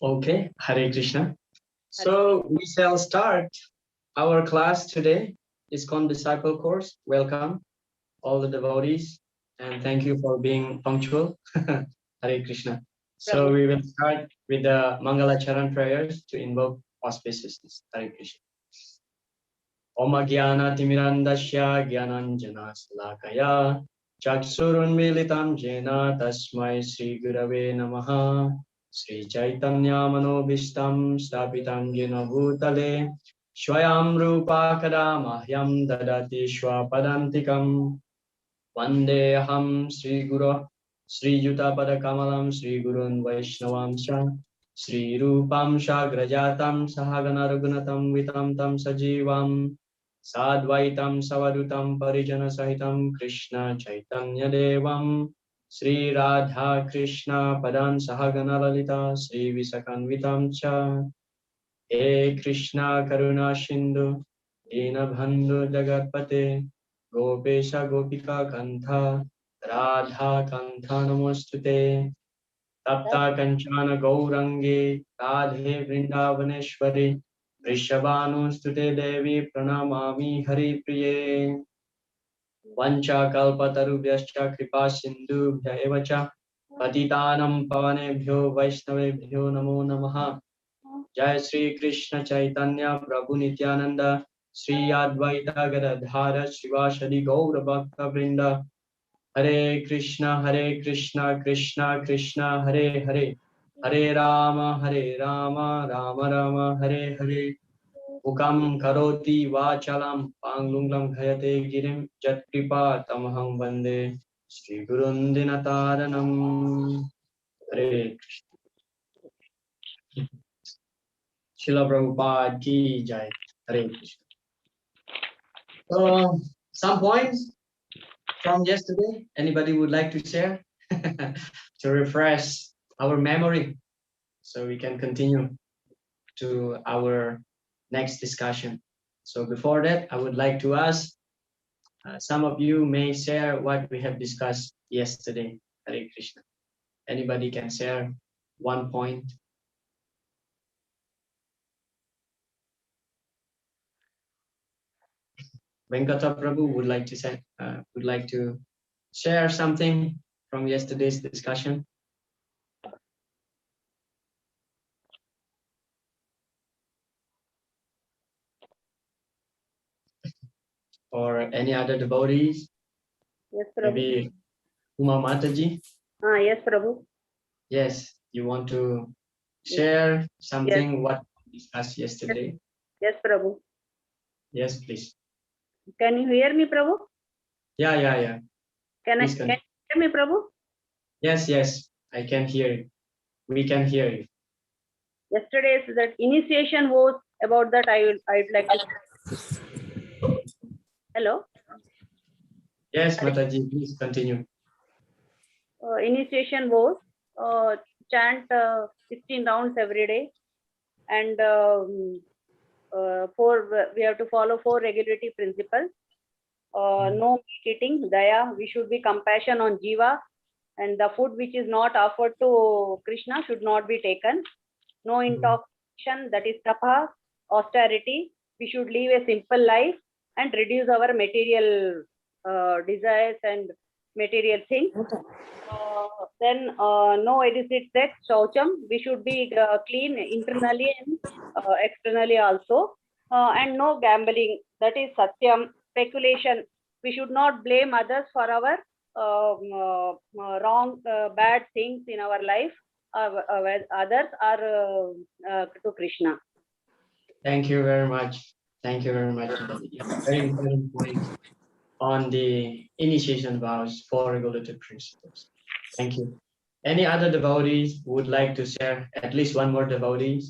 Okay, Hare Krishna. So we shall start our class today. ISKCON Disciple Course. Welcome, all the devotees, and thank you for being punctual. Hare Krishna. So we will start with the Mangala Charan prayers to invoke auspicious. Hare Krishna. Om Jnana Timirandasya Jnananjana Salakaya Chaksurunmilitam Jena Tasmai Sri Gurave Namaha Sri Chaitanya Manobishtam Stapitam Jena Bhutale Swayam Rupa Kada Mahyam Dadati Shwapadantikam Vandeham Sri Guru Sri Juta Padakamalam Sri Gurun Vaishnavamsha Sri Rupam Shagrajatam Sahagana Raghunatam Vitam Tam Sajivam Sadvaitam Savadutam Parijana Sahitam Krishna Chaitanya Devam Sri Radha Krishna Padan Sahagana Lalita Sri Visakanvitam Cha He Krishna Karuna Sindhu Dina Bandhu Jagatpate Gopesha Gopika Kantha Radha Kantha Namostute Tapta Kanchana Gaurangi Radhe Vrindavaneshwari Vrishabhanustute Devi Pranamami Hari Priye Vancha Kalpatarubhyascha Kripa Sindhubhya Evacha Patitanam Pavanebhyo Vaishnavebhyo Namo Namaha Jai Sri Krishna Chaitanya Prabhu Nityananda Sri Advaita Gadadhara Shivashadi Gaura Bhakta Vrinda Hare Krishna Krishna Krishna Hare Hare Hare Rama Rama Rama Hare Hare Ukam Karoti Vachalam Panglunglam Khayate Girim Jatkripa Tamaham Vande Sri Gurun Dinataranam Hare Krishna. Srila Prabhupada ki jai. Hare Krishna. Some points from yesterday. Anybody would like to share to refresh our memory so we can continue to our next discussion. So before that, I would like to ask, some of you may share what we have discussed yesterday. Hare Krishna. Anybody can share one point. Venkata Prabhu would like to say, would like to share something from yesterday's discussion. Or any other devotees? Yes, Prabhu. Maybe Uma Mataji? Yes, Prabhu. Yes, you want to share something yes. What we discussed yesterday? Yes, Prabhu. Yes, please. Can you hear me, Prabhu? Yeah. Can you hear me, Prabhu? Yes, I can hear you. We can hear you. Yesterday's that initiation was about that. I'd like to. Hello. Yes, Mataji, please continue. Initiation was chant 16 rounds every day, and we have to follow 4 regulatory principles. No meat eating, daya. We should be compassion on jiva, and the food which is not offered to Krishna should not be taken. No intoxication, that is tapa. Austerity. We should live a simple life and reduce our material desires and material things. Then no illicit sex, shaucham. We should be clean internally and externally also. And no gambling, that is satyam. Speculation. We should not blame others for our wrong, bad things in our life. Others are to Krishna. Thank you very much. Thank you very much. Very important point on the initiation vows, 4 regulative principles. Thank you. Any other devotees who would like to share? At least one more devotee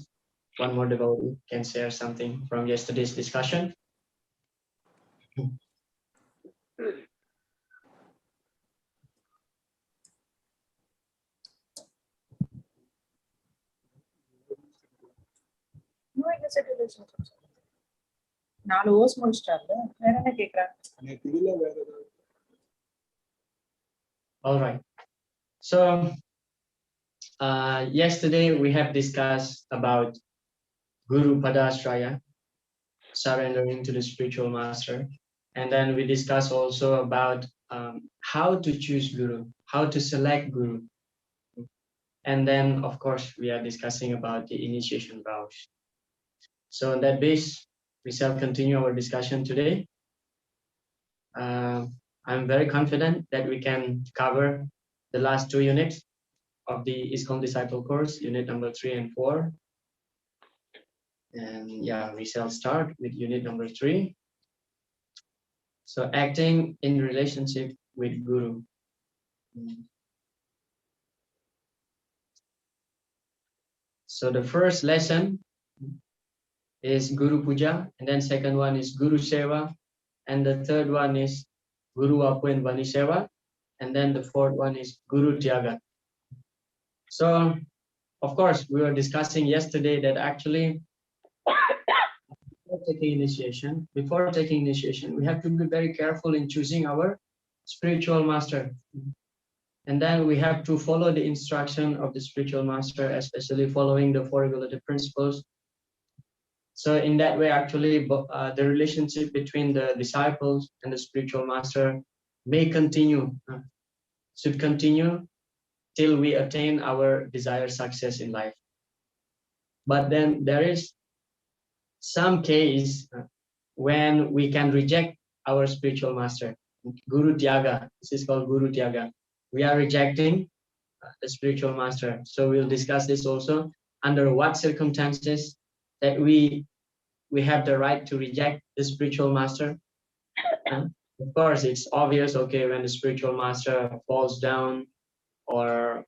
can share something from yesterday's discussion. All right. So Yesterday we have discussed about Guru Padashraya, surrendering to the spiritual master. And then we discussed also about how to choose Guru, how to select Guru. And then, of course, we are discussing about the initiation vows. So on that base, we shall continue our discussion today. I'm very confident that we can cover the last 2 units of the ISKCON Disciple course, unit number 3 and 4. And yeah, we shall start with unit number 3. So acting in relationship with Guru. So the first lesson is Guru Puja, and then second one is Guru Seva, and the third one is Guru Apun Vani Seva, and then the fourth one is Guru Tyaga. So of course, we were discussing yesterday that actually before taking initiation, we have to be very careful in choosing our spiritual master. And then we have to follow the instruction of the spiritual master, especially following the 4 regulative principles. So in that way, actually, the relationship between the disciples and the spiritual master may continue, should continue till we attain our desired success in life. But then there is some case when we can reject our spiritual master, Guru Tyaga. This is called Guru Tyaga. We are rejecting the spiritual master. So we'll discuss this also, under what circumstances that we have the right to reject the spiritual master. Of course, it's obvious, okay, when the spiritual master falls down or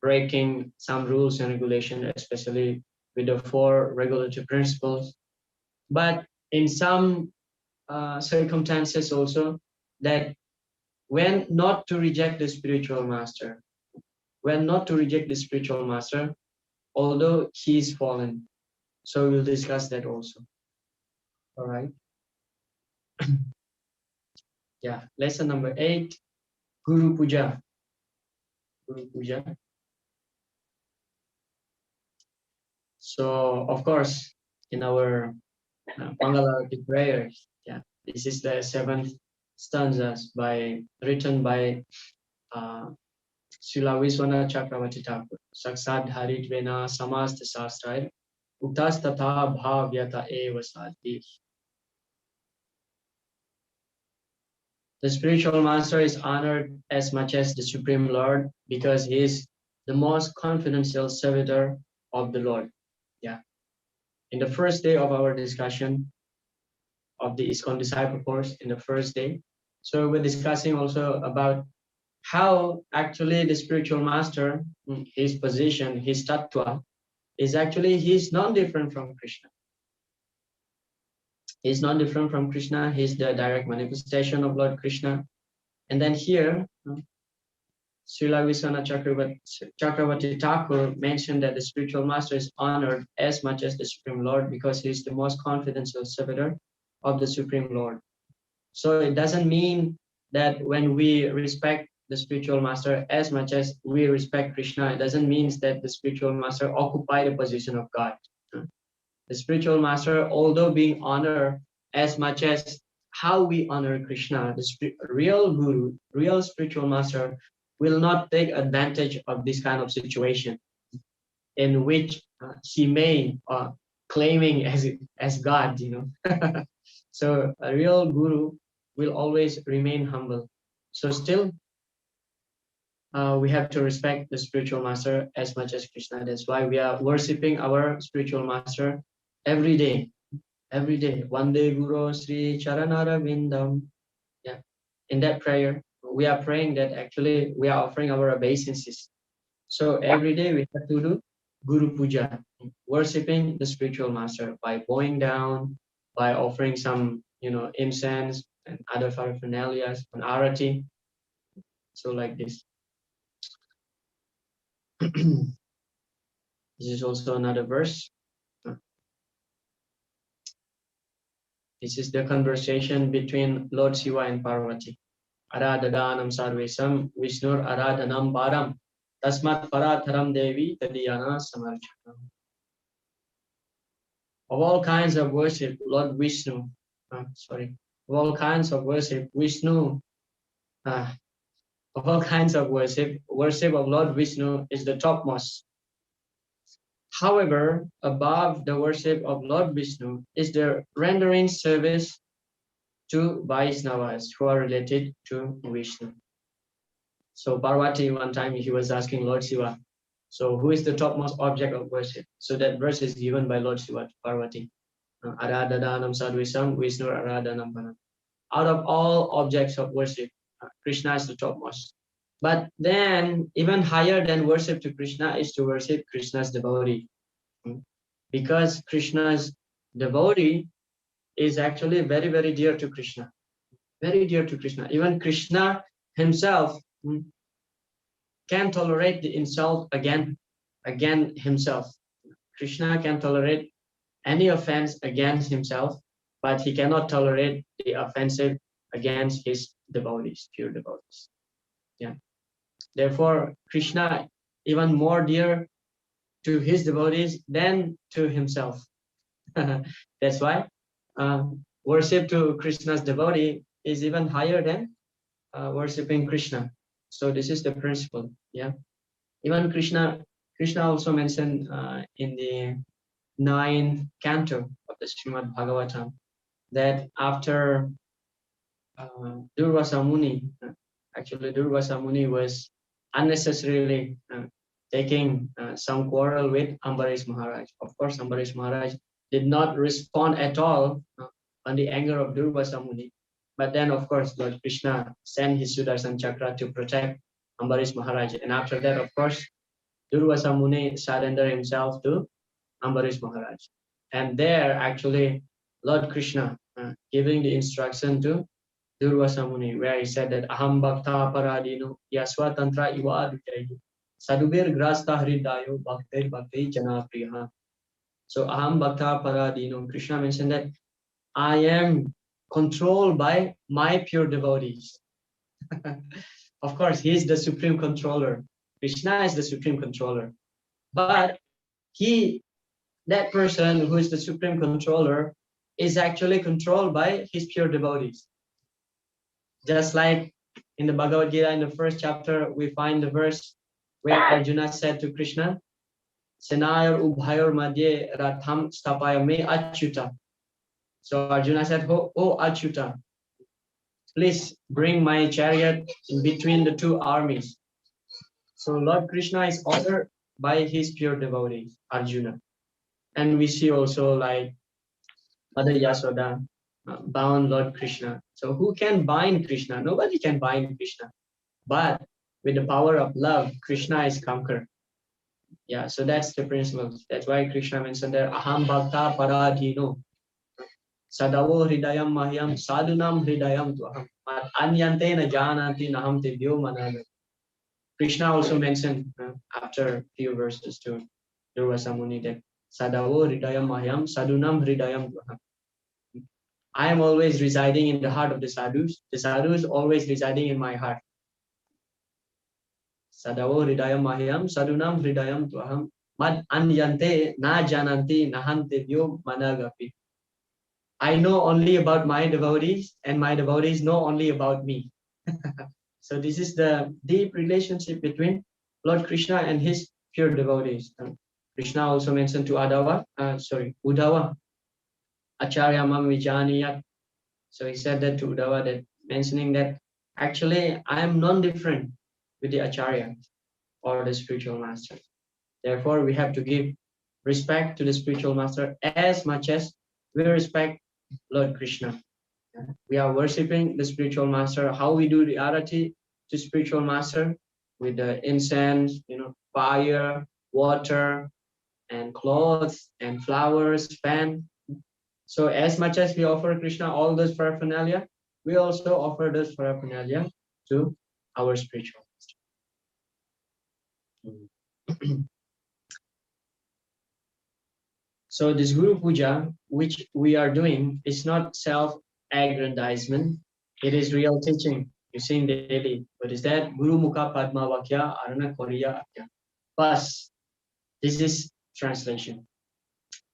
breaking some rules and regulation, especially with the 4 regulative principles. But in some circumstances also, that when not to reject the spiritual master, although he is fallen. So we'll discuss that also. All right. Yeah, lesson number 8, Guru Puja. Guru Puja. So of course, in our Mangalarati prayers, yeah, this is the 7th stanzas written by Srila Viswanath Chakravarti Thakur. Saksad Haritvena Samasta Sastrai Utas Tatha Bhavyata Eva Sati. The spiritual master is honored as much as the Supreme Lord because he is the most confidential servitor of the Lord. Yeah. In the first day of our discussion of the ISKCON Disciple course, in the first day, so we're discussing also about how actually the spiritual master, his position, his tattva, is actually, he's not different from Krishna. He's not different from Krishna. He's the direct manifestation of Lord Krishna. And then here, Srila Viswanath Chakravarti Thakur mentioned that the spiritual master is honored as much as the Supreme Lord because he is the most confidential servitor of the Supreme Lord. So it doesn't mean that when we respect the spiritual master as much as we respect Krishna, it doesn't mean that the spiritual master occupy the position of God. The spiritual master, although being honored as much as how we honor Krishna, the real guru, real spiritual master will not take advantage of this kind of situation in which he may claiming as God, So a real guru will always remain humble. So still, we have to respect the spiritual master as much as Krishna. That's why we are worshipping our spiritual master every day. Every day. Vande Guru Sri Charanara Vindam. Yeah. In that prayer, we are praying that actually we are offering our obeisances. So every day we have to do Guru Puja, worshipping the spiritual master by bowing down, by offering some, incense and other paraphernalias, an arati. So like this. This is also another verse. This is the conversation between Lord Shiva and Parvati. Aradhadanam sarvesam Vishnur aradhanam param Tasmat Paratharam Devi Tadiyana Samarchana. Of all kinds of worship, Lord Vishnu, of all kinds of worship, Vishnu, of all kinds of worship, worship of Lord Vishnu is the topmost. However, above the worship of Lord Vishnu is the rendering service to Vaishnavas who are related to Vishnu. So Parvati, one time he was asking Lord Shiva, so who is the topmost object of worship? So that verse is given by Lord Shiva to Parvati. Aradhanam sadvisam Vishnu aradhanam panam. Out of all objects of worship, Krishna is the topmost. But then even higher than worship to Krishna is to worship Krishna's devotee. Because Krishna's devotee is actually very, very dear to Krishna. Very dear to Krishna. Even Krishna himself can tolerate the insult against himself. Krishna can tolerate any offense against himself, but he cannot tolerate the offensive against his devotees, pure devotees. Yeah. Therefore, Krishna even more dear to his devotees than to himself. That's why worship to Krishna's devotee is even higher than worshipping Krishna. So this is the principle. Yeah. Even Krishna also mentioned in the 9th canto of the Srimad Bhagavatam that after Durvasa Muni, actually Durvasa Muni was unnecessarily taking some quarrel with Ambarish Maharaj. Of course, Ambarish Maharaj did not respond at all on the anger of Durvasa Muni. But then, of course, Lord Krishna sent his Sudarshan Chakra to protect Ambarish Maharaj. And after that, of course, Durvasa Muni surrendered himself to Ambarish Maharaj. And there, actually, Lord Krishna giving the instruction to Durvasa Muni, where he said that Aham Bhakta Paradino Yaswa Tantra Iva Adhikayu Sadubir Grasta Hridayo Bhaktir Bhakti Jana Priya. So Aham Bhakta Paradino, Krishna mentioned that I am controlled by my pure devotees. Of course, he is the supreme controller. Krishna is the supreme controller. But that person who is the supreme controller is actually controlled by his pure devotees. Just like in the Bhagavad Gita, in the 1st chapter, we find the verse where Arjuna said to Krishna, Senayar Ubhayor Madhye Ratham Stapaya Me Achyuta. So Arjuna said, oh Achyuta, please bring my chariot in between the two armies. So Lord Krishna is honored by his pure devotees, Arjuna. And we see also like Mother Yasoda bound Lord Krishna. So who can bind Krishna? Nobody can bind Krishna. But with the power of love, Krishna is conquered. Yeah, so that's the principle. That's why Krishna mentioned there, Aham Bhakta Paradino. Sadavo Hridayam Mahyam Sadunam Hridayam Tuham. Anyante na jananti naham tibyo managa. Krishna also mentioned after few verses to Durvasa Muni that Sadavo Hridayam Mahyam Sadunam Hridayam Tuham. I am always residing in the heart of the sadhus. The sadhus always residing in my heart. Sadavo Hridayam Mahyam Sadunam Hridayam Tuham. Mad anyante na jananti nahante vyo managapi. I know only about my devotees and my devotees know only about me. So this is the deep relationship between Lord Krishna and his pure devotees. Krishna also mentioned to Uddhava, Acharya Mam Vijaniyat. So he said that to Uddhava, that mentioning that actually I am non-different with the Acharya or the spiritual master. Therefore, we have to give respect to the spiritual master as much as we respect Lord Krishna. We are worshipping the spiritual master. How we do the arati to spiritual master? With the incense, fire, water, and clothes, and flowers, fan. So as much as we offer Krishna all those paraphernalia, we also offer those paraphernalia to our spiritual master. So this Guru Puja, which we are doing, is not self-aggrandizement. It is real teaching. you sing daily. What is that? Guru Mukha Padma Vakya Arana Koriya Akya. Plus, this is translation.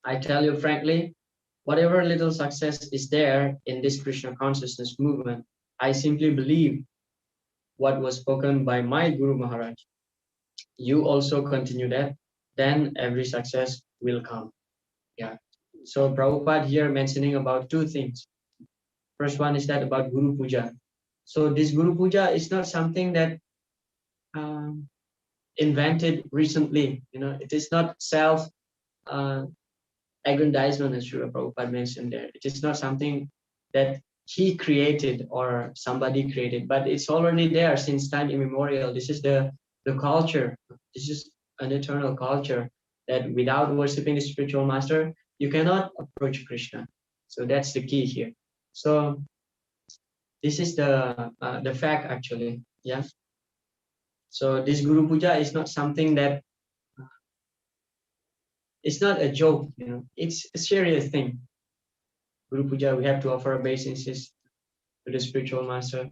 I tell you frankly, whatever little success is there in this Krishna consciousness movement, I simply believe what was spoken by my Guru Maharaj. You also continue that, then every success will come. Yeah. So Prabhupada here mentioning about two things. First one is that about Guru Puja. So this Guru Puja is not something that invented recently. It is not self uh, aggrandizement, as Srila Prabhupada mentioned there. It is not something that he created or somebody created, but it's already there since time immemorial. This is the culture. This is an eternal culture that without worshiping the spiritual master, you cannot approach Krishna. So that's the key here. So this is the fact actually. Yeah. So this Guru Puja is not something that it's not a joke. It's a serious thing. Guru Puja, we have to offer obeisances to the spiritual master.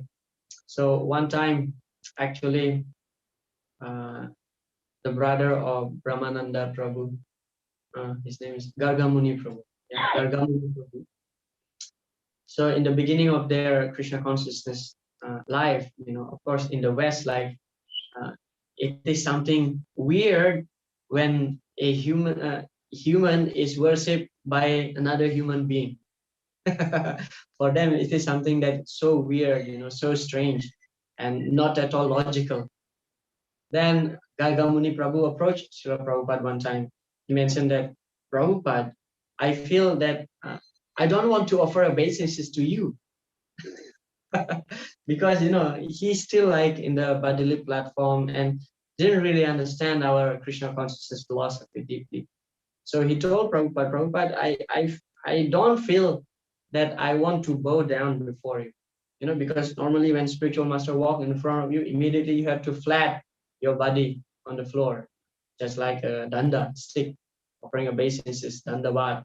So one time, actually, the brother of Brahmananda Prabhu, his name is Gargamuni Prabhu. Yeah, Gargamuni Prabhu. So in the beginning of their Krishna consciousness life, of course, in the West life, it is something weird when a human is worshipped by another human being. For them, it is something that's so weird, so strange, and not at all logical. Then Gargamuni Prabhu approached Srila Prabhupada one time. He mentioned that, Prabhupada, I feel that I don't want to offer obeisances to you. Because, he's still like in the Badili platform and didn't really understand our Krishna consciousness philosophy deeply. So he told Prabhupada, Prabhupada, I don't feel that I want to bow down before you. Because normally when spiritual master walk in front of you, immediately you have to flat your body on the floor, just like a danda stick, offering obeisances, dandavat.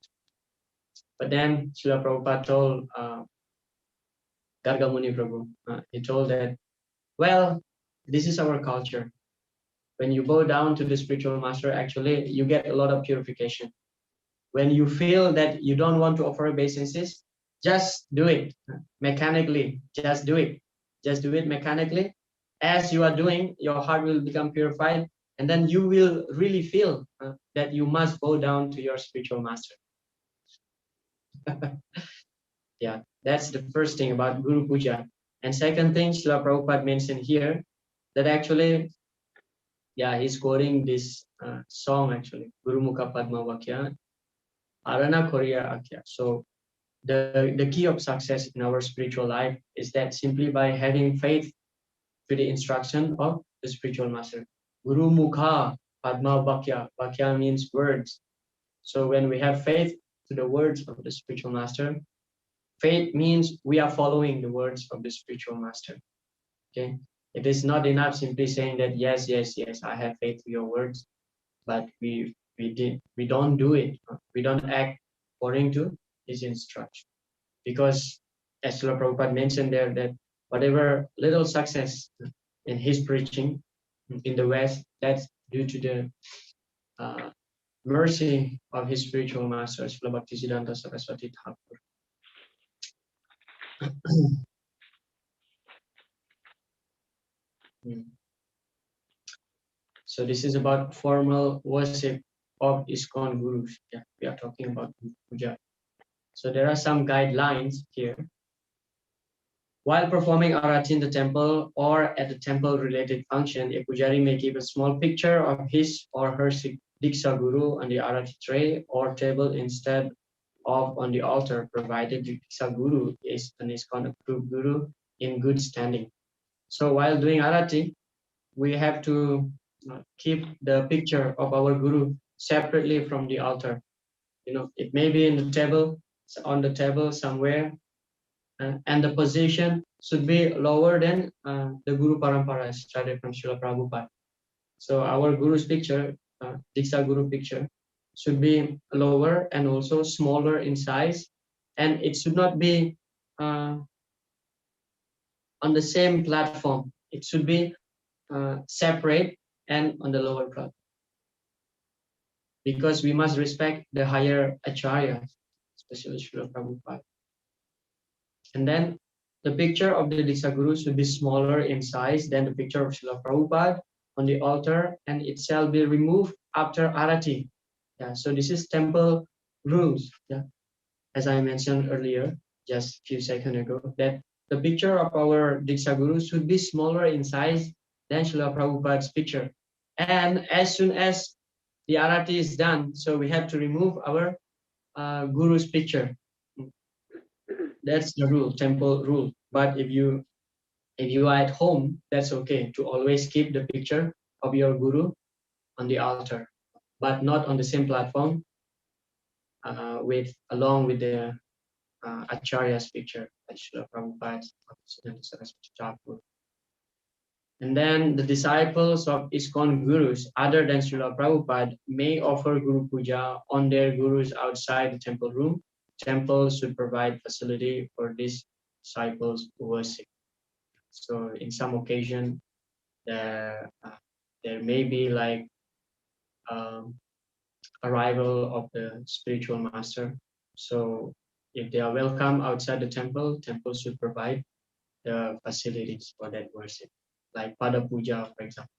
But then Srila Prabhupada told Gargamuni Prabhu, he told that, well, this is our culture. When you bow down to the spiritual master, actually, you get a lot of purification. When you feel that you don't want to offer obeisances, just do it mechanically. Just do it. Just do it mechanically. As you are doing, your heart will become purified, and then you will really feel that you must bow down to your spiritual master. Yeah, that's the first thing about Guru Puja. And second thing, Srila Prabhupada mentioned here, that actually, yeah, he's quoting this song actually, Guru Mukha Padma Vakya, Arana Koriya Akya. So the key of success in our spiritual life is that simply by having faith to the instruction of the spiritual master. Guru Mukha Padma Vakya. Vakya means words. So when we have faith to the words of the spiritual master, faith means we are following the words of the spiritual master. Okay. It is not enough simply saying that yes, yes, yes, I have faith to your words, but we don't do it. We don't act according to his instruction. Because as Srila Prabhupada mentioned there, that whatever little success in his preaching in the West, that's due to the mercy of his spiritual master, Srila Bhaktisiddhanta Saraswati Thakur. So this is about formal worship of ISKCON Gurus. Yeah, we are talking about Puja. So there are some guidelines here. While performing arati in the temple or at a temple-related function, a pujari may keep a small picture of his or her Diksha Guru on the arati tray or table instead of on the altar, provided the Diksha Guru is an ISKCON approved Guru in good standing. So while doing arati, we have to keep the picture of our Guru separately from the altar. It may be in the table, on the table somewhere, and the position should be lower than the Guru Parampara started from Srila Prabhupada. So our Guru's picture, Diksha Guru picture, should be lower and also smaller in size, and it should not be on the same platform. It should be separate and on the lower platform, because we must respect the higher acharya, especially Srila Prabhupada. And then the picture of the Diksha Guru should be smaller in size than the picture of Srila Prabhupada on the altar, and it shall be removed after arati. Yeah, so this is temple rules. Yeah, as I mentioned earlier, just a few seconds ago, that the picture of our Diksha Guru should be smaller in size than Srila Prabhupada's picture. And as soon as the arati is done, so we have to remove our Guru's picture. That's the rule, temple rule. But if you are at home, that's okay to always keep the picture of your Guru on the altar, but not on the same platform along with the Acharya's picture, like Srila Prabhupada's. And then the disciples of ISKCON Gurus, other than Srila Prabhupada, may offer Guru Puja on their Gurus outside the temple room. Temples should provide facility for these disciples to worship. So in some occasion, there may be like arrival of the spiritual master. So if they are welcome outside the temple, temple should provide the facilities for that worship, like Pada Puja, for example.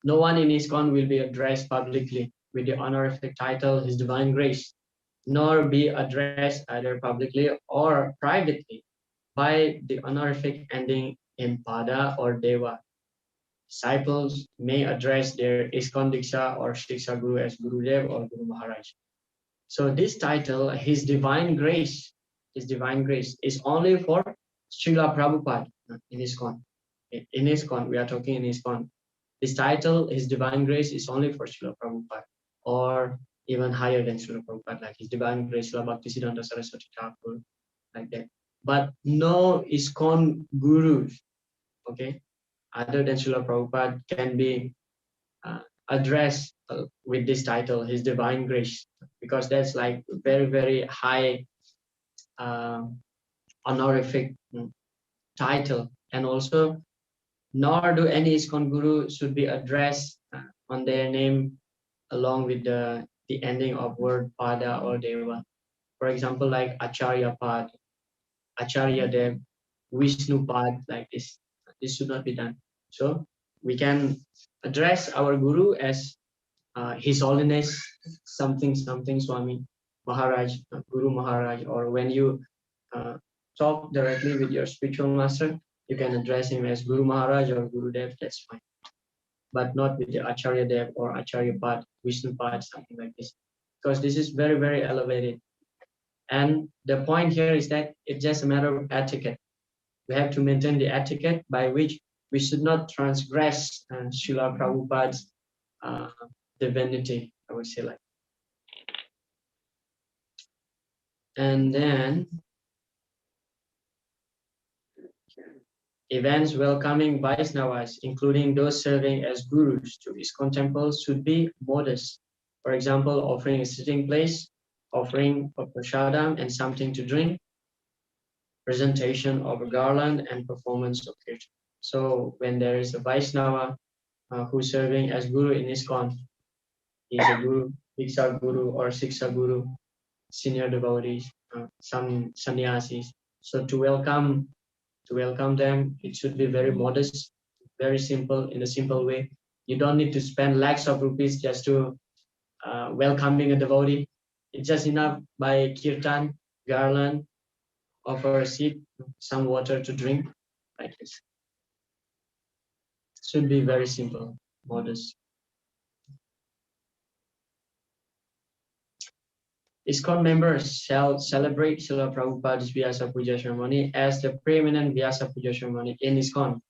No one in ISKCON will be addressed publicly with the honorific title His Divine Grace, nor be addressed either publicly or privately by the honorific ending in Pada or Deva. Disciples may address their ISKCON Diksha or Shiksha Guru as Gurudev or Guru Maharaj. So this title, His Divine Grace, is only for Srila Prabhupada in ISKCON. In ISKCON, we are talking in ISKCON. This title, His Divine Grace, is only for Srila Prabhupada, or even higher than Srila Prabhupada, like His Divine Grace, Srila Bhaktisiddhanta Saraswati Thakur, like that. But no ISKCON gurus, okay, other than Srila Prabhupada can be addressed with this title, His Divine Grace, because that's like very, very high honorific title. And also, nor do any ISKCON guru should be addressed on their name along with the ending of word Pada or Deva. For example, like Acharya Pad, Acharya Dev, Vishnu Pad, like this. This should not be done. So we can address our guru as His Holiness something something Swami Maharaj, Guru Maharaj, or when you talk directly with your spiritual master, you can address him as Guru Maharaj or Guru Dev, that's fine. But not with the Acharya Dev or Acharya Pad, Vishnu Pad, something like this. Because this is very, very elevated. And the point here is that it's just a matter of etiquette. We have to maintain the etiquette by which we should not transgress Srila Prabhupada's divinity, I would say like. And then events welcoming Vaishnavas, including those serving as gurus to ISKCON temples, should be modest. For example, offering a sitting place, offering a prasadam and something to drink, presentation of a garland, and performance of kirtan. So when there is a Vaishnava who's serving as guru in ISKCON, he's a guru, Diksha Guru or Siksha Guru, senior devotees, some sannyasis. So to welcome them, it should be very modest, very simple, in a simple way. You don't need to spend lakhs of rupees just to welcoming a devotee. It's just enough by kirtan, garland, offer a seat, some water to drink, like this. It should be very simple, modest. ISKCON members shall celebrate Srila Prabhupada's Vyasa Puja ceremony as the preeminent Vyasa Puja ceremony in ISKCON.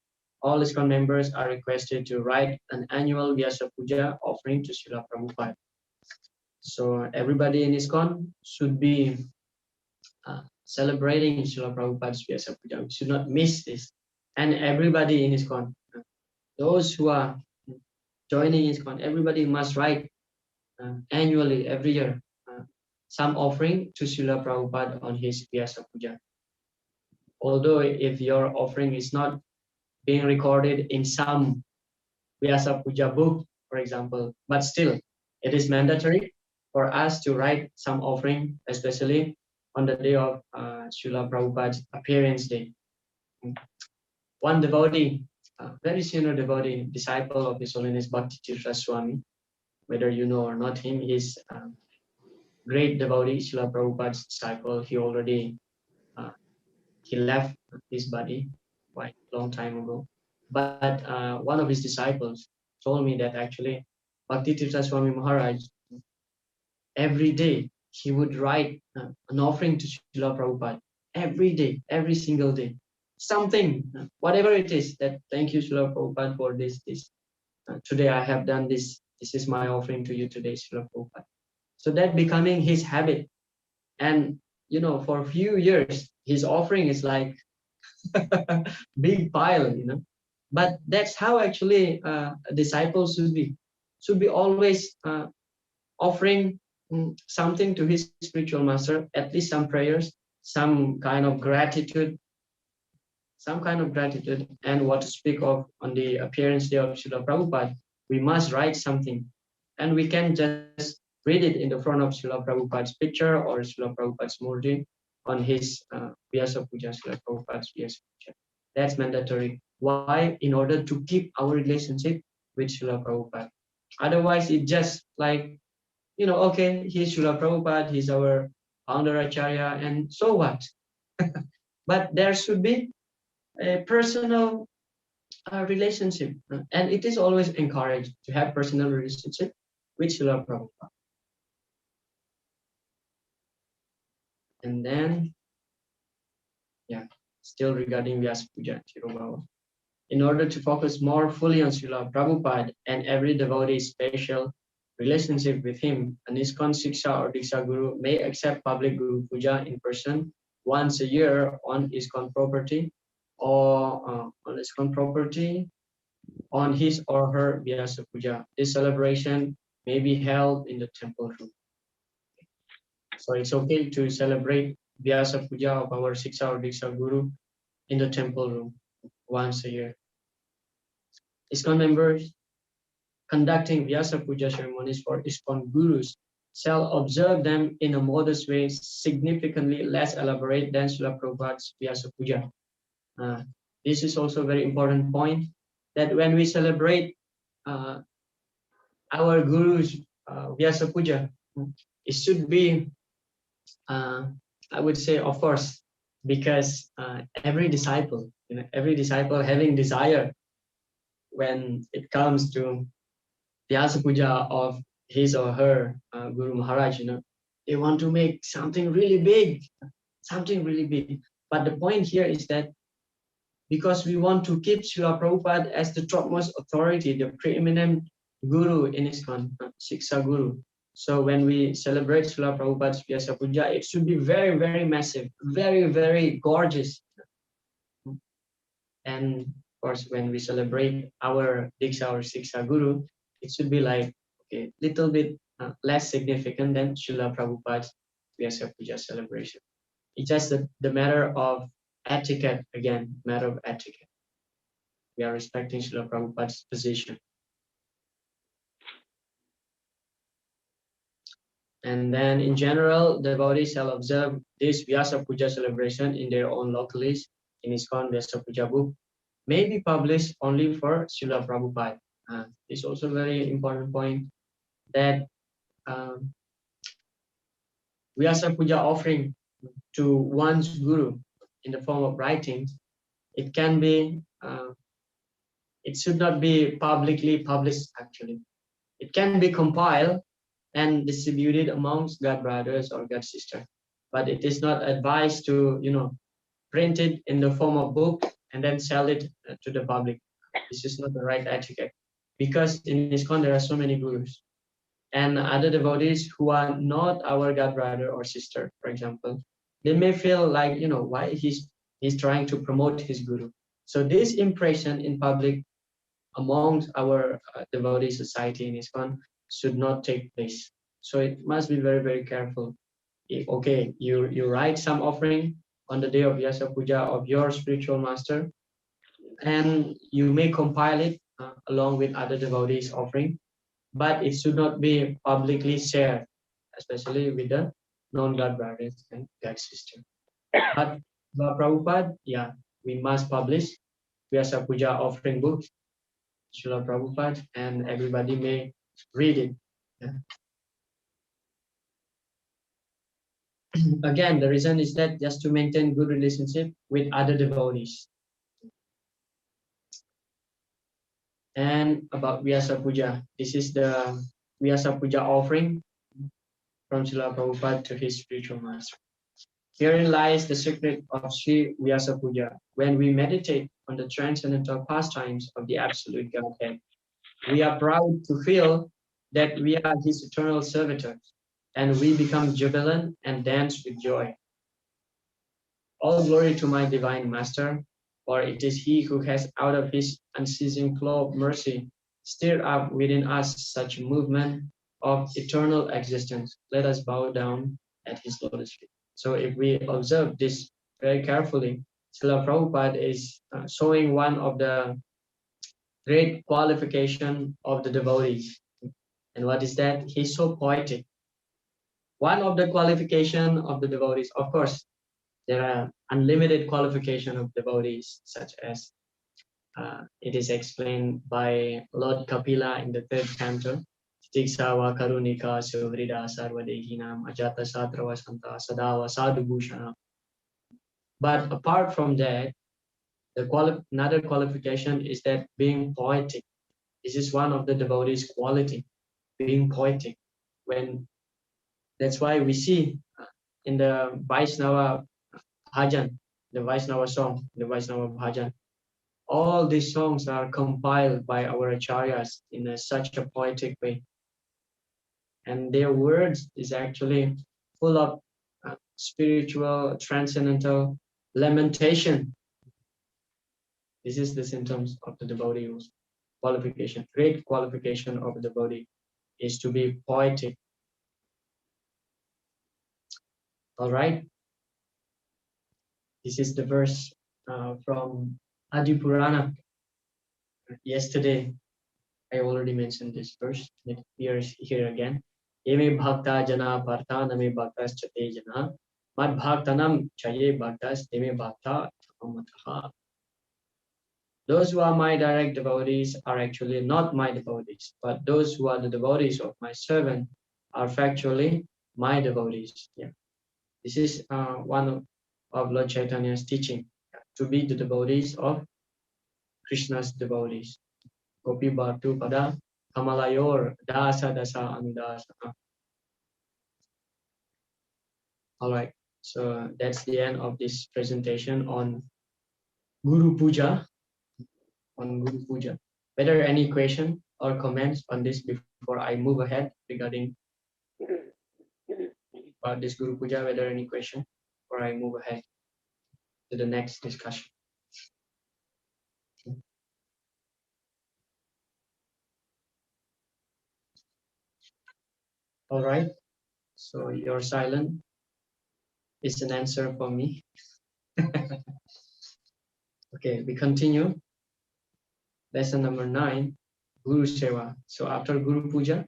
All ISKCON members are requested to write an annual Vyasa Puja offering to Srila Prabhupada. So everybody in ISKCON should be celebrating Srila Prabhupada's Vyasa Puja. We should not miss this. And everybody in ISKCON, those who are joining ISKCON, everybody must write annually, every year, some offering to Srila Prabhupada on his Vyasa Puja. although if your offering is not being recorded in some Vyasa Puja book, for example, but still it is mandatory for us to write some offering, especially on the day of Srila Prabhupada's appearance day. One devotee, very senior devotee, disciple of His Holiness Bhakti Tirtha Swami, whether you know or not him, he's a great devotee, Srila Prabhupada's disciple. He already he left his body quite a long time ago. But one of his disciples told me that actually Bhakti Tirtha Swami Maharaj, every day he would write an offering to Srila Prabhupada. Every day, every single day. Something, whatever it is, that thank you Srila Prabhupada for this. Today I have done this. This is my offering to you today, Srila Prabhupada. So that becoming his habit. And for a few years, his offering is like big pile. But that's how actually disciples should be always offering something to his spiritual master, at least some prayers, some kind of gratitude, and what to speak of on the appearance day of Srila Prabhupada, we must write something, and we can just read it in the front of Srila Prabhupada's picture or Srila Prabhupada's murti on his Vyasa Puja, Srila Prabhupada's Vyasa Puja. That's mandatory. Why? In order to keep our relationship with Srila Prabhupada. Otherwise, it just like, okay, he's Srila Prabhupada, he's our founder Acharya, and so what? But there should be a personal relationship, and it is always encouraged to have personal relationship with Srila Prabhupada. And then, still regarding Vyasa Puja, Tirobhava. In order to focus more fully on Srila Prabhupada and every devotee's special relationship with him, an ISKCON Siksha or Diksha Guru may accept public Guru Puja in person once a year on ISKCON property or on his or her Vyasa Puja. This celebration may be held in the temple room. So it's okay to celebrate Vyasa Puja of our Siksha or Diksha Guru in the temple room once a year. ISKCON members conducting Vyasa Puja ceremonies for ISKCON Gurus shall observe them in a modest way, significantly less elaborate than Srila Prabhupada's Vyasa Puja. This is also a very important point, that when we celebrate our Guru's Vyasa Puja, it should be, I would say, of course, because every disciple having desire when it comes to Vyasa Puja of his or her Guru Maharaj, they want to make something really big. But the point here is that because we want to keep Srila Prabhupada as the topmost authority, the preeminent Guru in ISKCON, Siksha Guru. So when we celebrate Srila Prabhupada's Vyasa Puja, it should be very, very massive, very, very gorgeous. And of course, when we celebrate our Diksha or Siksha Guru, it should be like, okay, little bit less significant than Srila Prabhupada's Vyasa Puja celebration. It's just the matter of etiquette, again, matter of etiquette. We are respecting Srila Prabhupada's position. And then in general, devotees shall observe this Vyasa Puja celebration in their own locales in ISKCON Vyasa Puja book, may be published only for Srila Prabhupada. This is also a very important point, that Vyasa Puja offering to one's Guru in the form of writings, it can be, it should not be publicly published actually. It can be compiled and distributed amongst God brothers or God sisters, but it is not advised to, print it in the form of book and then sell it to the public. This is not the right etiquette, because in ISKCON there are so many gurus and other devotees who are not our God brother or sister, for example. They may feel like, why he's trying to promote his guru. So this impression in public amongst our devotee society in ISKCON should not take place. So it must be very, very careful. Okay, you write some offering, on the day of Vyasa Puja of your spiritual master, and you may compile it along with other devotees offering, but it should not be publicly shared, especially with the non-God brothers and God sisters. But Prabhupada, yeah, we must publish Vyasa Puja offering book, Srila Prabhupada, and everybody may read it. Yeah. Again, the reason is that just to maintain good relationship with other devotees. And about Vyasa Puja, this is the Vyasa Puja offering from Srila Prabhupada to his spiritual master. Herein lies the secret of Sri Vyasa Puja. When we meditate on the transcendental pastimes of the Absolute Godhead, we are proud to feel that we are his eternal servitors, and we become jubilant and dance with joy. All glory to my divine master, for it is he who has out of his unceasing flow of mercy stirred up within us such movement of eternal existence. Let us bow down at his lotus feet. So if we observe this very carefully, Srila Prabhupada is showing one of the great qualification of the devotees. And what is that? He's so poetic. One of the qualification of the devotees, of course, there are unlimited qualification of devotees, such as it is explained by Lord Kapila in the third canto. Tiksawa Karunika Suvrida Sarvadehinam Ajata Satrava Santa Sadava Sadhu Bhushana. But apart from that, another qualification is that being poetic. This is one of the devotees' quality, being poetic. That's why we see in the Vaishnava bhajan, the Vaishnava song, the Vaishnava bhajan, all these songs are compiled by our acharyas in such a poetic way, and their words is actually full of spiritual, transcendental lamentation. This is the symptoms of the devotee's qualification. Great qualification of the devotee is to be poetic. All right. This is the verse from Adi Purana. Yesterday, I already mentioned this verse. It appears here again. Yeme bhakta jana partha name bhaktas chate jana. Mad bhaktanam chaye bhaktas teme bhakta amataha. Those who are my direct devotees are actually not my devotees, but those who are the devotees of my servant are factually my devotees. Yeah. This is one of Lord Chaitanya's teaching, to be the devotees of Krishna's devotees. Gopi Bhaktu Pada Kamalayor Dasa Dasa Anudasa. All right, so that's the end of this presentation on Guru Puja. On Guru Puja. Whether any question or comments on this before I move ahead regarding about this Guru Puja, whether any question before I move ahead to the next discussion. All right, so your silence is an answer for me. Okay, we continue. Lesson number 9, Guru Seva. So after Guru Puja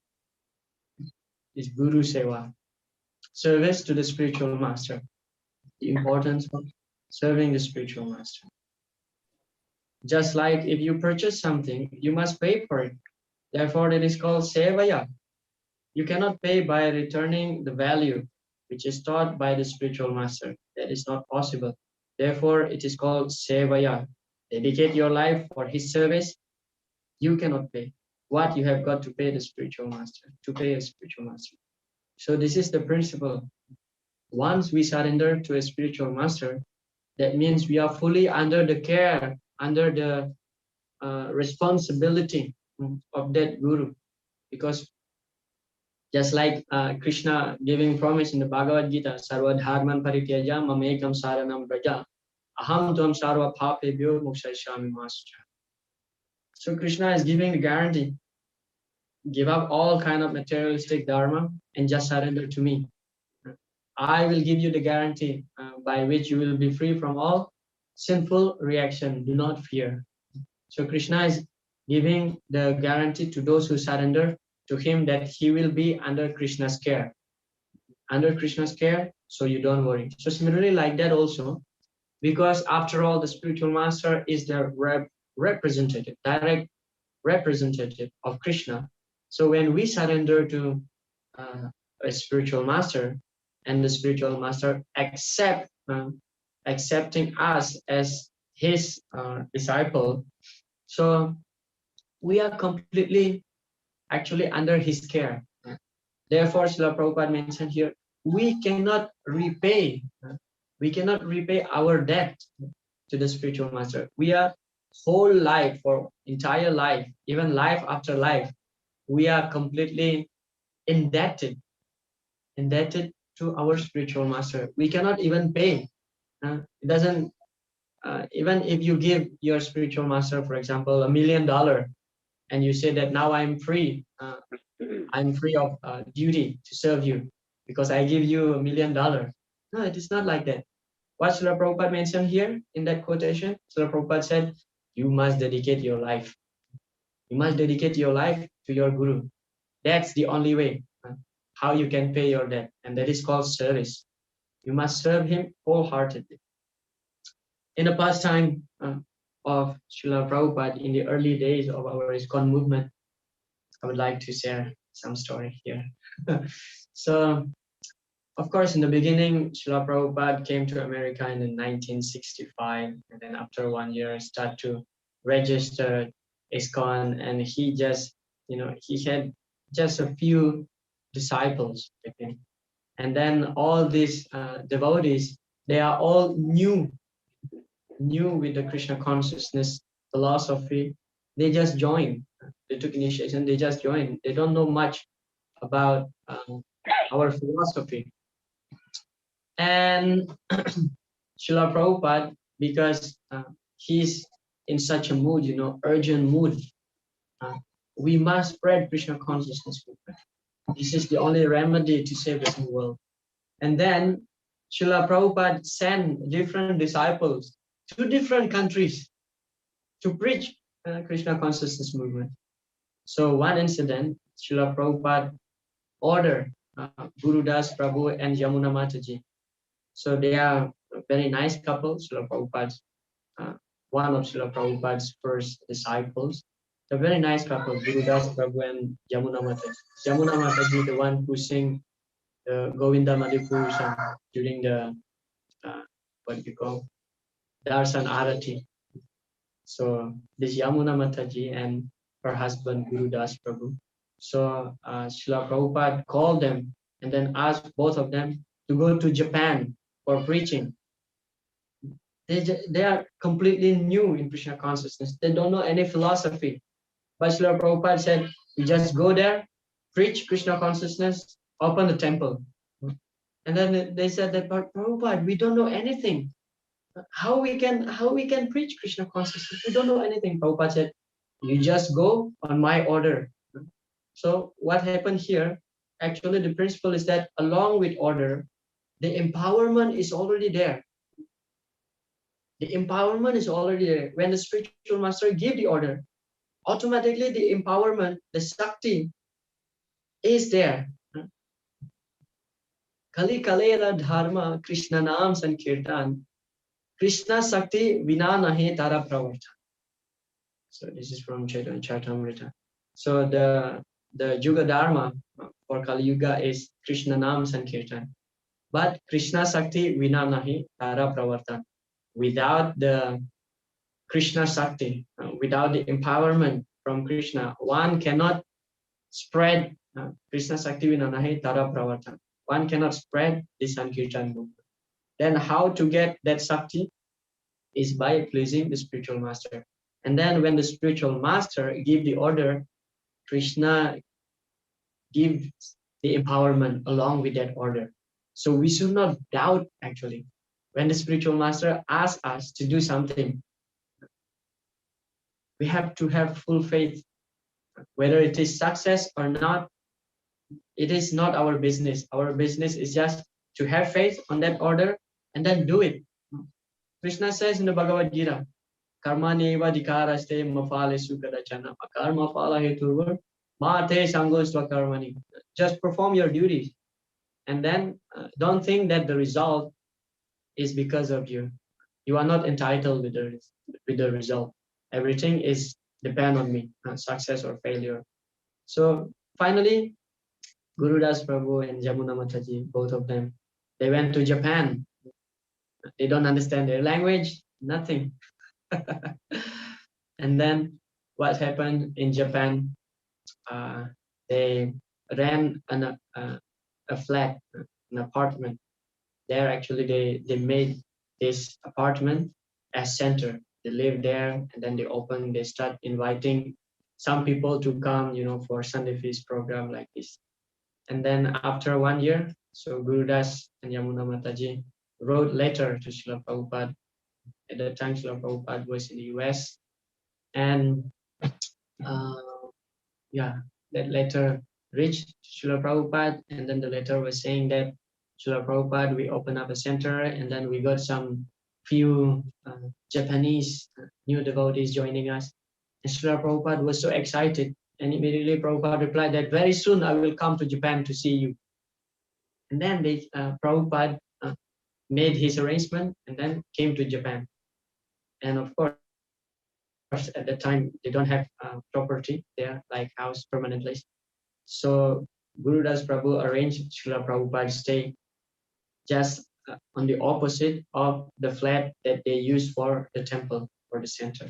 is Guru Seva, service to the spiritual master. The importance of serving the spiritual master. Just like if you purchase something, you must pay for it. Therefore, it is called Sevaya. You cannot pay by returning the value which is taught by the spiritual master. That is not possible. Therefore, it is called Sevaya. Dedicate your life for his service. You cannot pay. What you have got to pay the spiritual master, to pay a spiritual master. So this is the principle. Once we surrender to a spiritual master, that means we are fully under the care, under the responsibility of that guru. Because just like Krishna giving promise in the Bhagavad Gita, Sarva Dharman Parityaja Mamekam Saranam Braja Aham Tvam Sarva Papebhyo Mokshayashyami Master. So Krishna is giving the guarantee. Give up all kind of materialistic dharma and just surrender to me. I will give you the guarantee by which you will be free from all sinful reaction. Do not fear. So Krishna is giving the guarantee to those who surrender to him that he will be under Krishna's care. Under Krishna's care, so you don't worry. So similarly, like that also, because after all, the spiritual master is the representative, direct representative of Krishna. So when we surrender to a spiritual master, and the spiritual master accepting us as his disciple, so we are completely actually under his care. Therefore, Srila Prabhupada mentioned here, we cannot repay our debt to the spiritual master. We are whole life, for entire life, even life after life, we are completely indebted to our spiritual master. We cannot even pay. It doesn't, even if you give your spiritual master, for example, $1 million, and you say that now I'm free of duty to serve you because I give you $1 million. No, it is not like that. What Srila Prabhupada mentioned here in that quotation, Srila Prabhupada said, you must dedicate your life. You must dedicate your life to your Guru. That's the only way how you can pay your debt, and that is called service. You must serve him wholeheartedly. In the past time of Srila Prabhupada, in the early days of our ISKCON movement, I would like to share some story here. So, of course, in the beginning, Srila Prabhupada came to America in 1965, and then after 1 year, start to register ISKCON, and he just, he had just a few disciples, okay? And then all these devotees, they are all new with the Krishna consciousness philosophy. They just joined. They took initiation. They just joined. They don't know much about our philosophy. And Srila Prabhupada, because he's in such a mood, urgent mood, we must spread Krishna consciousness movement. This is the only remedy to save the whole world. And then Srila Prabhupada sent different disciples to different countries to preach Krishna consciousness movement. So one incident, Srila Prabhupada ordered Guru Das Prabhu and Yamuna Mataji. So they are a very nice couple. Srila Prabhupada's one of Srila Prabhupada's first disciples. A very nice couple, Guru Das Prabhu and Yamuna Mataji. Yamuna Mataji, the one who sing the Govinda Madhipurusha during the what we call Darshan Arati. So this Yamuna Mataji and her husband Guru Das Prabhu. So Srila Prabhupada called them and then asked both of them to go to Japan for preaching. They are completely new in Krishna consciousness. They don't know any philosophy. But Srila Prabhupada said, you just go there, preach Krishna consciousness, open the temple. And then they said that, but Prabhupada, we don't know anything. How we can preach Krishna consciousness? We don't know anything. Prabhupada said, you just go on my order. So what happened here, actually the principle is that along with order, the empowerment is already there. The empowerment is already there. When the spiritual master gave the order, automatically the empowerment, the Shakti is there. Kali Kalera Dharma Krishna Nam Sankirtan. Krishna Shakti Vina Nahe Tara Pravarta. So this is from Chaitanya Charitamrita. So the Yuga Dharma for Kali Yuga is Krishna Nam Sankirtan. But Krishna Shakti Vina Nahi Tara Pravarta. Without the Krishna Shakti, without the empowerment from Krishna, one cannot spread Krishna Shakti Vina Nahi Tara Pravarta. One cannot spread the Sankirtan movement. Then how to get that Shakti is by pleasing the spiritual master. And then when the spiritual master give the order, Krishna gives the empowerment along with that order. So we should not doubt actually. When the spiritual master asks us to do something, we have to have full faith. Whether it is success or not, it is not our business. Our business is just to have faith on that order and then do it. Krishna says in the Bhagavad Gita, Karmaneva dikaraste mafale sukadachana akarma phala heturvar mate sangosva karmani. Just perform your duties, and then don't think that the result is because of you. You are not entitled with the result. Everything is depend on me, success or failure. So finally, Guru Das Prabhu and Jamuna Mataji, both of them, they went to Japan. They don't understand their language, nothing. And then what happened in Japan? They ran a flat, an apartment. There actually they made this apartment as center. They live there, and then they start inviting some people to come, for Sunday feast program like this. And then after 1 year, so Guru Das and Yamuna Mataji wrote letter to Srila Prabhupada. At that time, Srila Prabhupada was in the US, and that letter reached Srila Prabhupada, and then the letter was saying that Srila Prabhupada, we open up a center, and then we got some few Japanese new devotees joining us. And Srila Prabhupada was so excited, and immediately Prabhupada replied that very soon I will come to Japan to see you. And then Prabhupada made his arrangement and then came to Japan. And of course, at that time, they don't have property there, like house, permanent place. So Guru Das Prabhu arranged Srila Prabhupada's stay just on the opposite of the flat that they used for the temple, for the center.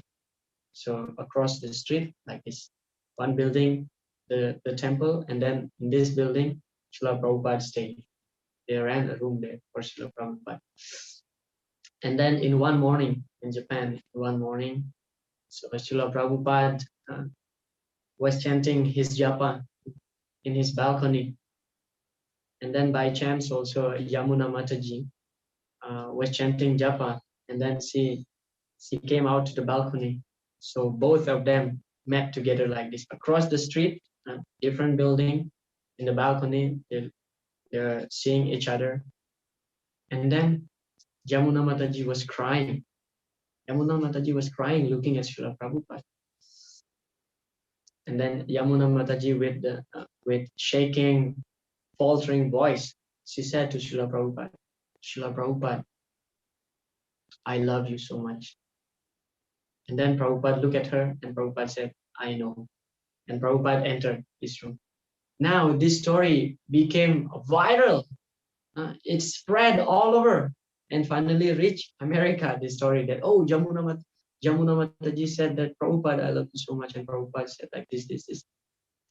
So across the street, like this, one building, the temple, and then in this building, Srila Prabhupada stayed. They ran a room there for Srila Prabhupada. And then in one morning, in Japan, so Srila Prabhupada was chanting his japa in his balcony. And then by chance also Yamuna Mataji was chanting japa, and then she came out to the balcony. So both of them met together like this across the street, different building. In the balcony, they're seeing each other. And then Yamuna Mataji was crying. Yamuna Mataji was crying, looking at Srila Prabhupada. And then Yamuna Mataji, with shaking, faltering voice, she said to Srila Prabhupada, Srila Prabhupada, I love you so much. And then Prabhupada looked at her, and Prabhupada said, I know. And Prabhupada entered his room. Now this story became viral. It spread all over and finally reached America. This story that, oh, Jamuna Mataji said that, Prabhupada, I love you so much. And Prabhupada said like this.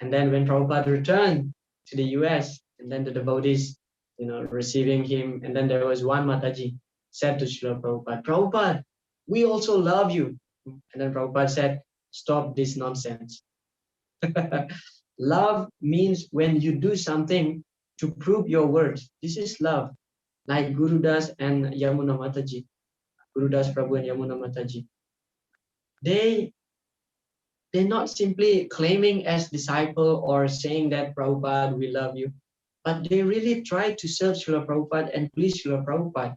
And then when Prabhupada returned to the US, and then the devotees, receiving him, and then there was one Mataji said to Srila Prabhupada, Prabhupada, we also love you. And then Prabhupada said, stop this nonsense. Love means when you do something to prove your words. This is love. Like Guru Das and Yamuna Mataji, Guru Das Prabhu and Yamuna Mataji. They're not simply claiming as disciple or saying that, Prabhupada, we love you, but they really try to serve Srila Prabhupada and please Srila Prabhupada.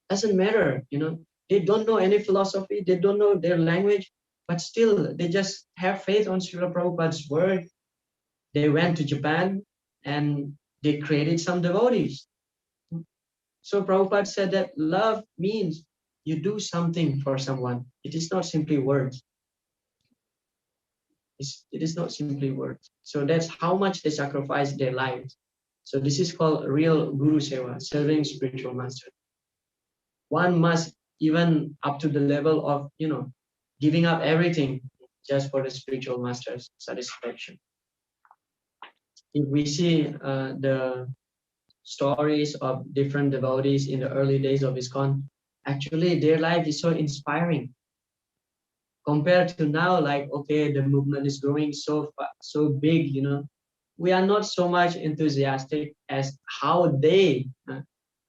Doesn't matter, they don't know any philosophy, they don't know their language, but still they just have faith on Srila Prabhupada's word. They went to Japan and they created some devotees. So Prabhupada said that love means you do something for someone. It is not simply words. It is not simply words. So that's how much they sacrifice their lives. So this is called real Guru Seva, serving spiritual master. One must even up to the level of, giving up everything just for the spiritual master's satisfaction. If we see the stories of different devotees in the early days of ISKCON, actually their life is so inspiring. Compared to now, like, okay, the movement is growing so big, we are not so much enthusiastic as how they,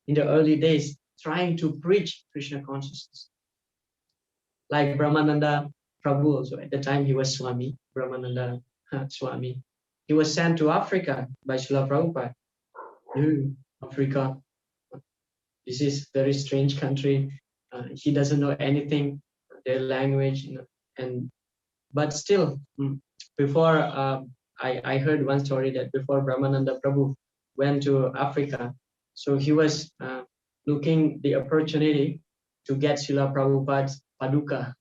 in the early days, trying to preach Krishna consciousness. Like Brahmananda Prabhu also, at the time he was Swami, Brahmananda Swami. He was sent to Africa by Srila Prabhupada. Africa, this is very strange country. He doesn't know anything, their language, and but still, before I heard one story that before Brahmananda Prabhu went to Africa, so he was looking the opportunity to get Srila Prabhupada's paduka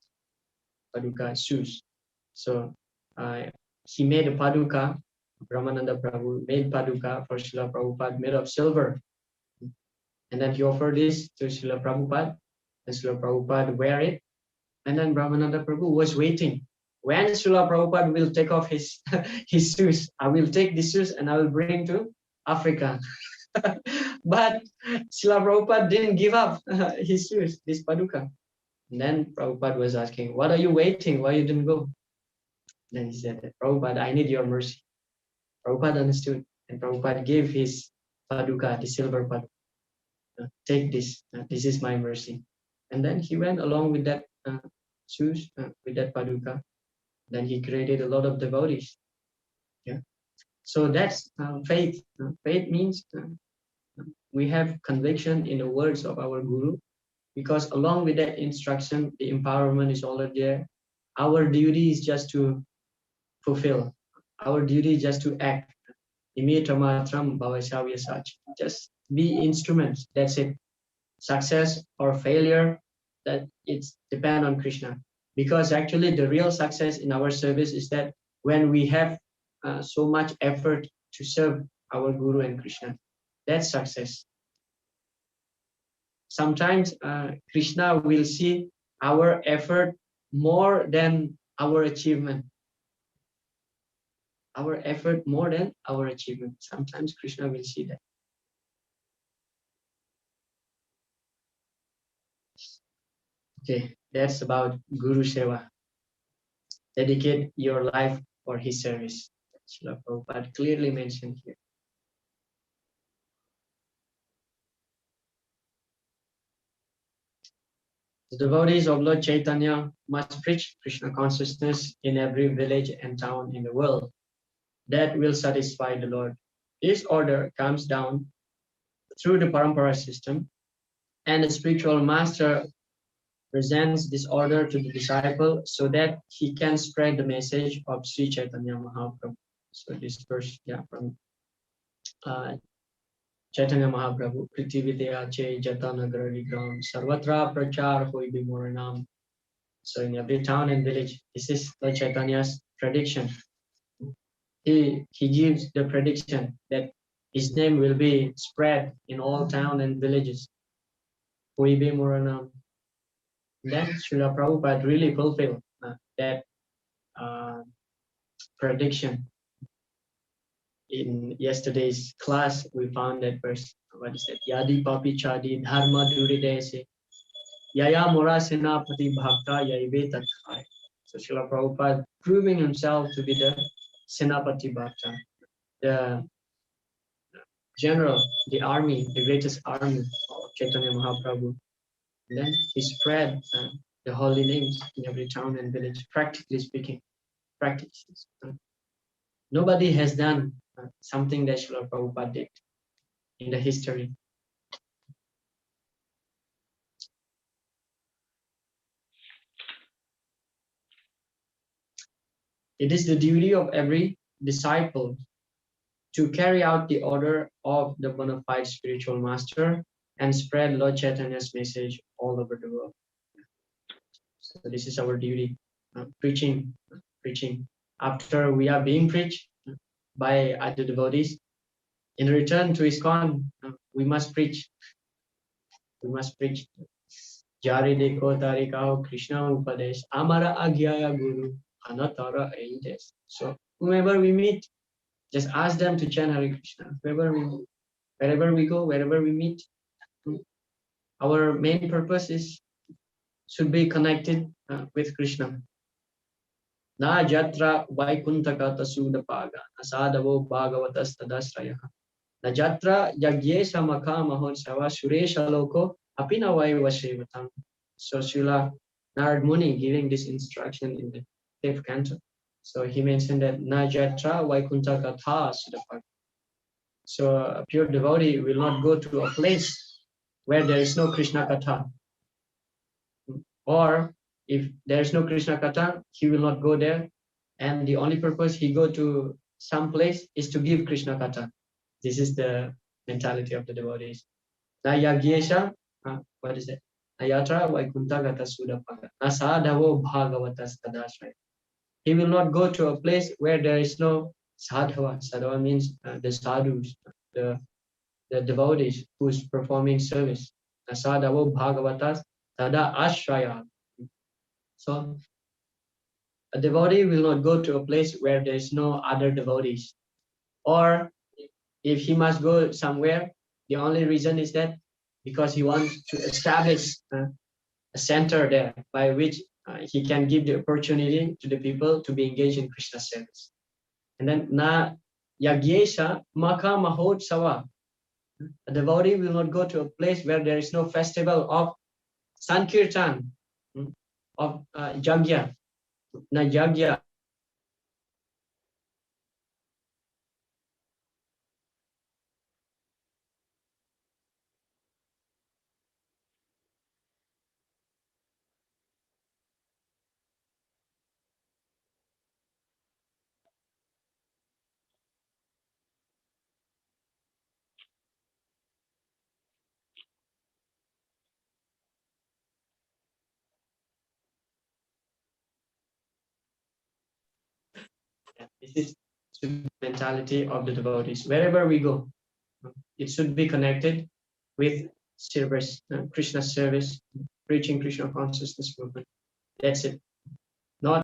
shoes. So he made a paduka. Brahmananda Prabhu made paduka for Srila Prabhupada made of silver, and then he offered this to Srila Prabhupada, and Srila Prabhupada wear it. And then Brahmananda Prabhu was waiting. When Srila Prabhupada will take off his his shoes, I will take these shoes and I will bring to Africa. But Srila Prabhupada didn't give up his shoes, this paduka. And then Prabhupada was asking, what are you waiting? Why you didn't go? Then he said, Prabhupada, I need your mercy. Prabhupada understood. And Prabhupada gave his paduka, the silver paduka. Take this. This is my mercy. And then he went along with that shoes, with that paduka. Then he created a lot of devotees. Yeah. So that's faith. Faith means we have conviction in the words of our guru, because along with that instruction, the empowerment is already there. Our duty is just to fulfill. Our duty is just to act. Just be instruments. That's it. Success or failure, that it's depend on Krishna. Because actually the real success in our service is that when we have so much effort to serve our Guru and Krishna, that's success. Sometimes Krishna will see our effort more than our achievement. Our effort more than our achievement. Sometimes Krishna will see that. Okay, that's about Guru Seva. Dedicate your life for his service. Srila Prabhupada clearly mentioned here. The devotees of Lord Chaitanya must preach Krishna consciousness in every village and town in the world. That will satisfy the Lord. This order comes down through the parampara system, and the spiritual master presents this order to the disciple so that he can spread the message of Sri Chaitanya Mahaprabhu. So this verse, from Chaitanya Mahaprabhu, Prithiviteya che Jatanagar Vigram, Sarvatra Prachar Hoi Bimoranam. So in every town and village, this is Lord Chaitanya's prediction. He gives the prediction that his name will be spread in all town and villages. Hoi Bimoranam. Then Srila Prabhupada really fulfilled that prediction. In yesterday's class, we found that verse. What is that? Yadi papi chadi dharma duridese yaya mora senapati bhakta yaive tathai. So Srila Prabhupada proving himself to be the senapati bhakta, the general, the army, the greatest army of Chaitanya Mahaprabhu. And then he spread the holy names in every town and village, practically speaking, practices. Nobody has done something that Srila Prabhupada did in the history. It is the duty of every disciple to carry out the order of the bona fide spiritual master and spread Lord Chaitanya's message all over the world. So this is our duty, preaching. After we are being preached by other devotees, in return to ISKCON, we must preach. We must preach. Jari deko tarikao Krishna upadesh amara agyaya guru anatara aindes. So whomever we meet, just ask them to chant Hare Krishna. Wherever we go, wherever we meet, our main purpose should be connected with Krishna. Na jatra vaikuntaka tasudapaga asadavo bhagavatas tadasrayaha. Na jatra yagyesa makha mahotsava suresha loko apina vaivashevatam. So Srila Narad Muni giving this instruction in the 5th canto. So he mentioned that na jatra vaikuntaka tha sudapaga. So a pure devotee will not go to a place where there is no Krishna Katha. Or if there is no Krishna Katha, he will not go there. And the only purpose he go to some place is to give Krishna Katha. This is the mentality of the devotees. Na yagyesha, what is it? Ayatra Vaikuntha Gata Sudapaka. Nasadhavo Bhagavatas Tadashraya. He will not go to a place where there is no sadhava. Sadhava means the sadhus, the devotees who is performing service. Nasadhavo Bhagavatas Tada Ashraya. So a devotee will not go to a place where there is no other devotees. Or if he must go somewhere, the only reason is that because he wants to establish a center there by which he can give the opportunity to the people to be engaged in Krishna service. And then na yagyesha maka mahotsava. A devotee will not go to a place where there is no festival of sankirtan, of yagya. Na yagya. This is the mentality of the devotees. Wherever we go, it should be connected with service, Krishna service, preaching Krishna consciousness movement. That's it. Not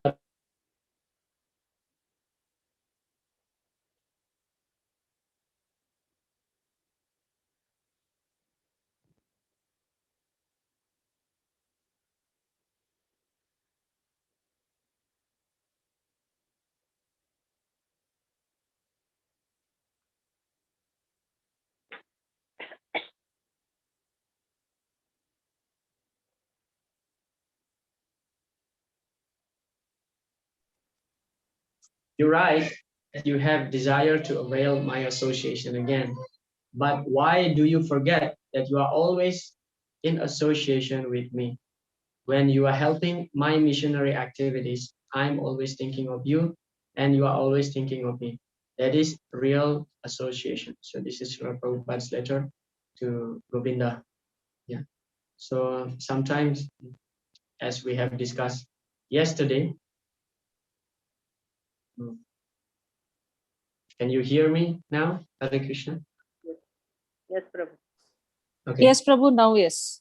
you're right that you have desire to avail my association again. But why do you forget that you are always in association with me? When you are helping my missionary activities, I'm always thinking of you and you are always thinking of me. That is real association. So this is Srila Prabhupada's letter to Govinda. Yeah. So sometimes, as we have discussed yesterday, can you hear me now, Hare Krishna? Yes, Prabhu. Okay. Yes, Prabhu, now yes.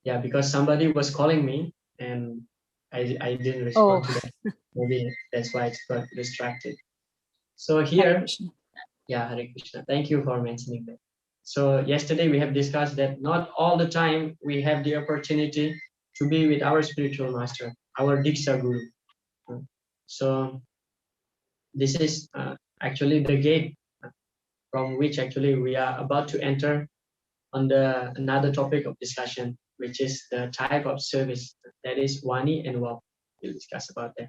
Yeah, because somebody was calling me and I didn't respond to that. Maybe that's why it got distracted. So Hare here, Krishna. yeah, Hare Krishna. Thank you for mentioning that. So yesterday we have discussed that not all the time we have the opportunity to be with our spiritual master, our Diksha Guru. So this is actually the gate from which actually we are about to enter on the another topic of discussion, which is the type of service, that is Wani and Vav. We'll discuss about that.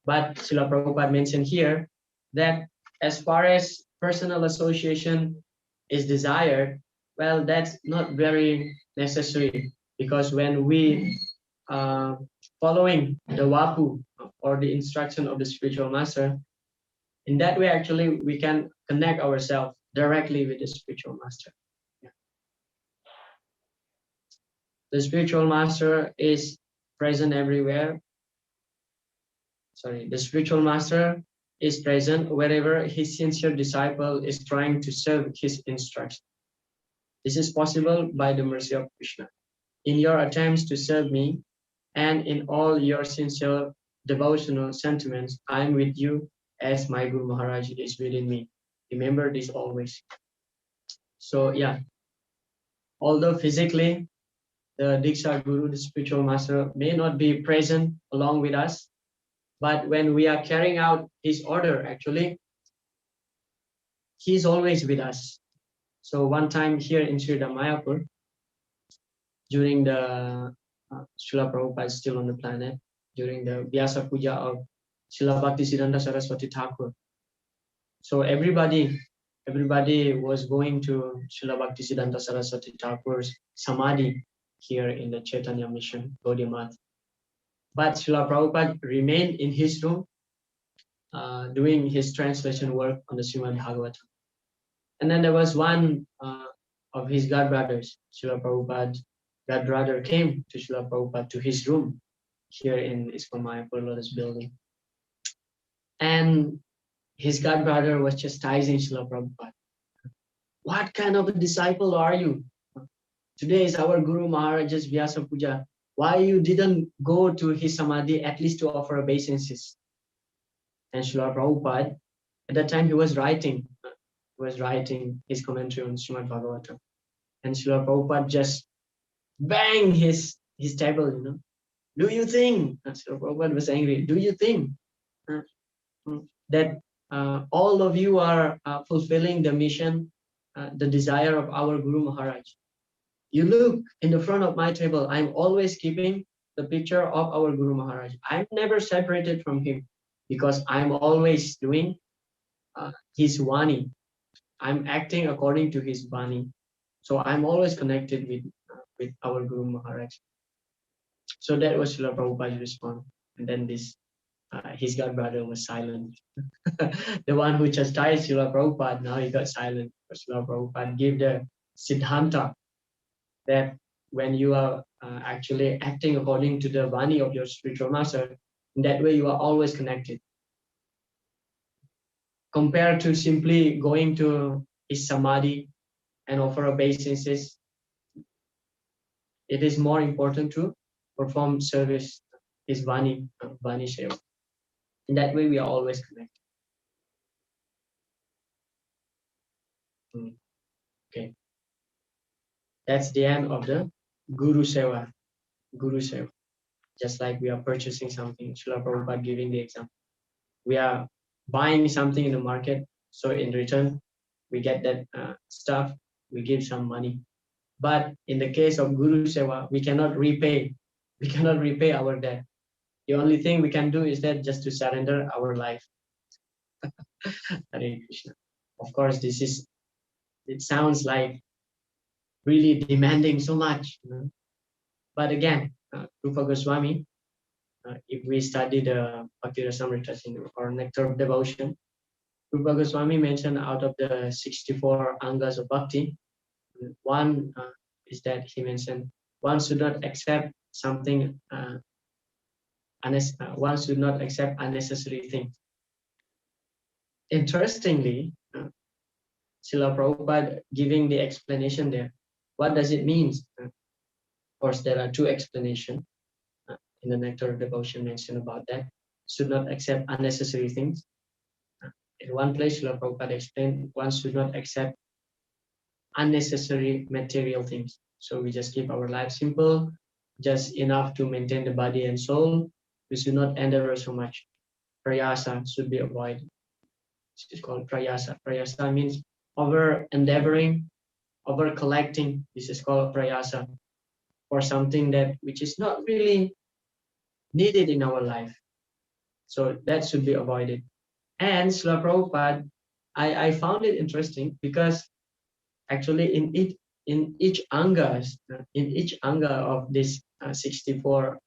But Srila Prabhupada mentioned here that as far as personal association is desired, well, that's not very necessary, because when we following the Vapu or the instruction of the spiritual master, in that way actually we can connect ourselves directly with the spiritual master. The spiritual master is present everywhere. The spiritual master is present wherever his sincere disciple is trying to serve his instruction. This is possible by the mercy of Krishna. In your attempts to serve me and in all your sincere devotional sentiments, I am with you as my Guru Maharaja is within me. Remember this always. So yeah, although physically the Diksha Guru, the spiritual master, may not be present along with us, but when we are carrying out his order, actually, he's always with us. So one time here in Sri Mayapur, during the Srila Prabhupada is still on the planet, during the Vyasa Puja of Srila Bhaktisiddhanta Saraswati Thakur. So everybody everybody was going to Srila Bhaktisiddhanta Saraswati Thakur's Samadhi here in the Chaitanya Mission, Gaudiya Math. But Srila Prabhupada remained in his room doing his translation work on the Srimad Bhagavatam. And then there was one of his godbrothers, Srila Prabhupada's godbrother came to Srila Prabhupada to his room here in ISKCON Mayapur Lotus building. And his godbrother was chastising Srila Prabhupada. What kind of a disciple are you? Today is our Guru Maharaja's Vyasa Puja. Why you didn't go to his Samadhi at least to offer obeisances? And Srila Prabhupada, at that time he was writing his commentary on Srimad Bhagavatam. And Srila Prabhupada just banged his table, Do you think, Srila Prabhupada was angry, do you think that all of you are fulfilling the mission, the desire of our Guru Maharaj? You look in the front of my table, I'm always keeping the picture of our Guru Maharaj. I'm never separated from him because I'm always doing his Vani. I'm acting according to his Vani. So I'm always connected with our Guru Maharaj. So that was Srila Prabhupada's response. And then his godbrother was silent. The one who chastised Srila Prabhupada, now he got silent. But Srila Prabhupada gave the Siddhanta that when you are actually acting according to the Vani of your spiritual master, in that way you are always connected. Compared to simply going to his Samadhi and offer obeisances, it is more important to perform service, his Vani Seva. In that way, we are always connected. Okay. That's the end of the Guru Seva. Guru Seva. Just like we are purchasing something, Srila Prabhupada giving the example. We are buying something in the market, so in return, we get that stuff, we give some money. But in the case of Guru Seva, we cannot repay our debt. The only thing we can do is that just to surrender our life. Hare Krishna. Of course, it sounds like really demanding so much. But again, Rupa Goswami, if we study the Bhakti Rasamrita or Nectar of Devotion, Rupa Goswami mentioned out of the 64 angas of bhakti, one is that he mentioned one should not accept something, one should not accept unnecessary things. Interestingly, Srila Prabhupada giving the explanation there. What does it mean? Of course, there are two explanations in the Nectar of Devotion mentioned about that. Should not accept unnecessary things. In one place, Srila Prabhupada explained one should not accept unnecessary material things. So we just keep our life simple, just enough to maintain the body and soul. We should not endeavor so much. Prayasa should be avoided. It's called prayasa. Prayasa means over endeavoring, over collecting. This is called prayasa for something which is not really needed in our life. So that should be avoided. And Srila Prabhupada, I found it interesting because actually in each anga of this 64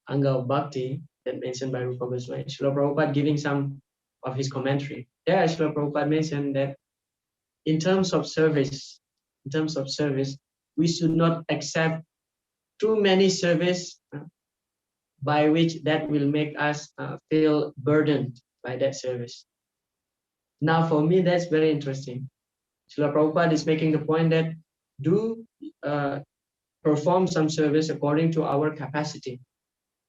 anga of bhakti that mentioned by Rupa Goswami, Srila Prabhupada giving some of his commentary. There, Srila Prabhupada mentioned that in terms of service, we should not accept too many service by which that will make us feel burdened by that service. Now, for me, that's very interesting. Srila Prabhupada is making the point that do perform some service according to our capacity.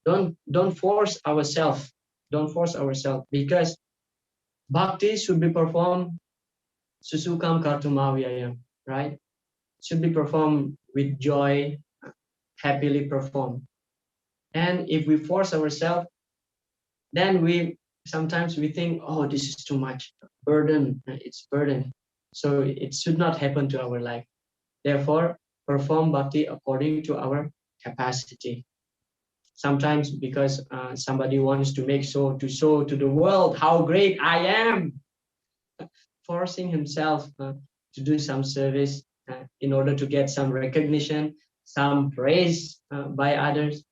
Don't force ourselves. Don't force ourselves, because bhakti should be performed susukam kartumavyayam, right? Should be performed with joy, happily performed. And if we force ourselves, then sometimes we think, oh, this is too much burden. It's burden. So it should not happen to our life. Therefore, perform bhakti according to our capacity. Sometimes because somebody wants to show to the world how great I am. forcing himself to do some service in order to get some recognition, some praise by others.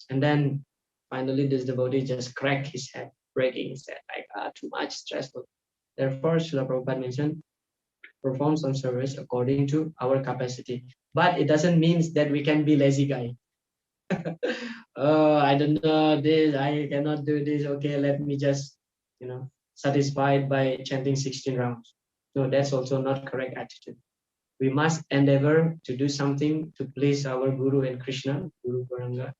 And then finally this devotee just cracked his head, breaking his head, like too much stressful. Therefore, Srila Prabhupada mentioned, perform some service according to our capacity. But it doesn't mean that we can be lazy guy. Oh, I don't know this, I cannot do this. Okay, let me just, satisfied by chanting 16 rounds. No, that's also not correct attitude. We must endeavor to do something to please our Guru and Krishna, Guru Varanga.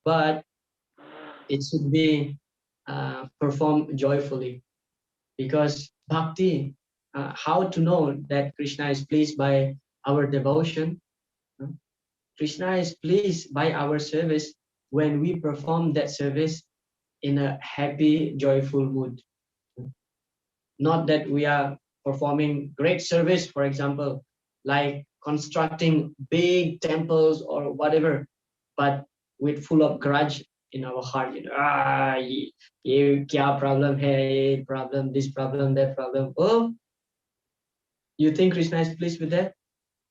But it should be performed joyfully, because bhakti, how to know that Krishna is pleased by our devotion? Krishna is pleased by our service when we perform that service in a happy, joyful mood. Not that we are performing great service, for example, like constructing big temples or whatever, but with full of grudge in our heart. Ye kya problem hai, problem, this problem, that problem. Oh, you think Krishna is pleased with that?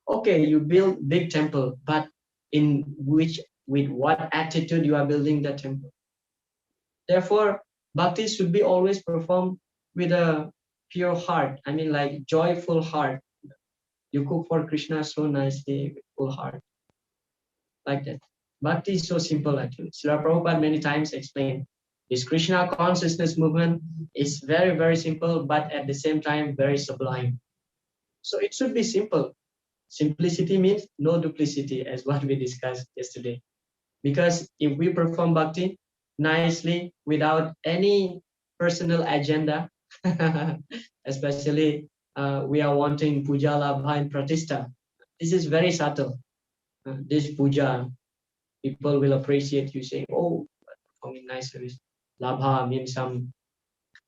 Okay, you build big temple, but with what attitude you are building that temple? Therefore, bhakti should be always performed with a pure heart. I mean, like joyful heart. You cook for Krishna so nicely, with full heart, like that. Bhakti is so simple actually. Srila Prabhupada many times explained this Krishna consciousness movement is very, very simple, but at the same time very sublime. So it should be simple. Simplicity means no duplicity, as what we discussed yesterday. Because if we perform bhakti nicely without any personal agenda, especially we are wanting puja, labha, and pratishta. This is very subtle. This puja, people will appreciate you saying, "Oh, performing nice service." Labha means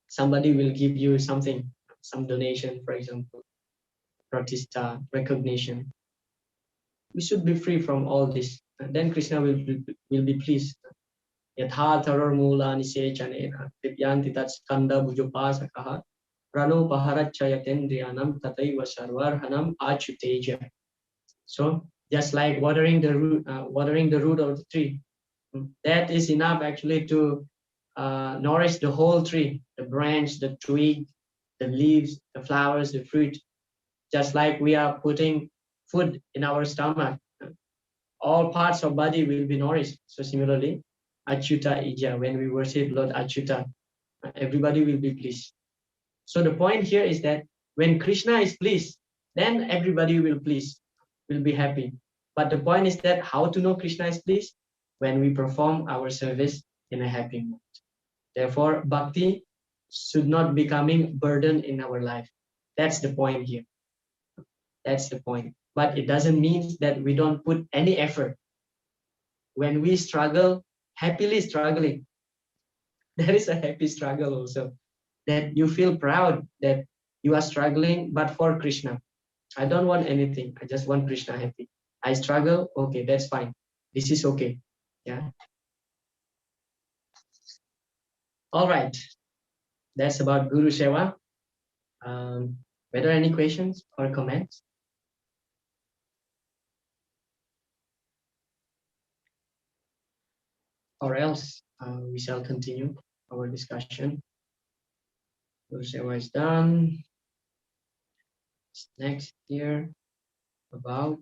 somebody will give you something, some donation, for example. Pratishta, recognition. We should be free from all this. And then Krishna will be pleased. Yatha tharor mula nisechanena divyanti tat skanda bhujopasakaha prano paharachayatendriyanam tataiva sarvarhanam achuteja. So just like watering the root of the tree, that is enough actually to nourish the whole tree, the branch, the twig, the leaves, the flowers, the fruit. Just like we are putting food in our stomach, all parts of body will be nourished. So similarly, Achyuta Ija, when we worship Lord Achyuta, everybody will be pleased. So the point here is that when Krishna is pleased, then everybody will be happy. But the point is that how to know Krishna is pleased? When we perform our service in a happy mood. Therefore, bhakti should not becoming burden in our life. That's the point here. That's the point. But it doesn't mean that we don't put any effort. When we struggle, happily struggling, there is a happy struggle also. That you feel proud that you are struggling, but for Krishna. I don't want anything. I just want Krishna happy. I struggle, okay, that's fine. This is okay. Yeah. All right. That's about Guru Seva. Were there any questions or comments? Or else we shall continue our discussion. Guru Seva is done. Next year about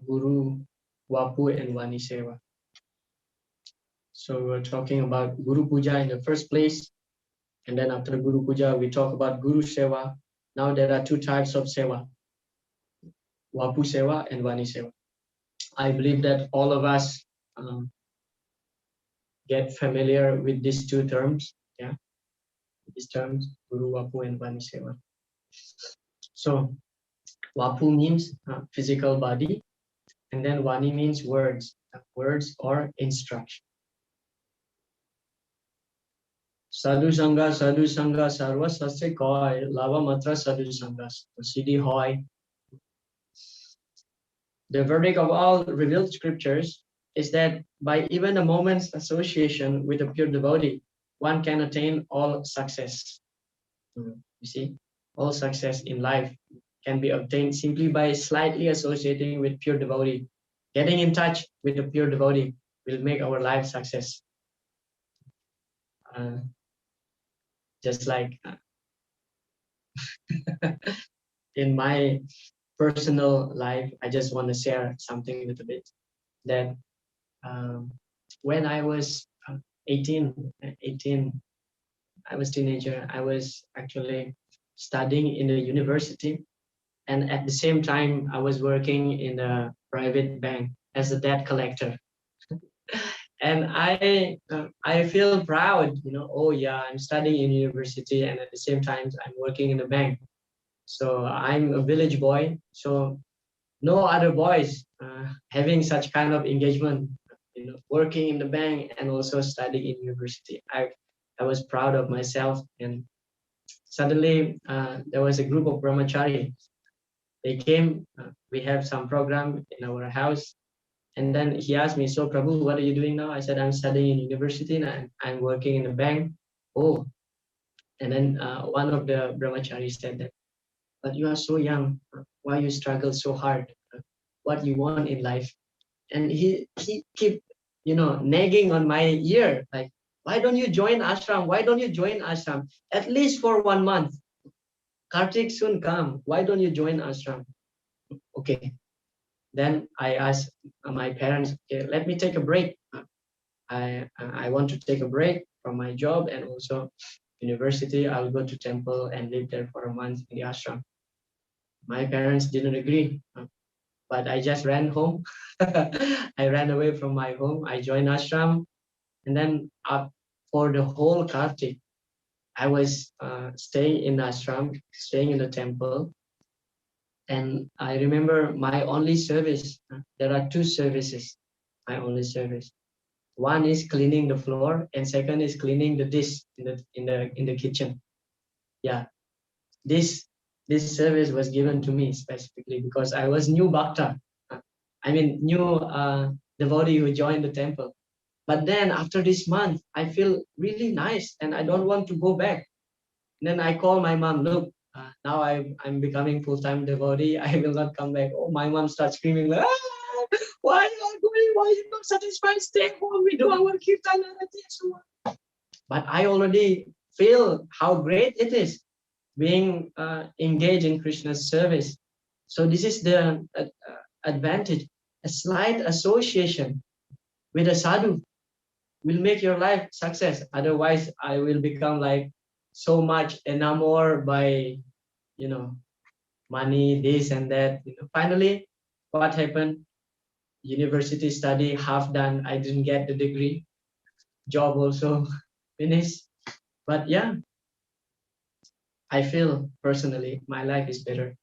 Guru, Wapu, and Vani Seva. So we're talking about Guru Puja in the first place. And then after Guru Puja, we talk about Guru Seva. Now there are two types of Seva, Wapu Seva and Vani Seva. I believe that all of us get familiar with these two terms. Yeah, these terms, Guru Wapu and Vani Seva. So Wapu means physical body, and then Vani means words, or instruction. Sadhu Sangha, Sarva Sasya Koi, Lava Matra Sadhu Sangha, Siddhi Hoy. The verdict of all revealed scriptures is that by even a moment's association with a pure devotee, one can attain all success. You see, all success in life can be obtained simply by slightly associating with pure devotee. Getting in touch with a pure devotee will make our life success. Uh, just like in my personal life, I just want to share something a little bit. That when I was 18, 18, I was teenager. I was actually studying in a university, and at the same time, I was working in a private bank as a debt collector. And I feel proud, oh yeah, I'm studying in university, and at the same time, I'm working in a bank. So I'm a village boy. So no other boys having such kind of engagement, working in the bank and also studying in university. I was proud of myself, and suddenly there was a group of brahmachari. They came. We have some program in our house, and then he asked me, "So Prabhu, what are you doing now?" I said, "I'm studying in university and I'm working in a bank." Oh, and then one of the brahmachari said that, "But you are so young. Why you struggle so hard? What you want in life?" And he keep nagging on my ear, like, "Why don't you join ashram? Why don't you join ashram at least for 1 month? Kartik soon come. Why don't you join ashram?" Okay. Then I asked my parents, "Okay, let me take a break. I want to take a break from my job and also university. I'll go to temple and live there for a month in the ashram." My parents didn't agree, but I just ran home. I ran away from my home. I joined ashram, and then up for the whole Kartik, I was staying in ashram, staying in the temple. And I remember my only service. There are two services. My only service. One is cleaning the floor, and second is cleaning the dish in the kitchen. Yeah, this this service was given to me specifically because I was new bhakta. I mean, new devotee who joined the temple. But then after this month, I feel really nice, and I don't want to go back. Then I call my mom, "Look, now I'm becoming full-time devotee. I will not come back." Oh, my mom starts screaming, like, "Ah, why you are going? Why you not satisfied? Stay home. We do our kirtan and so on." But I already feel how great it is being engaged in Krishna's service. So this is the advantage. A slight association with a sadhu will make your life success. Otherwise, I will become like so much enamored by, you know, money, this and that. Finally, what happened? University study half done. I didn't get the degree. Job also finished. But yeah, I feel personally my life is better.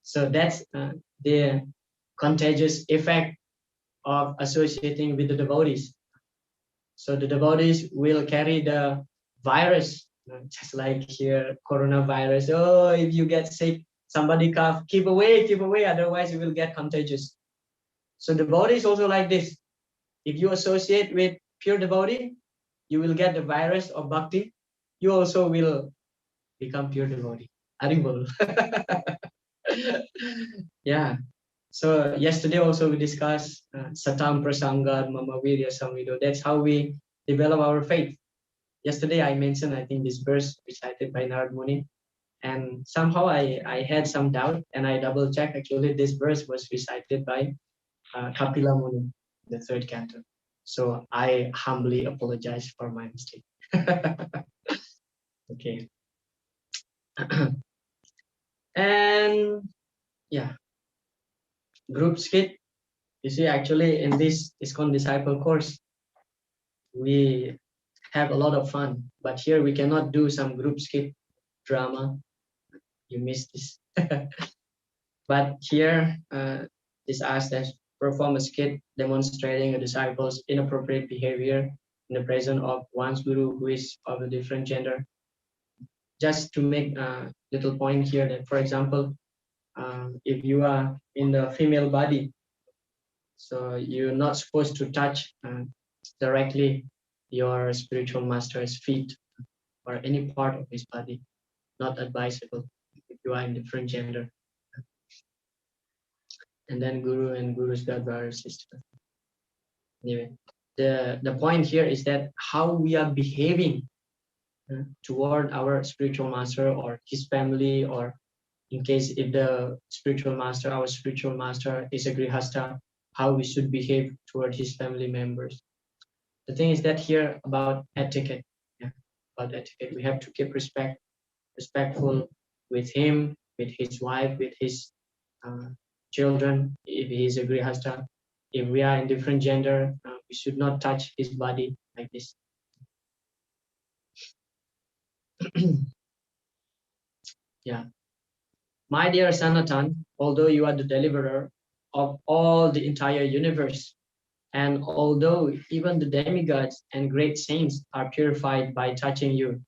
So that's the contagious effect of associating with the devotees. So the devotees will carry the virus, just like here, coronavirus. Oh, if you get sick, somebody cough, keep away, otherwise you will get contagious. So devotee is also like this. If you associate with pure devotee, you will get the virus of bhakti. You also will become pure devotee. Haribol. Yeah. So yesterday also we discussed satam prasangad mama virya samvido. That's how we develop our faith. Yesterday I mentioned, I think, this verse recited by Narad Muni, and somehow I had some doubt, and I double checked. Actually, this verse was recited by Kapila Muni, the third canto. So I humbly apologize for my mistake. Okay. And yeah, group skit. You see, actually, in this ISKCON disciple course, we have a lot of fun. But here we cannot do some group skit drama. You missed this. But here, this asks that perform a skit demonstrating a disciple's inappropriate behavior in the presence of one's guru who is of a different gender. Just to make a little point here that, for example, if you are in the female body, so you're not supposed to touch directly your spiritual master's feet, or any part of his body. Not advisable if you are in different gender. And then Guru and Guru's God, brother, sister. Anyway, the point here is that how we are behaving toward our spiritual master or his family, or in case if the spiritual master, our spiritual master is a grihasta, how we should behave toward his family members. The thing is that here about etiquette, yeah, about etiquette, we have to keep respectful with him, with his wife, with his children, if he is a grihasta. If we are in different gender, we should not touch his body like this. Yeah. My dear Sanatan, although you are the deliverer of all the entire universe, and although even the demigods and great saints are purified by touching you,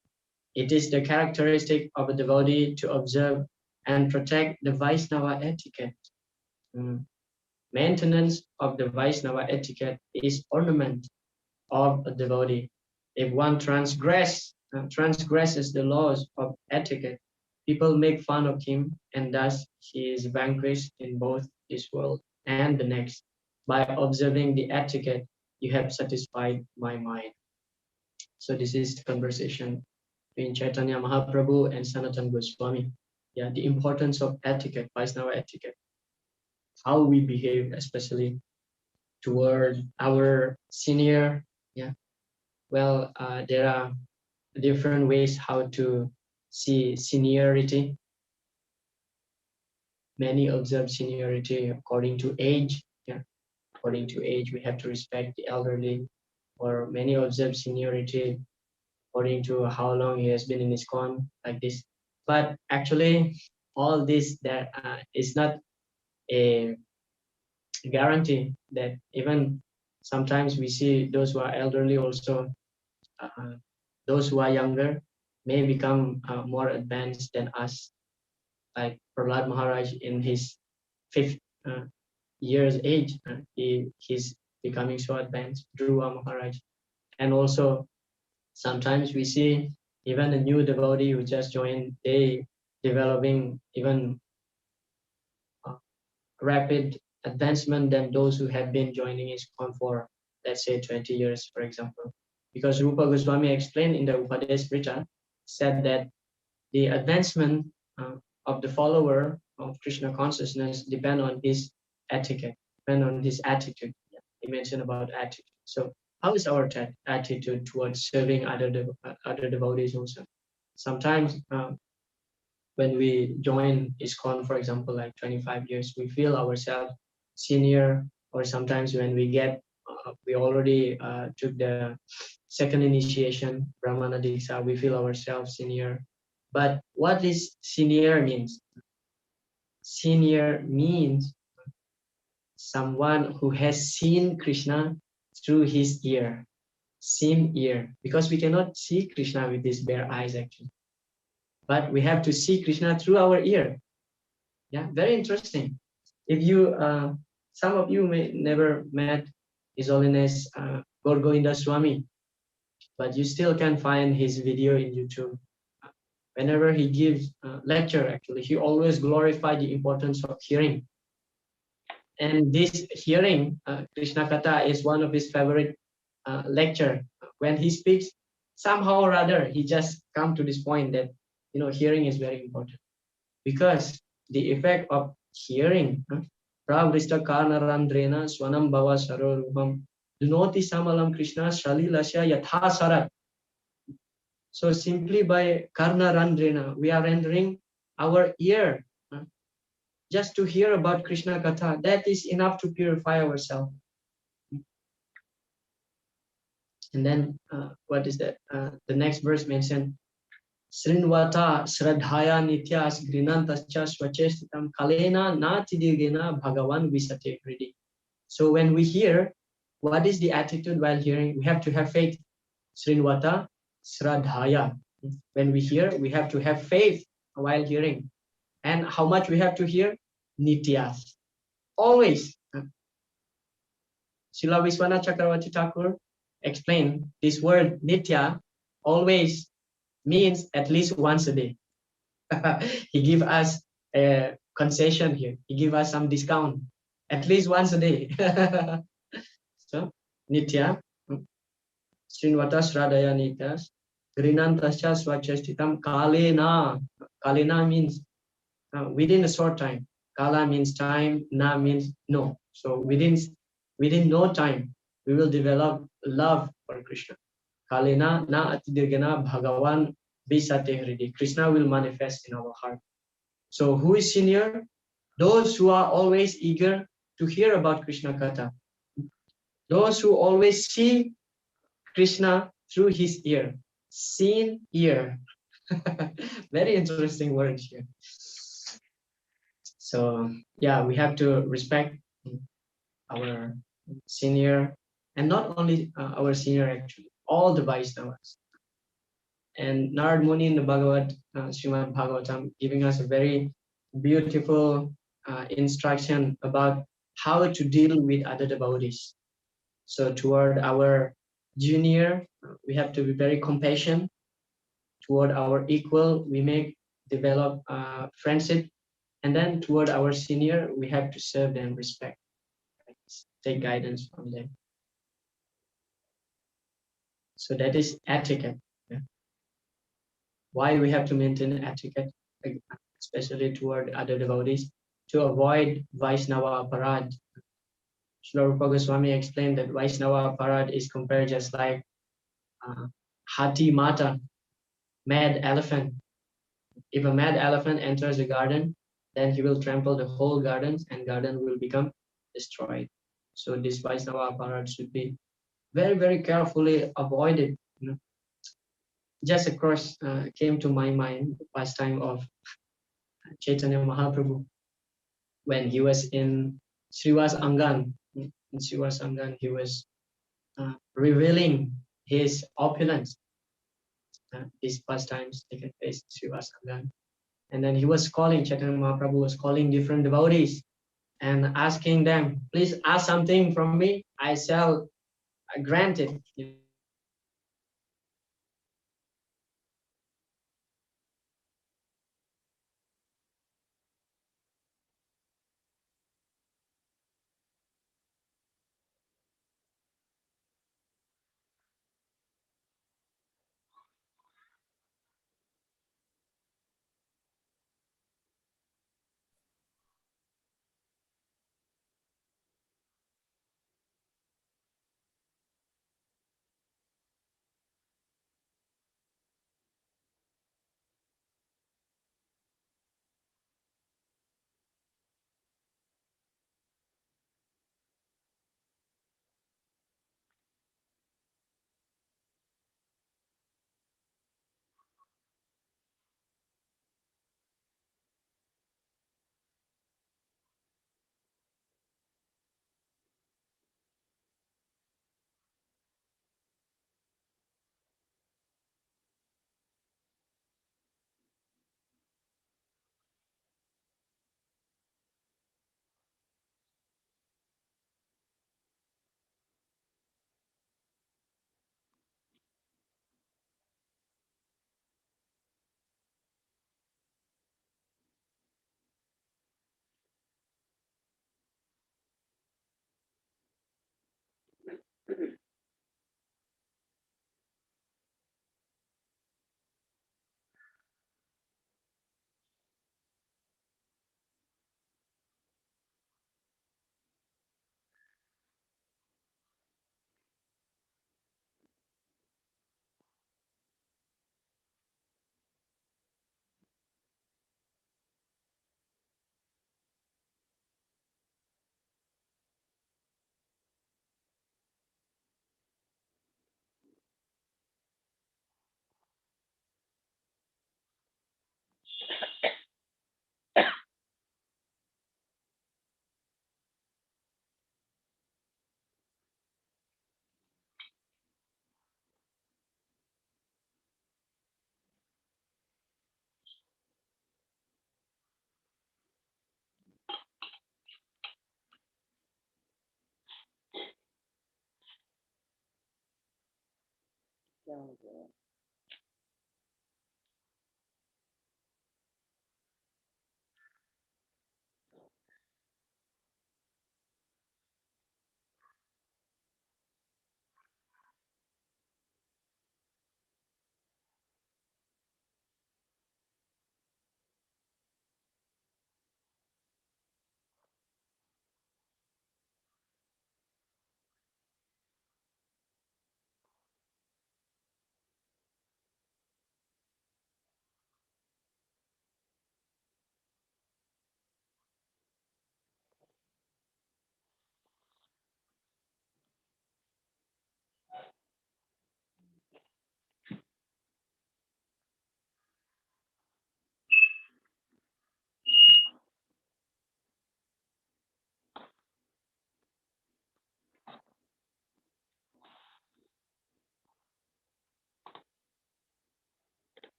it is the characteristic of a devotee to observe and protect the Vaishnava etiquette. Maintenance of the Vaishnava etiquette is ornament of a devotee. If one transgresses the laws of etiquette, people make fun of him, and thus he is vanquished in both this world and the next. By observing the etiquette, you have satisfied my mind. So this is the conversation between Chaitanya Mahaprabhu and Sanatana Goswami. Yeah, the importance of etiquette, Vaishnava etiquette, how we behave, especially toward our senior. Yeah, well, there are different ways how to see seniority. Many observe seniority according to age. Yeah, according to age, we have to respect the elderly. Or many observe seniority according to how long he has been in ISKCON, like this. But actually, all this that is not a guarantee that even sometimes we see those who are elderly also, uh, those who are younger may become more advanced than us. Like Prahlad Maharaj in his 5th year's age, he's becoming so advanced, Dhruva Maharaj. And also sometimes we see even a new devotee who just joined, they developing even rapid advancement than those who have been joining ISKCON for, let's say, 20 years, for example. Because Rupa Goswami explained in the Upadesh Prita, said that the advancement of the follower of Krishna consciousness depend on his etiquette, depend on his attitude. Yeah, he mentioned about attitude. So how is our attitude towards serving other devotees also? Sometimes when we join ISKCON, for example, like 25 years, we feel ourselves senior, or sometimes when we get, we already took the second initiation, Brahmana Diksha, we feel ourselves senior. But what is senior means? Senior means someone who has seen Krishna through his ear, seen ear, because we cannot see Krishna with these bare eyes actually. But we have to see Krishna through our ear. Yeah, very interesting. If you, some of you may never met His Holiness Gaur Govinda Swami, but you still can find his video in YouTube. Whenever he gives lecture, actually, he always glorifies the importance of hearing. And this hearing, Krishna Katha, is one of his favorite lecture. When he speaks, somehow or other, he just come to this point that, hearing is very important. Because the effect of hearing, Pravrishta Karnarandrena Swanam Bhava Sarorupam Dunoti Samalam Krishna Shalilasya Yatha Sarat. So simply by Karnarandrena, we are rendering our ear just to hear about Krishna Katha. That is enough to purify ourselves. And then what is that? The next verse mentioned, Srinvata Sradhaya Nityas Grinantascha Swachestitam Kalena Natidigena Bhagavan Visate Gridi. So when we hear, what is the attitude while hearing? We have to have faith. Srinvata Sradhaya. When we hear, we have to have faith while hearing. And how much we have to hear? Nityas. Always. Srila Vishwanath Chakravarti Thakur explained this word Nitya, always, means at least once a day. He give us a concession here. He give us some discount, at least once a day. So, Nitya, Srinvata Sradaya Nityas, Grinantascha Swachastitam Kalena. Kalena means within a short time. Kala means time, na means no. So within no time, we will develop love for Krishna. Kalena na atidirgana Bhagavan bisate hridi. Krishna will manifest in our heart. So who is senior? Those who are always eager to hear about Krishna Katha. Those who always see Krishna through his ear. Seen ear. Very interesting words here. So yeah, we have to respect our senior, and not only our senior, actually, all the Vaishnavas. And Narad Muni in the Srimad Bhagavatam, giving us a very beautiful instruction about how to deal with other devotees. So toward our junior, we have to be very compassionate. Toward our equal, we may develop friendship. And then toward our senior, we have to serve them respect, take guidance from them. So that is etiquette. Yeah. Why we have to maintain etiquette, especially toward other devotees, to avoid Vaishnava aparad. Srila Rupa Goswami explained that Vaishnava aparad is compared just like Hati Mata, mad elephant. If a mad elephant enters a garden, then he will trample the whole garden and garden will become destroyed. So this Vaishnava aparad should be very, very carefully avoided. You know. Just across came to my mind the pastime of Chaitanya Mahaprabhu when he was in Srivas Angan. In Srivas Angan, he was revealing his opulence. These pastimes taken place in Srivas Angan. And then he was calling, Chaitanya Mahaprabhu was calling different devotees and asking them, please ask something from me, I shall grant it.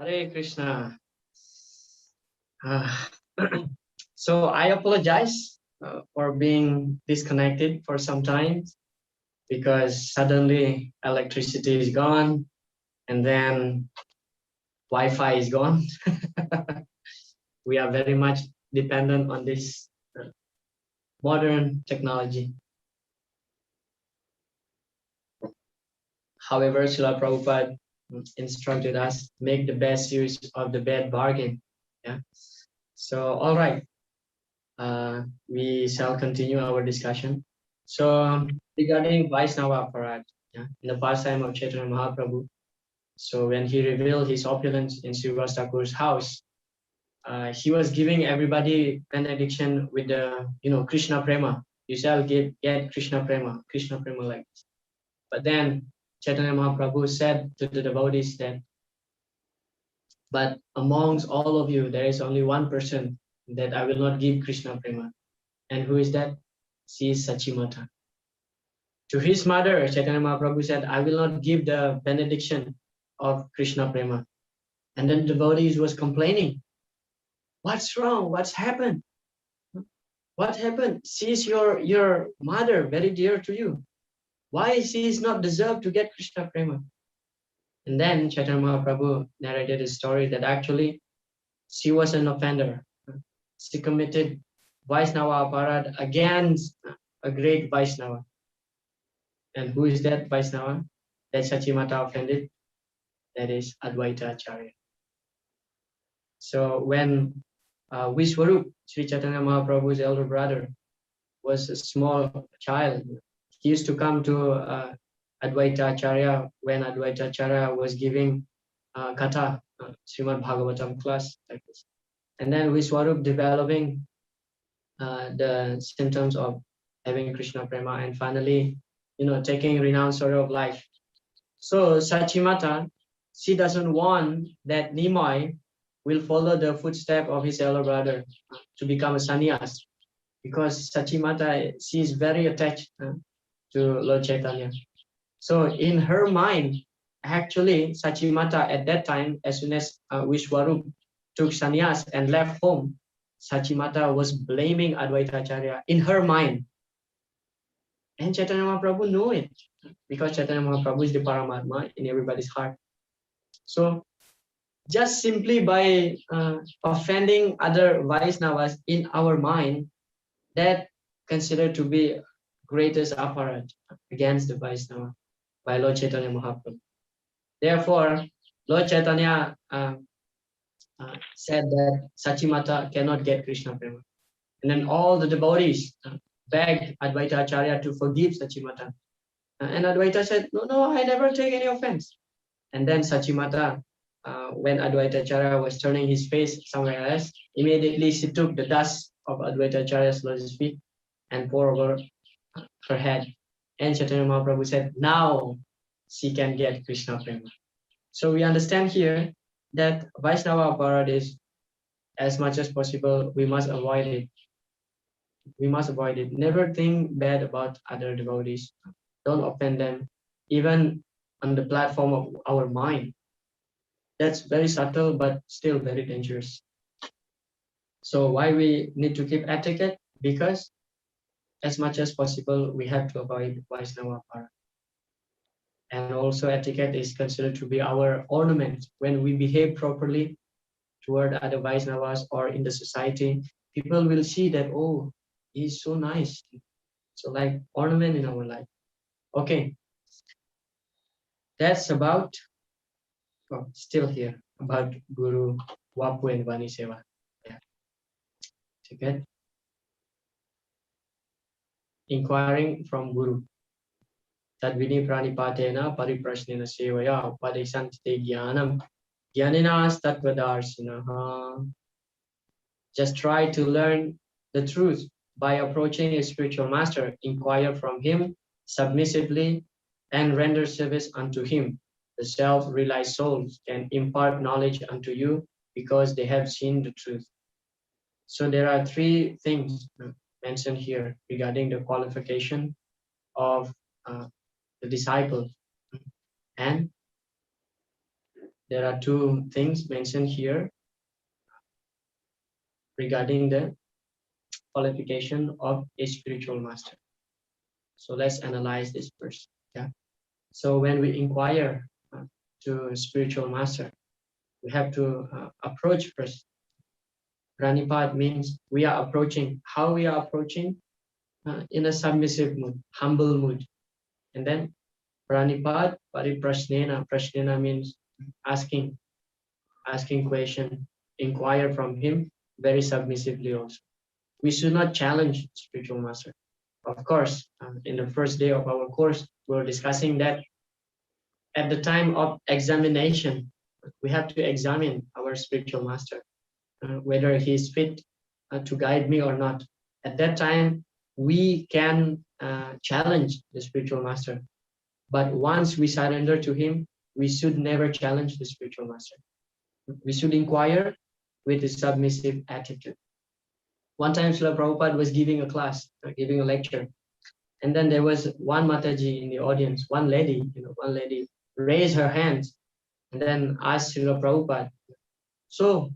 Hare Krishna. Ah, so I apologize for being disconnected for some time because suddenly electricity is gone and then Wi-Fi is gone. We are very much dependent on this modern technology. However, Srila Prabhupada instructed us make the best use of the bad bargain. Yeah. So, all right, we shall continue our discussion. So, regarding Vaishnava Aparat, yeah, in the pastime of Chaitanya Mahaprabhu, so when he revealed his opulence in Srivas Thakur's house, he was giving everybody benediction with the, Krishna Prema. You shall get Krishna Prema like this. But then Chaitanya Mahaprabhu said to the devotees that, but amongst all of you, there is only one person that I will not give Krishna Prema. And who is that? She is Sachimata. To his mother, Chaitanya Mahaprabhu said, I will not give the benediction of Krishna Prema. And then the devotees was complaining. What's wrong? What's happened? What happened? She is your mother, very dear to you. Why she is not deserved to get Krishna Prema? And then Chaitanya Mahaprabhu narrated a story that actually she was an offender. She committed Vaishnava Aparad against a great Vaishnava. And who is that Vaishnava that Sachimata offended? That is Advaita Acharya. So when Vishwarup, Sri Chaitanya Mahaprabhu's elder brother, was a small child, he used to come to Advaita Acharya when Advaita Acharya was giving Katha, Srimad Bhagavatam class like this. And then Vishwarup developing the symptoms of having Krishna Prema and finally, taking renowned sorrow of life. So Sachimata, she doesn't want that Nimoy will follow the footstep of his elder brother to become a sannyas, because Sachimata, she is very attached to Lord Chaitanya. So in her mind, actually, Sachimata at that time, as soon as Vishwarup took sannyas and left home, Sachimata was blaming Advaita Acharya in her mind. And Chaitanya Mahaprabhu knew it, because Chaitanya Mahaprabhu is the Paramatma in everybody's heart. So just simply by offending other Vaishnavas in our mind, that considered to be greatest aparat against the Vaishnava by Lord Chaitanya Mahaprabhu. Therefore, Lord Chaitanya said that Sachimata cannot get Krishna Prema. And then all the devotees begged Advaita Acharya to forgive Sachimata. And Advaita said, no, I never take any offense. And then Sachimata, when Advaita Acharya was turning his face somewhere else, immediately she took the dust of Advaita Acharya's lotus feet and poured over her head. And Chaitanya Mahaprabhu said, now she can get Krishna Prema. So we understand here that Vaishnava Aparad is, as much as possible, we must avoid it. We must avoid it. Never think bad about other devotees. Don't offend them, even on the platform of our mind. That's very subtle, but still very dangerous. So why we need to keep etiquette? Because as much as possible, we have to avoid Vaishnava para. And also etiquette is considered to be our ornament. When we behave properly toward other Vaishnavas or in the society, people will see that, oh, he's so nice. So like ornament in our life. Okay, that's about, oh, still here, about Guru, Wapu and Vani Seva. Yeah. Etiquette. Inquiring from Guru. Tadvini pranipatena pariprasnena sevaya upadesante jnanam jnaninas tattvadarsinaha. Just try to learn the truth by approaching a spiritual master, inquire from him submissively, and render service unto him. The self-realized souls can impart knowledge unto you because they have seen the truth. So there are three things mentioned here regarding the qualification of the disciple. And there are two things mentioned here regarding the qualification of a spiritual master. So let's analyze this first. Yeah. So when we inquire to a spiritual master, we have to approach first. Pranipad means we are approaching. How we are approaching? In a submissive mood, humble mood. And then Pranipad, pariprasnena. Prasnena means asking question, inquire from him very submissively also. We should not challenge spiritual master. Of course, in the first day of our course, we were discussing that at the time of examination, we have to examine our spiritual master, whether he is fit to guide me or not. At that time, we can challenge the spiritual master. But once we surrender to him, we should never challenge the spiritual master. We should inquire with a submissive attitude. One time, Srila Prabhupada was giving a class, giving a lecture. And then there was one Mataji in the audience, one lady raised her hands and then asked Srila Prabhupada, so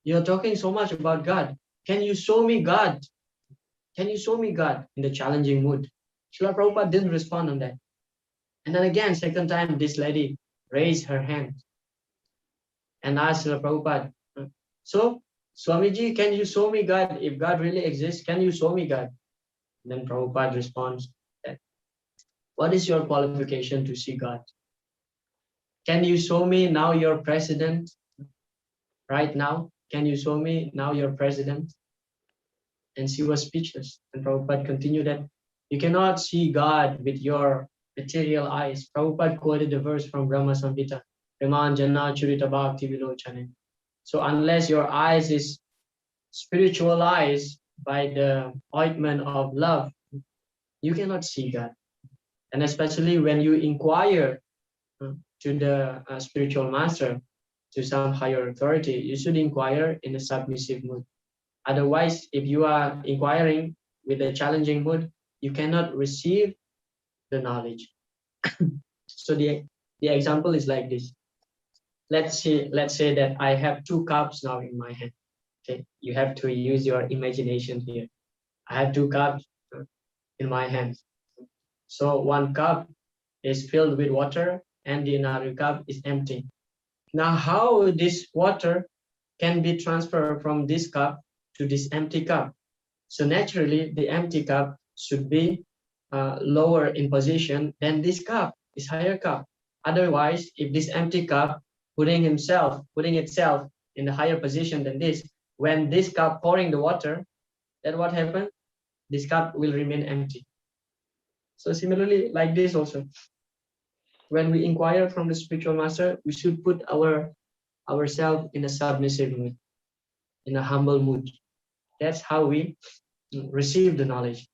you're talking so much about God. Can you show me God? Can you show me God in the challenging mood? Srila Prabhupada didn't respond on that. And then again, second time, this lady raised her hand and asked Srila Prabhupada, so Swamiji, can you show me God? If God really exists, can you show me God? And then Prabhupada responds that, what is your qualification to see God? Can you show me now your president right now? Can you show me now your president? And she was speechless. And Prabhupada continued that you cannot see God with your material eyes. Prabhupada quoted the verse from Brahma Samhita, Raman Janna Churita Bhakti Vilochane. So unless your eyes is spiritualized by the ointment of love, you cannot see God. And especially when you inquire to the spiritual master, to some higher authority, you should inquire in a submissive mood. Otherwise, if you are inquiring with a challenging mood, you cannot receive the knowledge. So the example is like this. Let's say that I have two cups now in my hand. Okay, you have to use your imagination here. I have two cups in my hands. So one cup is filled with water and the another cup is empty. Now, how this water can be transferred from this cup to this empty cup? So naturally, the empty cup should be lower in position than this cup, this higher cup. Otherwise, if this empty cup putting itself in a higher position than this, when this cup pouring the water, then what happened? This cup will remain empty. So similarly, like this also, when we inquire from the spiritual master, we should put ourselves in a submissive mood, in a humble mood. That's how we receive the knowledge.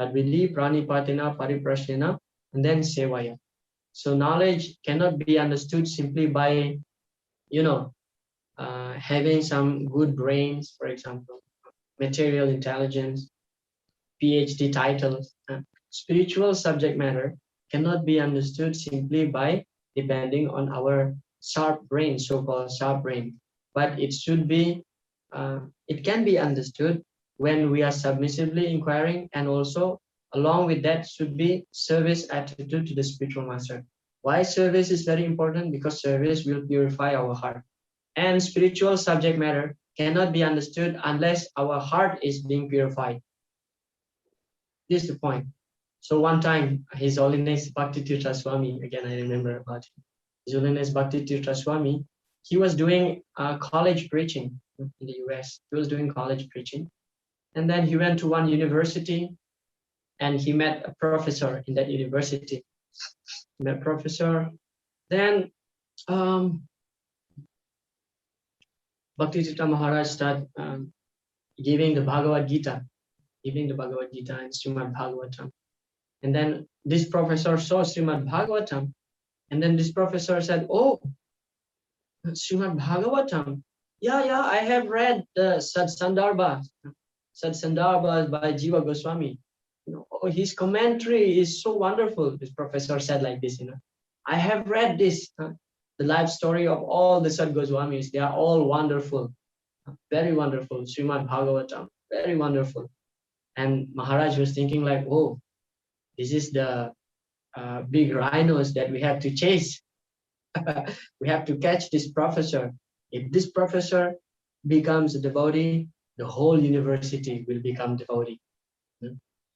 Tadvidi pranipatena pariprasnena and then sevaya. So knowledge cannot be understood simply by, having some good brains, for example, material intelligence, PhD titles. Spiritual subject matter cannot be understood simply by depending on our sharp brain, so-called sharp brain, but it should be it can be understood when we are submissively inquiring, and also along with that should be service attitude to the spiritual master. Why service is very important? Because service will purify our heart. And spiritual subject matter cannot be understood unless our heart is being purified. This is the point. So one time, His Holiness Bhakti Tirtha Swami, again I remember about him. His Holiness Bhakti Tirtha Swami, he was doing college preaching in the US. He was doing college preaching. And then he went to one university and he met a professor in that university. He met professor. Then Bhakti Tirtha Maharaj started giving the Bhagavad Gita, and Srimad Bhagavatam. And then this professor saw Srimad Bhagavatam, and then this professor said, "Oh, Srimad Bhagavatam. Yeah, I have read the Satsandarbha by Jiva Goswami. Oh, his commentary is so wonderful." This professor said like this, "I have read this, the life story of all the Sat Goswamis. They are all wonderful, very wonderful. Srimad Bhagavatam, very wonderful." And Maharaj was thinking like, "Oh, this is the big rhinos that we have to chase. We have to catch this professor. If this professor becomes a devotee, the whole university will become devotee."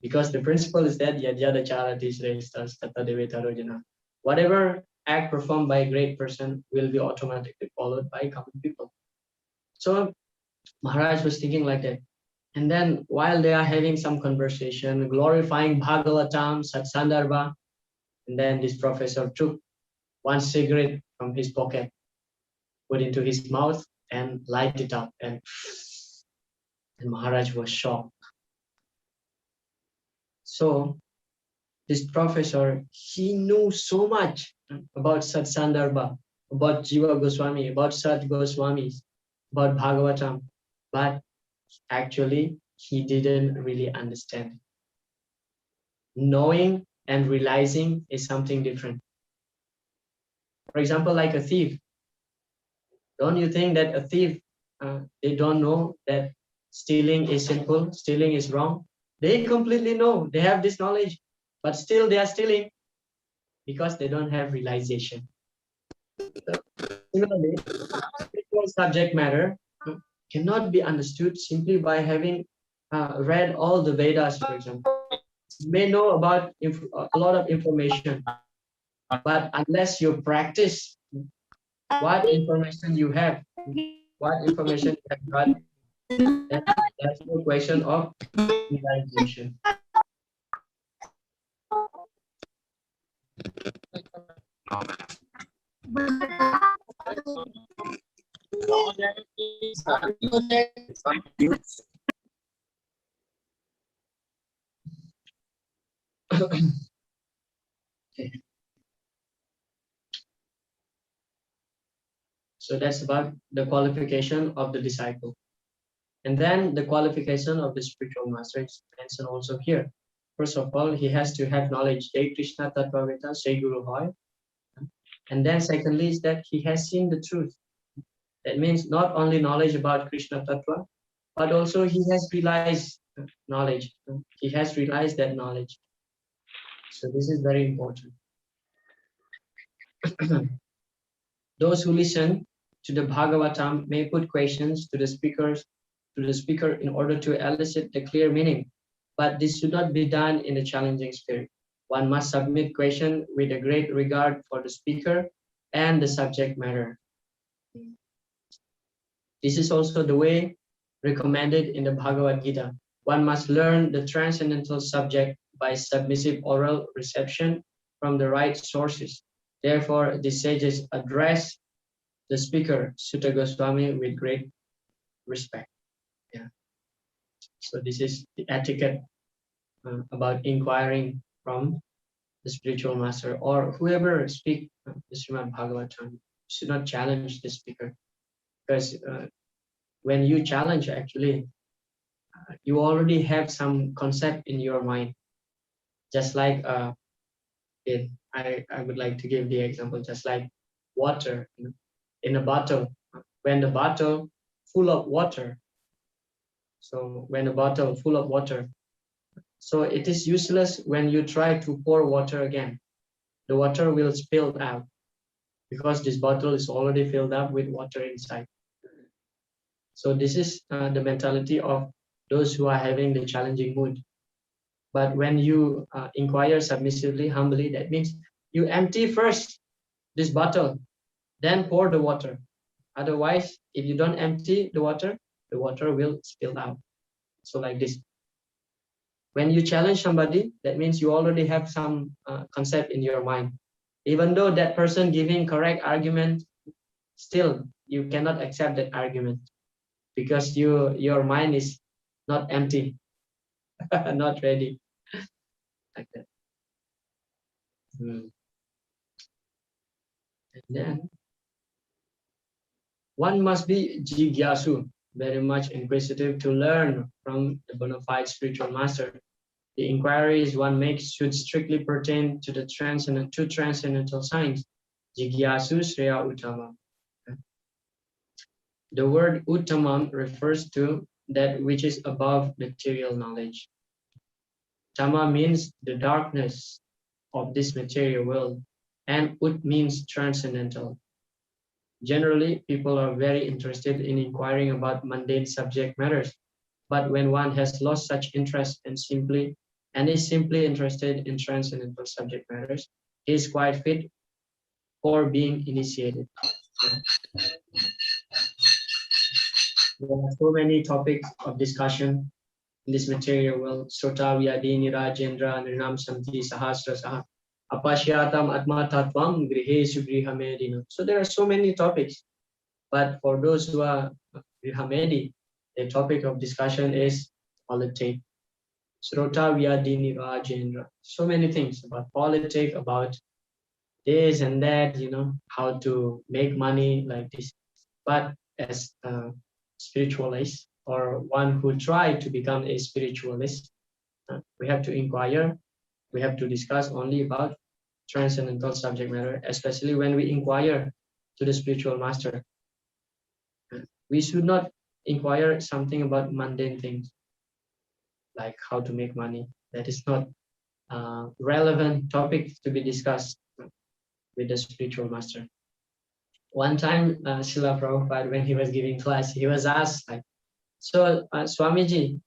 Because the principle is that yadyada charati shreshtas tata devetaro jana. Whatever act performed by a great person will be automatically followed by common people. So Maharaj was thinking like that. And then while they are having some conversation, glorifying Bhagavatam, Satsandarbha, and then this professor took one cigarette from his pocket, put into his mouth and light it up. And Maharaj was shocked. So this professor, he knew so much about Satsandarbha, about Jiva Goswami, about Sat Goswamis, about Bhagavatam, but actually he didn't really understand. Knowing and realizing is something different. For example, like a thief. Don't you think that a thief, they don't know that stealing is sinful, stealing is wrong? They completely know, they have this knowledge, but still they are stealing because they don't have realization. Similarly, spiritual subject matter cannot be understood simply by having read all the Vedas, for example. You may know about a lot of information, but unless you practice what information you have, what information you have got, then there's no question of realization. So that's about the qualification of the disciple. And then the qualification of the spiritual master is mentioned also here. First of all, he has to have knowledge. Jai Krishna Tattvaveta, Jai Guru Hoy. And then secondly is that he has seen the truth. That means not only knowledge about Krishna Tattva, but also he has realized knowledge. He has realized that knowledge. So this is very important. Those who listen to the Bhagavatam may put questions to the speaker in order to elicit the clear meaning, but this should not be done in a challenging spirit. One must submit question with a great regard for the speaker and the subject matter. This is also the way recommended in the Bhagavad Gita. One must learn the transcendental subject by submissive oral reception from the right sources. Therefore, the sages address the speaker, Sutta Goswami, with great respect. Yeah. So this is the etiquette about inquiring from the spiritual master or whoever speak the Srimad Bhagavatam. You should not challenge the speaker, because when you challenge, actually, you already have some concept in your mind. Just like I would like to give the example, just like water in a bottle. When the bottle full of water, So when a bottle full of water, so it is useless when you try to pour water again. The water will spill out because this bottle is already filled up with water inside. So this is the mentality of those who are having the challenging mood. But when you inquire submissively, humbly, that means you empty first this bottle, then pour the water. Otherwise, if you don't empty the water will spill out. So like this. When you challenge somebody, that means you already have some concept in your mind. Even though that person giving correct argument, still you cannot accept that argument because your mind is not empty, not ready, like that. And then one must be jigyasu, very much inquisitive to learn from the bona fide spiritual master. The inquiries one makes should strictly pertain to the transcendental science. Jigyasu Sreya Uttama. The word Uttamam refers to that which is above material knowledge. Tama means the darkness of this material world, and Ut means transcendental. Generally, people are very interested in inquiring about mundane subject matters, but when one has lost such interest and is simply interested in transcendental subject matters, he is quite fit for being initiated. There are so many topics of discussion in this material world. Sota Vyadini Rajendra Nrinam Santi Sahasra Saha Apashyatam Atma Tattvam Grihesu Grihamedina. So there are so many topics, but for those who are Grihamedi, the topic of discussion is politics. Srota Vyadini Rajendra. So many things about politics, about this and that, how to make money like this. But as a spiritualist or one who try to become a spiritualist, we have to inquire, we have to discuss only about transcendental subject matter, especially when we inquire to the spiritual master. We should not inquire something about mundane things, like how to make money. That is not a relevant topic to be discussed with the spiritual master. One time, Srila Prabhupada, when he was giving class, he was asked, like, so Swamiji,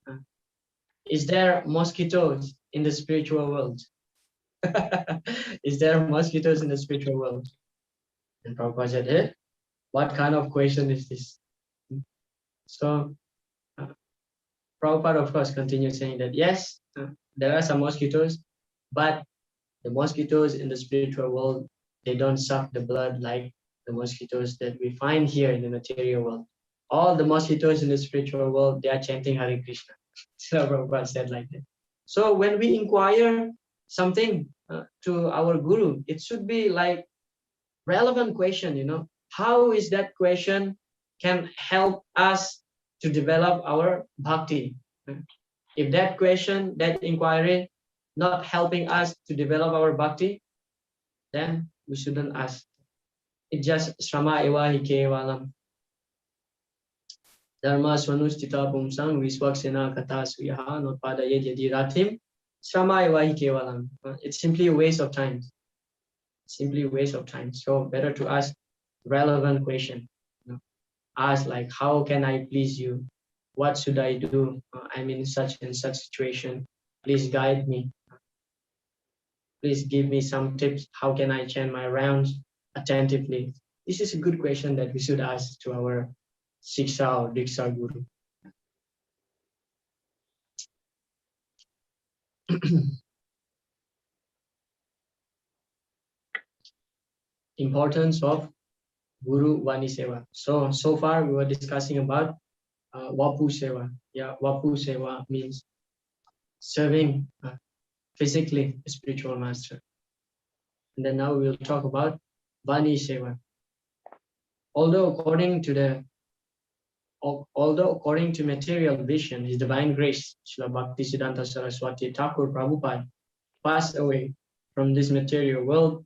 is there mosquitoes in the spiritual world? Is there mosquitoes in the spiritual world? And Prabhupada said, hey, what kind of question is this? So Prabhupada, of course, continued saying that, yes, there are some mosquitoes, but the mosquitoes in the spiritual world, they don't suck the blood like the mosquitoes that we find here in the material world. All the mosquitoes in the spiritual world, they are chanting Hare Krishna. So Prabhupada said like that. So when we inquire something to our guru, it should be like relevant question, how is that question can help us to develop our bhakti? If that question, that inquiry, not helping us to develop our bhakti, then we shouldn't ask. It just srama eva hi kevalam. Dharma swanustita pumsam viswaksena kata suyaha notpadaya yadi rathim srama eva hi kevalam. It's simply a waste of time. Simply a waste of time. So better to ask relevant question. Ask like, how can I please you? What should I do? I'm in such and such situation. Please guide me. Please give me some tips. How can I chant my rounds attentively? This is a good question that we should ask to our Siksha or Diksha Guru. Importance of Guru Vani Seva. So far we were discussing about Vapu Seva. Yeah, Vapu Seva means serving physically a spiritual master. And then now we'll talk about Vani Seva. Although according to material vision, His Divine Grace, Srila Bhaktisiddhanta Saraswati Thakur Prabhupada, passed away from this material world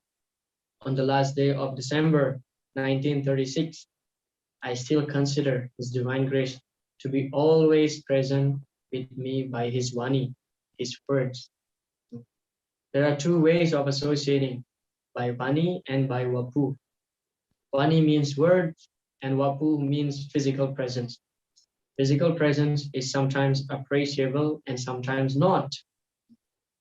on the last day of December 1936, I still consider His Divine Grace to be always present with me by his Vani, his words. There are two ways of associating, by Vani and by Vapu. Vani means words and Vapu means physical presence. Physical presence is sometimes appreciable and sometimes not.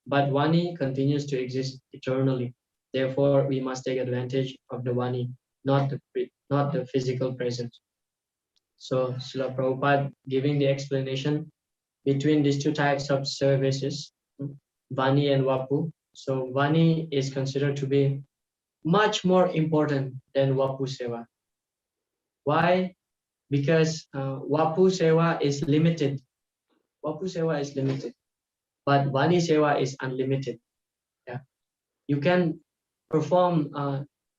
But Vani continues to exist eternally. Therefore, we must take advantage of the Vani, not the physical presence. So, Srila Prabhupada giving the explanation between these two types of services, Vani and Vapu. So, Vani is considered to be much more important than Vapu Seva. Why? Because Vapu Seva is limited. Vapu Seva is limited, but Vani Seva is unlimited. Yeah, you can perform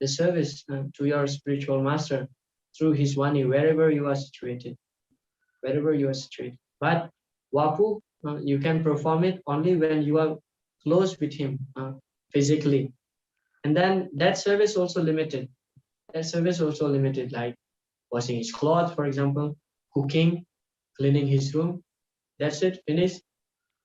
the service to your spiritual master through his Vani wherever you are situated, But Vapu, you can perform it only when you are close with him physically, and then that service also limited. Like washing his clothes, for example, cooking, cleaning his room. That's it, finished.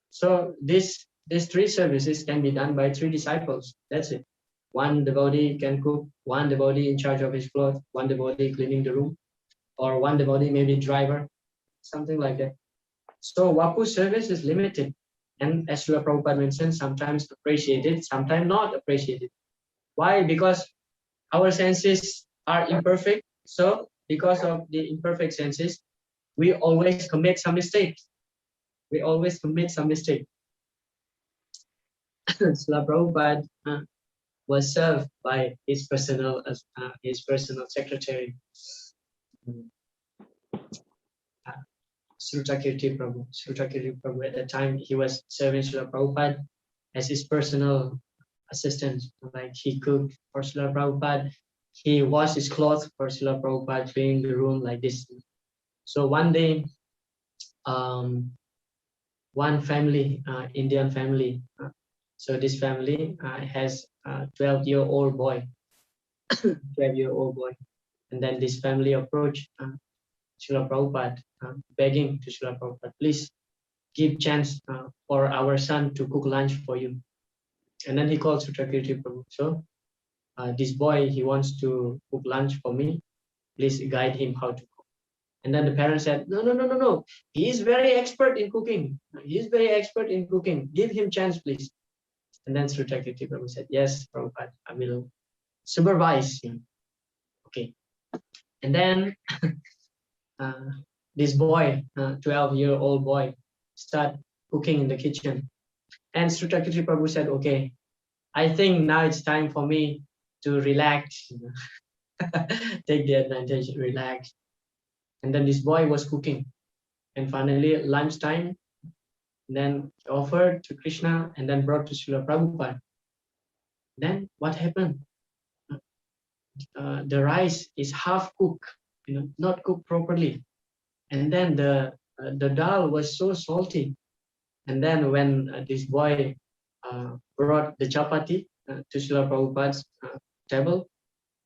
So these three services can be done by three disciples. That's it. One devotee can cook, one devotee in charge of his clothes, one devotee cleaning the room, or one devotee maybe driver, something like that. So Vapu service is limited. And as Srila Prabhupada mentioned, sometimes appreciated, sometimes not appreciated. Why? Because our senses are imperfect. So because of the imperfect senses, we always commit some mistakes. Srila Prabhupada was served by his personal secretary, Srutakirti Prabhu. Srutakirti Prabhu, at that time, he was serving Srila Prabhupada as his personal assistant. Like he cooked for Srila Prabhupada, he washed his clothes for Srila Prabhupada, cleaning the room like this. So one day, one family, Indian family, so this family has a 12-year-old boy, 12-year-old boy. And then this family approached Srila Prabhupada, begging to Srila Prabhupada, please give chance for our son to cook lunch for you. And then he called Srutakirti Prabhu. So this boy, he wants to cook lunch for me. Please guide him how to cook. And then the parents said, no. He is very expert in cooking. Give him chance, please. And then Srutakirti Prabhu said, yes, Prabhupada, I will supervise him. Okay. And then this boy, 12-year-old boy, start cooking in the kitchen. And Srutakirti Prabhu said, okay, I think now it's time for me to relax, take the advantage, relax. And then this boy was cooking. And finally, lunchtime, then offered to Krishna and then brought to Srila Prabhupada. Then what happened? The rice is half cooked, not cooked properly. And then the dal was so salty. And then when this boy brought the chapati to Srila Prabhupada's table,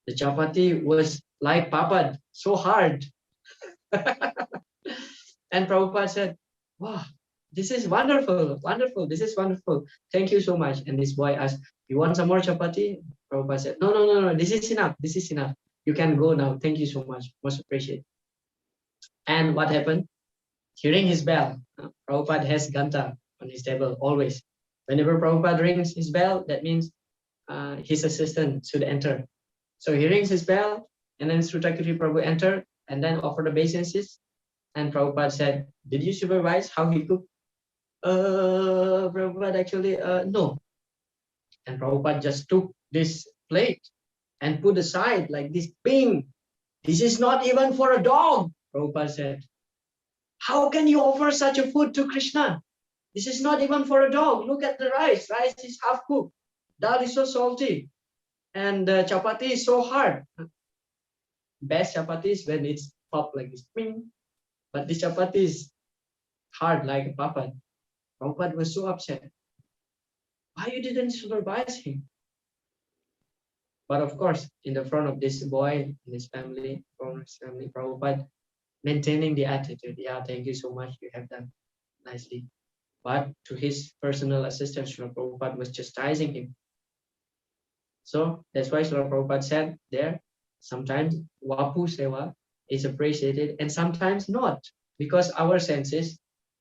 the chapati was like papad, so hard. And Prabhupada said, wow, this is wonderful. Thank you so much. And this boy asked, you want some more chapati? Prabhupada said, no, this is enough. You can go now. Thank you so much. Most appreciated. And what happened? Hearing his bell, Prabhupada has Ganta on his table always. Whenever Prabhupada rings his bell, that means his assistant should enter. So he rings his bell, and then Srutakirti Prabhu entered and then offered obeisances. And Prabhupada said, did you supervise how he cooked? Prabhupada, actually, no. And Prabhupada just took this plate and put aside like this, bing. This is not even for a dog, Prabhupada said. How can you offer such a food to Krishna? This is not even for a dog. Look at the rice. Rice is half cooked. Dal is so salty. And chapati is so hard. Best chapati is when it's popped like this. Bing. But this chapati is hard like a papad. Prabhupada was so upset. Why you didn't supervise him? But of course, in the front of this boy, in his family, Prabhupada maintaining the attitude. Yeah, thank you so much. You have done nicely. But to his personal assistant, Srila Prabhupada was chastising him. So that's why Srila Prabhupada said there, sometimes Vapu Seva is appreciated and sometimes not, because our senses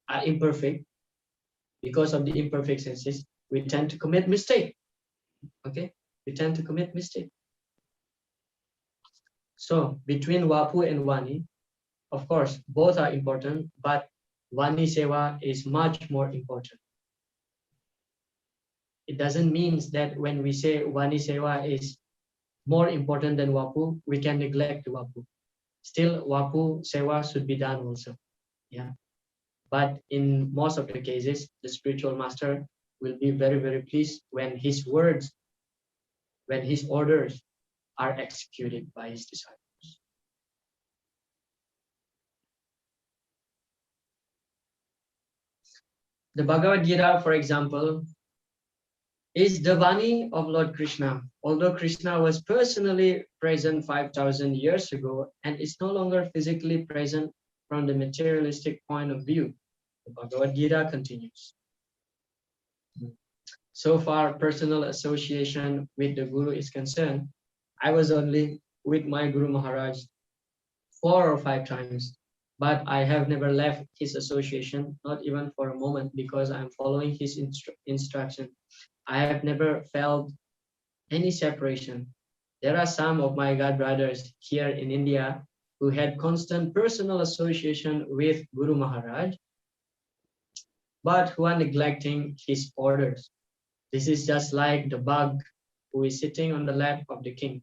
are imperfect. Because of the imperfect senses, we tend to commit mistake. Okay, we tend to commit mistake. So between Vapu and Vani, of course, both are important, but Vani Seva is much more important. It doesn't mean that when we say Vani Seva is more important than Vapu, we can neglect Vapu. Still, Vapu Seva should be done also. Yeah. But in most of the cases, the spiritual master will be very, very pleased when his words, when his orders are executed by his disciples. The Bhagavad Gita, for example, is the Vani of Lord Krishna. Although Krishna was personally present 5,000 years ago and is no longer physically present from the materialistic point of view, the Bhagavad Gita continues. So far, personal association with the Guru is concerned, I was only with my Guru Maharaj 4 or 5 times, but I have never left his association, not even for a moment, because I'm following his instruction. I have never felt any separation. There are some of my God brothers here in India who had constant personal association with Guru Maharaj, but who are neglecting his orders. This is just like the bug who is sitting on the lap of the king.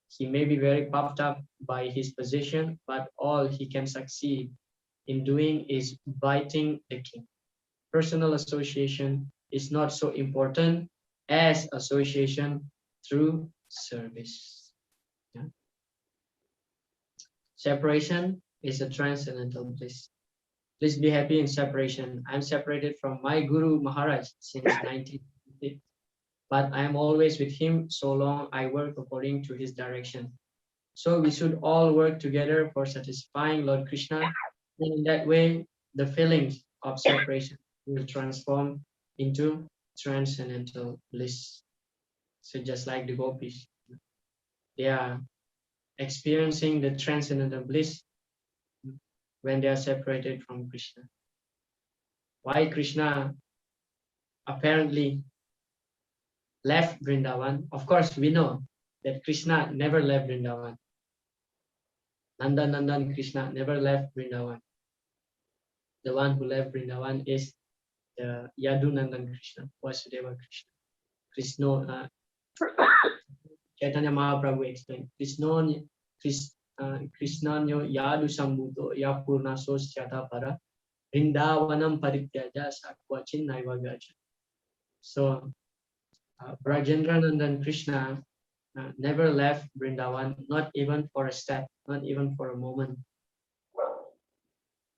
He may be very puffed up by his position, but all he can succeed in doing is biting the king. Personal association is not so important as association through service. Yeah? Separation is a transcendental bliss. Please be happy in separation. I'm separated from my Guru Maharaj since 1950, but I am always with him so long I work according to his direction. So we should all work together for satisfying Lord Krishna, and in that way, the feelings of separation will transform into transcendental bliss. So just like the gopis, they are experiencing the transcendental bliss when they are separated from Krishna. Why Krishna apparently left Vrindavan? Of course, we know that Krishna never left Vrindavan. Nandan Krishna never left Vrindavan. The one who left Vrindavan is the Yadunandan Krishna, Vasudeva Krishna. Krishna, Chaitanya Mahaprabhu explained, Krishna Yadu Sambuto Yapurna Sosyata Para Vrindavanam Parityaja Sakwachin Naivagaja. So Brajendranandan Krishna never left Vrindavan, not even for a step, not even for a moment.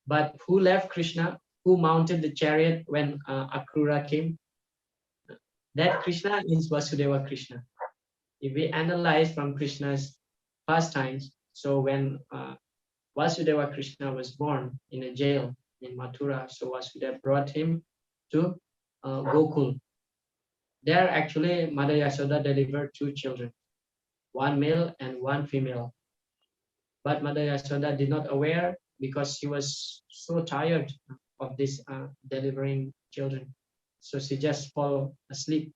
But who left Krishna? Who mounted the chariot when Akrura came? That Krishna is Vasudeva Krishna. If we analyze from Krishna's pastimes, so when Vasudeva Krishna was born in a jail in Mathura, so Vasudeva brought him to Gokul. There actually Mother Yashoda delivered 2 children, one male and one female. But Mother Yashoda did not aware because she was so tired of this delivering children. So she just fell asleep.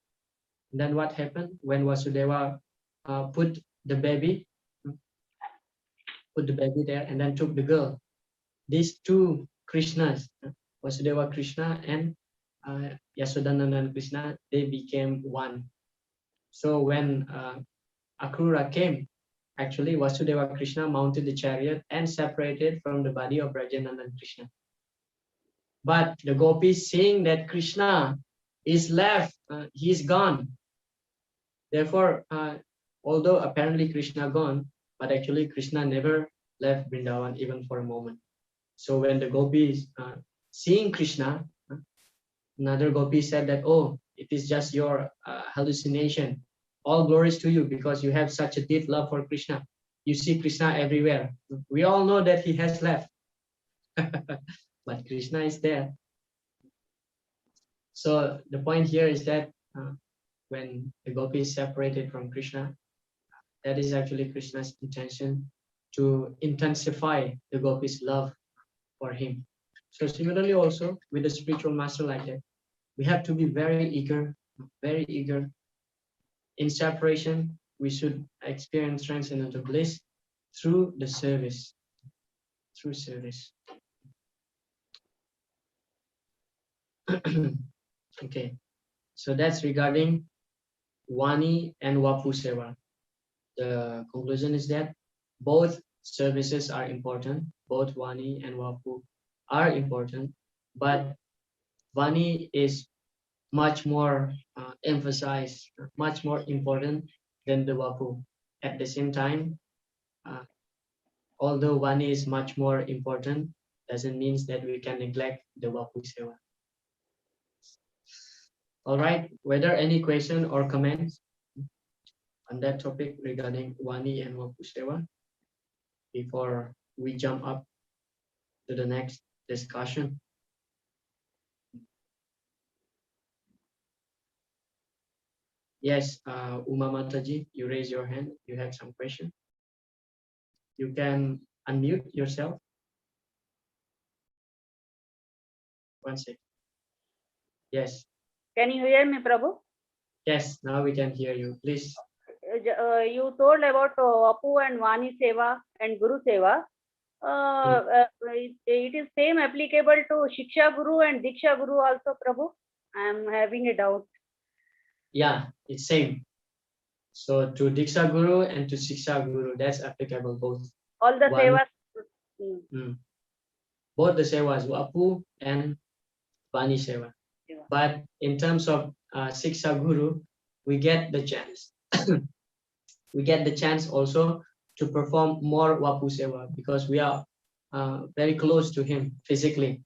And then what happened when Vasudeva put the baby there and then took the girl? These 2 Krishnas, Vasudeva Krishna and Yashodanandan Krishna, they became one. So when Akrura came, actually Vasudeva Krishna mounted the chariot and separated from the body of Brajanandan Krishna. But the gopis, seeing that Krishna is left, he is gone. Therefore, although apparently Krishna gone, but actually Krishna never left Vrindavan even for a moment. So when the gopis seeing Krishna, another gopi said that, oh, it is just your hallucination. All glories to you because you have such a deep love for Krishna. You see Krishna everywhere. We all know that he has left. but Krishna is there. So the point here is that when the gopi is separated from Krishna, that is actually Krishna's intention to intensify the gopi's love for him. So similarly also with the spiritual master like that, we have to be very eager, very eager. In separation, we should experience transcendental bliss through the service, through service. Okay, so that's regarding Wani and Wapu Seva. The conclusion is that both services are important, both Wani and Wapu are important, but Vani is much more emphasized, much more important than the Wapu. At the same time, uh, although Vani is much more important, doesn't mean that we can neglect the Wapu Seva. All right, whether any question or comments on that topic regarding Wani and Wapu Seva before we jump up to the next discussion? Yes, Uma Mataji, you raise your hand. You have some question. You can unmute yourself. One second. Yes. Can you hear me, Prabhu? Yes, now we can hear you. Please. You told about Apu and Vani Seva and Guru Seva. It is same applicable to Shiksha Guru and Diksha Guru also, Prabhu? I am having a doubt. Yeah, it's same. So to Diksha Guru and to Shiksha Guru, that's applicable both. All the One, Sevas. Both the Sevas, Apu and Vani Seva. But in terms of Shiksha Guru, we get the chance. We get the chance also to perform more Wapu Seva because we are very close to him physically.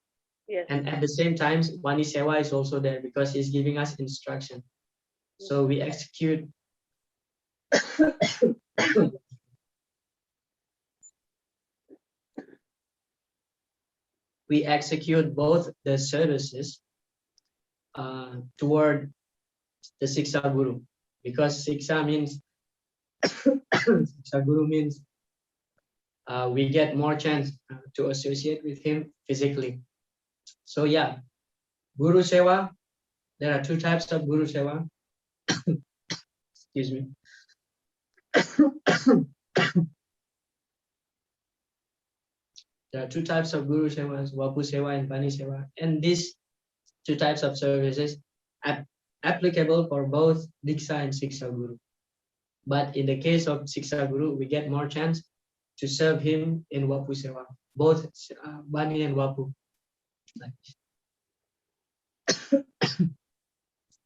Yes. And at the same time, Vani Seva is also there because he's giving us instruction. So we execute we execute both the services toward the Siksha Guru, because Siksha means Siksha Guru means we get more chance to associate with him physically. So yeah, Guru Seva, there are two types of Guru Seva. Excuse me. There are two types of Guru Sevas, Wapu Seva and Vani Seva. And these two types of services are applicable for both Diksha and Siksha Guru. But in the case of Siksha Guru, we get more chance to serve him in Wapu Seva, both Vani and Wapu.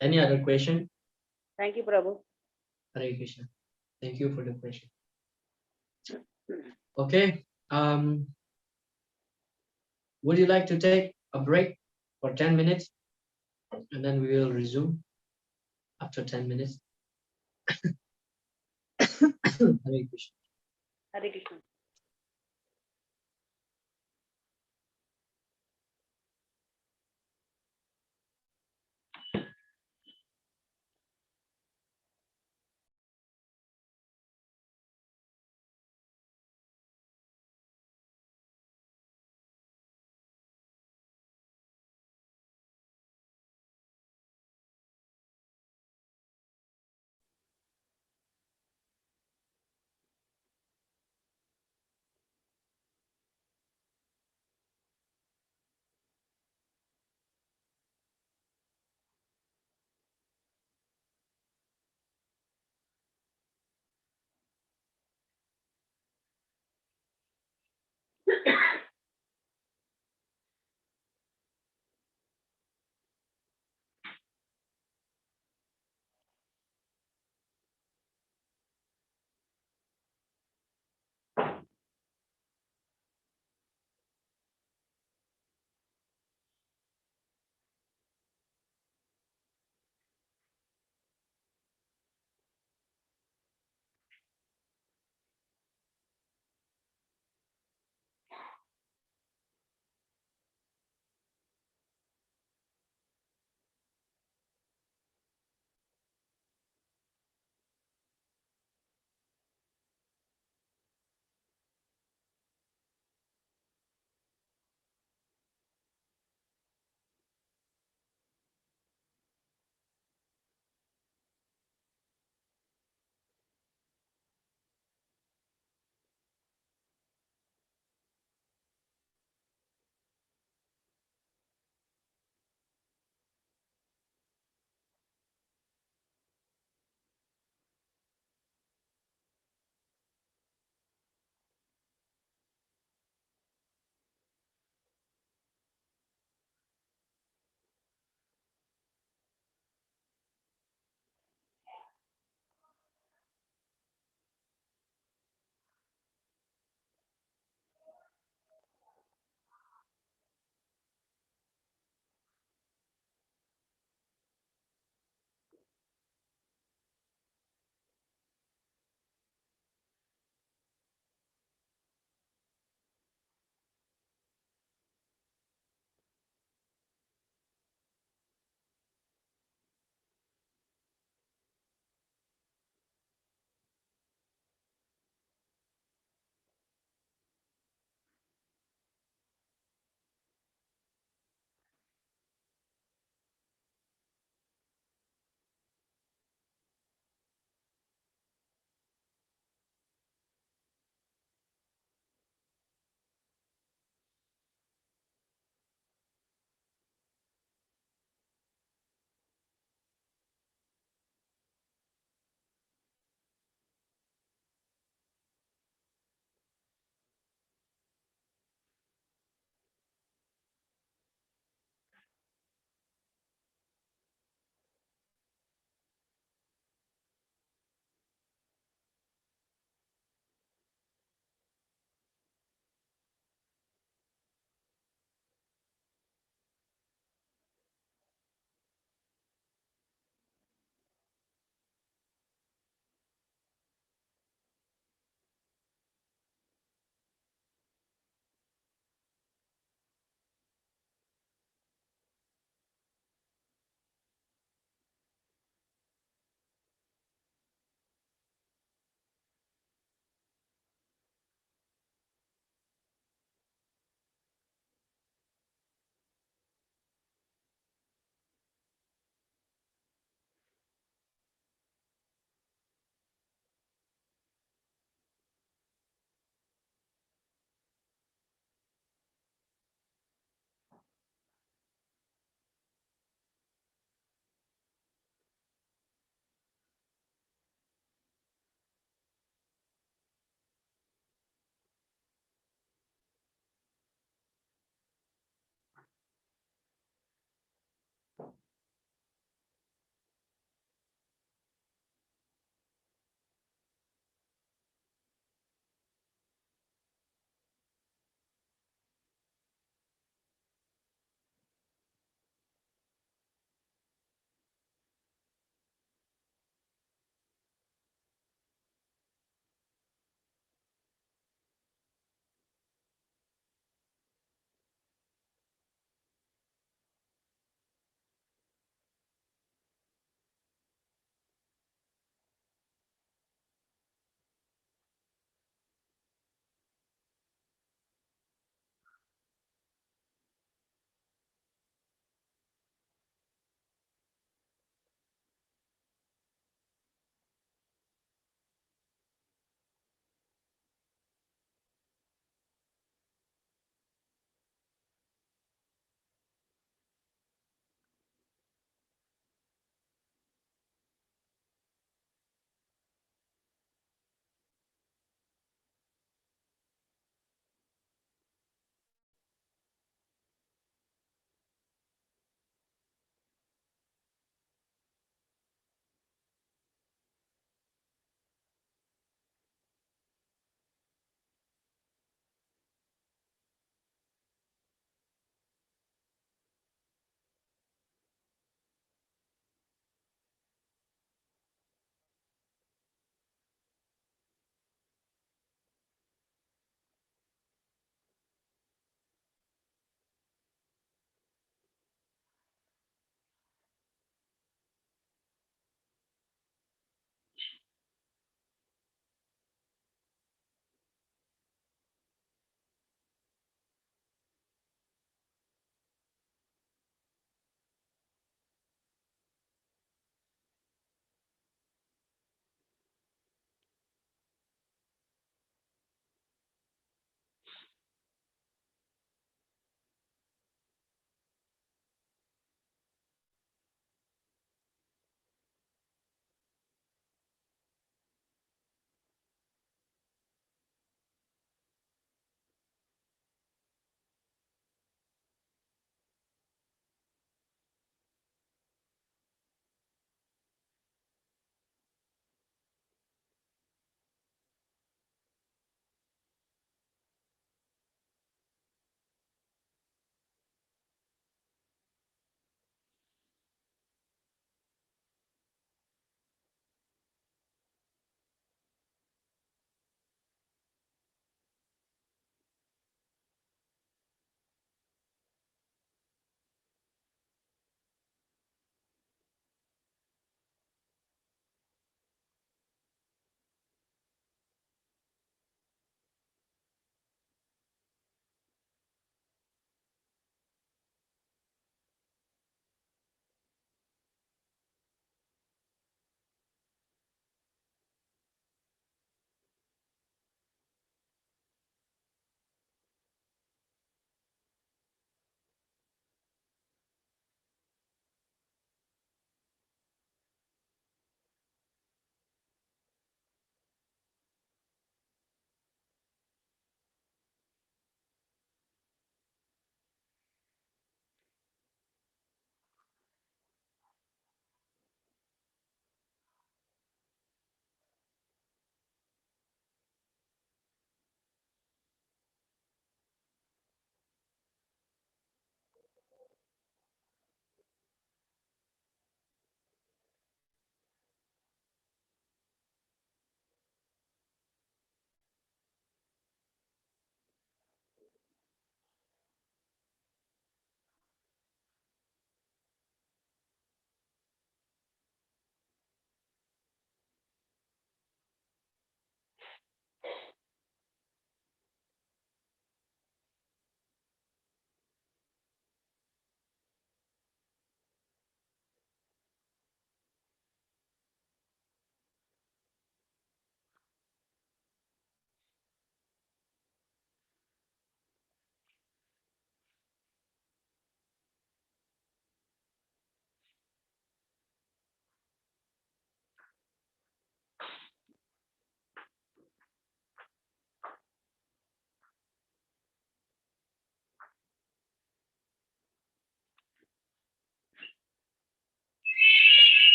Any other question? Thank you, Prabhu. Hare Krishna. Thank you for the question. Okay. Would you like to take a break for 10 minutes? And then we will resume after 10 minutes. Hare Krishna. Hare Krishna.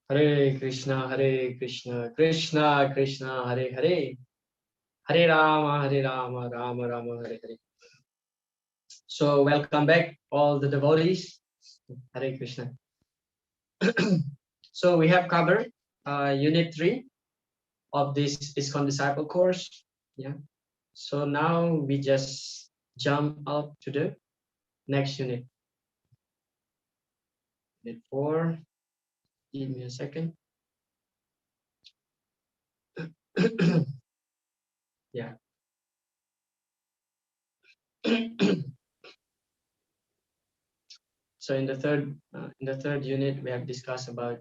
Hare Krishna, Krishna Krishna, Hare Hare, Hare Rama, Rama Rama, Hare Hare. So welcome back, all the devotees. Hare Krishna. So we have covered Unit 3 of this ISKCON Disciple course. Yeah. So now we just jump up to the next unit. Unit 4. Give me a second. Yeah. So in the third unit, we have discussed about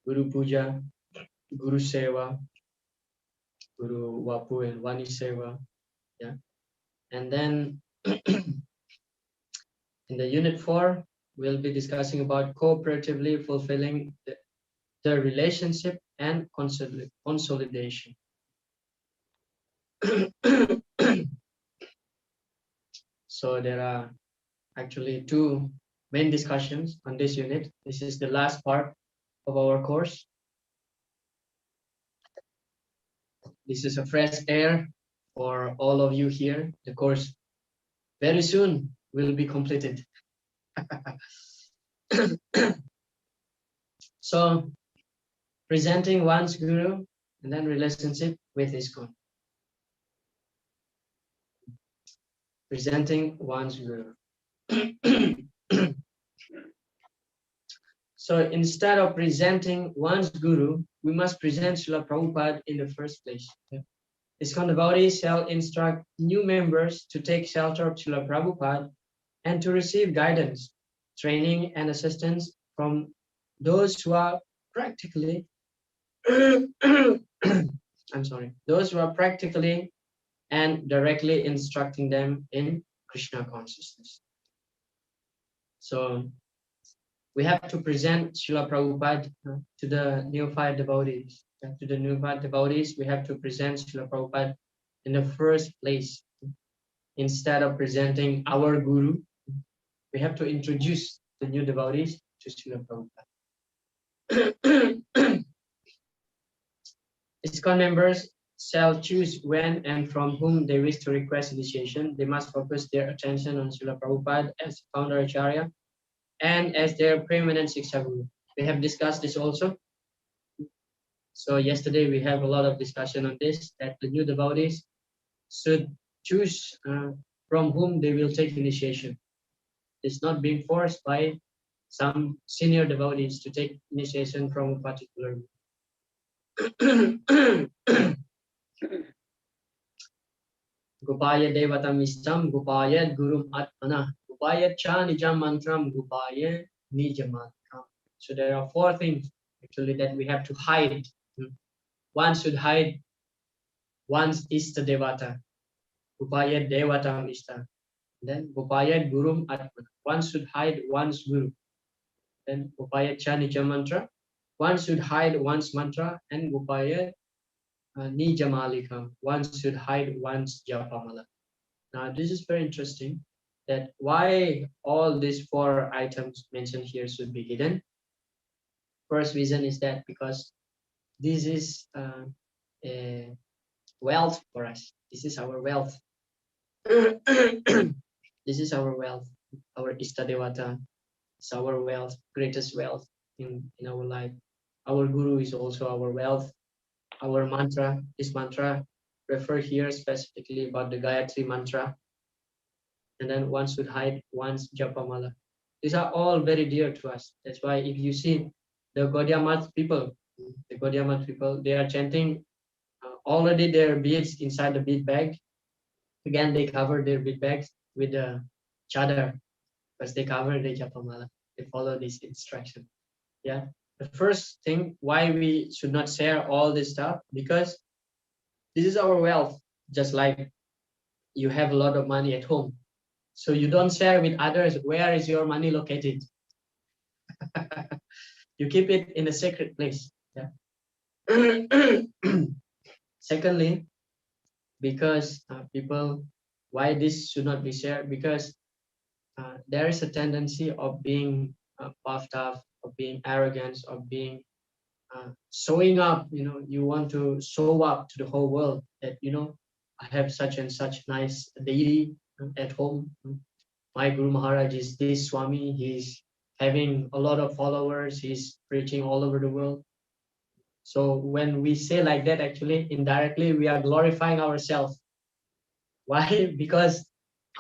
Guru Puja, Guru Seva, Guru Wapu, and Vani Seva. Yeah. And then in the unit 4, we'll be discussing about cooperatively fulfilling the relationship and consolidation. So there are actually two main discussions on this unit. This is the last part of our course. This is a fresh air for all of you here. The course very soon will be completed. So presenting one's guru and then relationship with ISKCON. Presenting one's guru. So instead of presenting one's guru, we must present Srila Prabhupada in the first place. ISKCON devotees shall instruct new members to take shelter of Srila Prabhupada and to receive guidance, training, and assistance from those who are practically those who are practically and directly instructing them in Krishna consciousness. So we have to present Srila Prabhupada to the neophyte devotees. To the neophyte devotees, we have to present Srila Prabhupada in the first place. Instead of presenting our guru, we have to introduce the new devotees to Srila Prabhupada. ISKCON members shall choose when and from whom they wish to request initiation. They must focus their attention on Srila Prabhupada as founder Acharya and as their preeminent Shiksha Guru. We have discussed this also. So yesterday we have a lot of discussion on this, that the new devotees should choose from whom they will take initiation. It's not being forced by some senior devotees to take initiation from a particular Gopaya Devatam Istam, Gopaya Gurum Atmana, Gopaya Cha Nijam Mantram, Gopaya Nijamatram. So there are 4 things actually that we have to hide. One should hide one's Ista Devata, Gopaya Devatam Ista. Then Gopaya Gurum Atmana. One should hide one's Guru. Then Gopaya Cha Nijam Mantra. One should hide one's mantra, and Gopaya Nijamalika. One should hide one's Japamala. Now this is very interesting, that why all these 4 items mentioned here should be hidden. First reason is that because this is a wealth for us. This is our wealth. This is our wealth. Our Istadevata is our wealth, greatest wealth in our life. Our Guru is also our wealth. Our mantra, this mantra refer here specifically about the Gayatri mantra. And then one should hide one's Japamala. These are all very dear to us. That's why if you see the Gaudiya Math people, they are chanting already their beads inside the bead bag. Again, they cover their bead bags with the chadar because they cover the Japamala. They follow this instruction. Yeah. The first thing why we should not share all this stuff, because this is our wealth. Just like you have a lot of money at home, so you don't share with others where is your money located. You keep it in a sacred place. Yeah. Secondly, because people, why this should not be shared? Because there is a tendency of being puffed up, of being arrogant, of being showing up, you want to show up to the whole world that, I have such and such nice deity at home. My Guru Maharaj is this Swami, he's having a lot of followers, he's preaching all over the world. So when we say like that, actually, indirectly, we are glorifying ourselves. Why? Because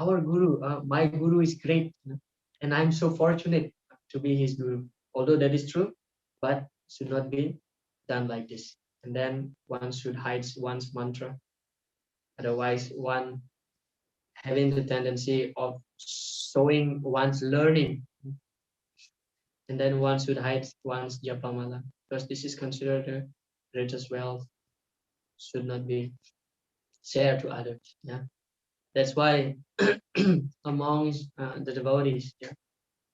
our Guru, my Guru is great, and I'm so fortunate to be his Guru. Although that is true, but should not be done like this. And then one should hide one's mantra. Otherwise, one having the tendency of showing one's learning, and then one should hide one's japamala, because this is considered the greatest wealth, should not be shared to others. Yeah, that's why among the devotees, yeah,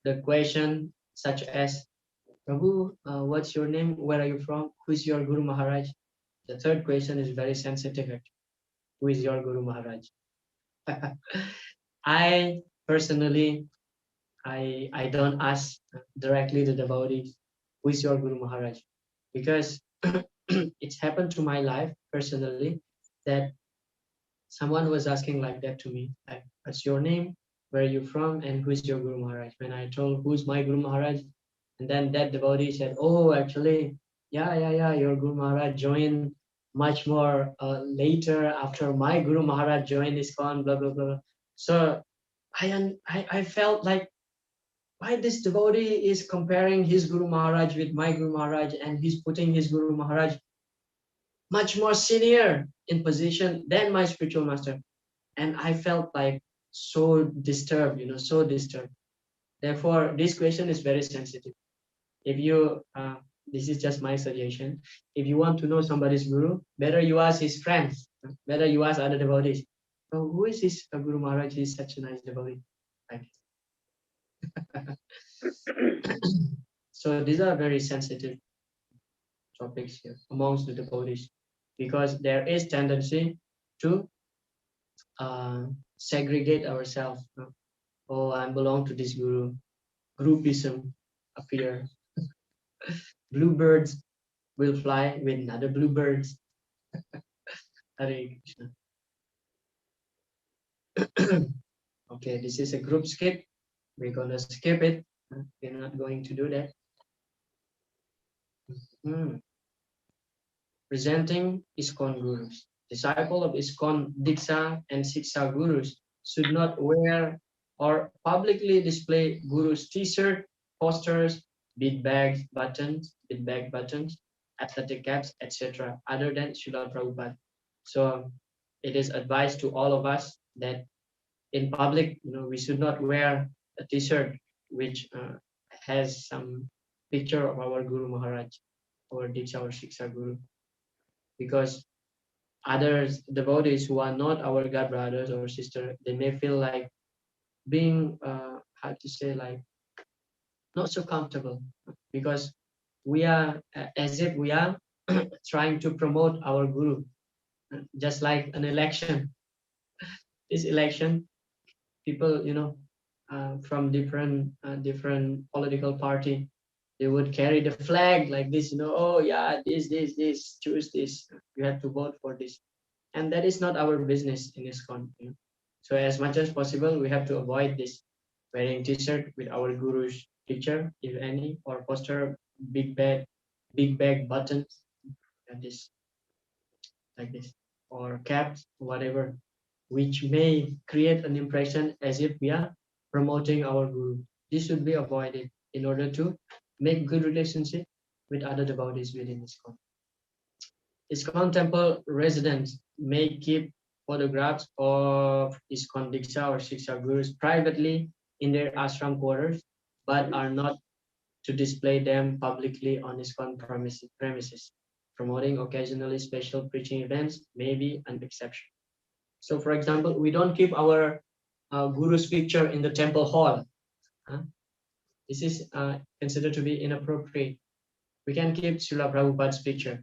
the question such as, Prabhu, what's your name? Where are you from? Who's your Guru Maharaj? The third question is very sensitive. Actually. Who is your Guru Maharaj? I personally, I don't ask directly the devotees, who is your Guru Maharaj? Because it's happened to my life personally that someone was asking like that to me, like, what's your name? Where are you from? And who is your Guru Maharaj? When I told who's my Guru Maharaj, and then that devotee said, oh, actually, yeah, your Guru Maharaj joined much more later after my Guru Maharaj joined ISKCON, blah, blah, blah. So I felt like, why this devotee is comparing his Guru Maharaj with my Guru Maharaj, and he's putting his Guru Maharaj much more senior in position than my spiritual master. And I felt like so disturbed, so disturbed. Therefore, this question is very sensitive. If you, this is just my suggestion, if you want to know somebody's Guru, better you ask his friends, better you ask other devotees. Oh, who is this Guru Maharaj? He's such a nice devotee. Right? So these are very sensitive topics here amongst the devotees, because there is tendency to segregate ourselves. Oh, I belong to this guru. Groupism appear. Bluebirds will fly with another bluebirds. Hare Krishna. Okay, this is a group skip. We're gonna skip it. We're not going to do that. Presenting ISKCON gurus. Disciple of ISKCON Diksha and Siksha gurus should not wear or publicly display gurus' t-shirt, posters, bead bag buttons, athletic caps, etc. other than Srila Prabhupada. So it is advised to all of us that in public, we should not wear a t-shirt which has some picture of our Guru Maharaj, our Diksha or Siksha Guru, because others devotees who are not our god brothers or sister, they may feel like being how to say, like not so comfortable, because we are as if we are trying to promote our guru, just like an election. This election, people, from different political party, they would carry the flag like this, oh yeah, this, choose this, you have to vote for this. And that is not our business in ISKCON. So as much as possible, we have to avoid this, wearing t-shirt with our guru's picture, if any, or poster, big bag buttons, like this, or caps, whatever, which may create an impression as if we are promoting our guru. This should be avoided in order to make good relationship with other devotees within ISKCON. ISKCON temple residents may keep photographs of ISKCON Diksha or Siksha gurus privately in their ashram quarters, but are not to display them publicly on ISKCON premises. Promoting occasionally special preaching events may be an exception. So, for example, we don't keep our guru's picture in the temple hall. This is considered to be inappropriate. We can keep Srila Prabhupada's picture.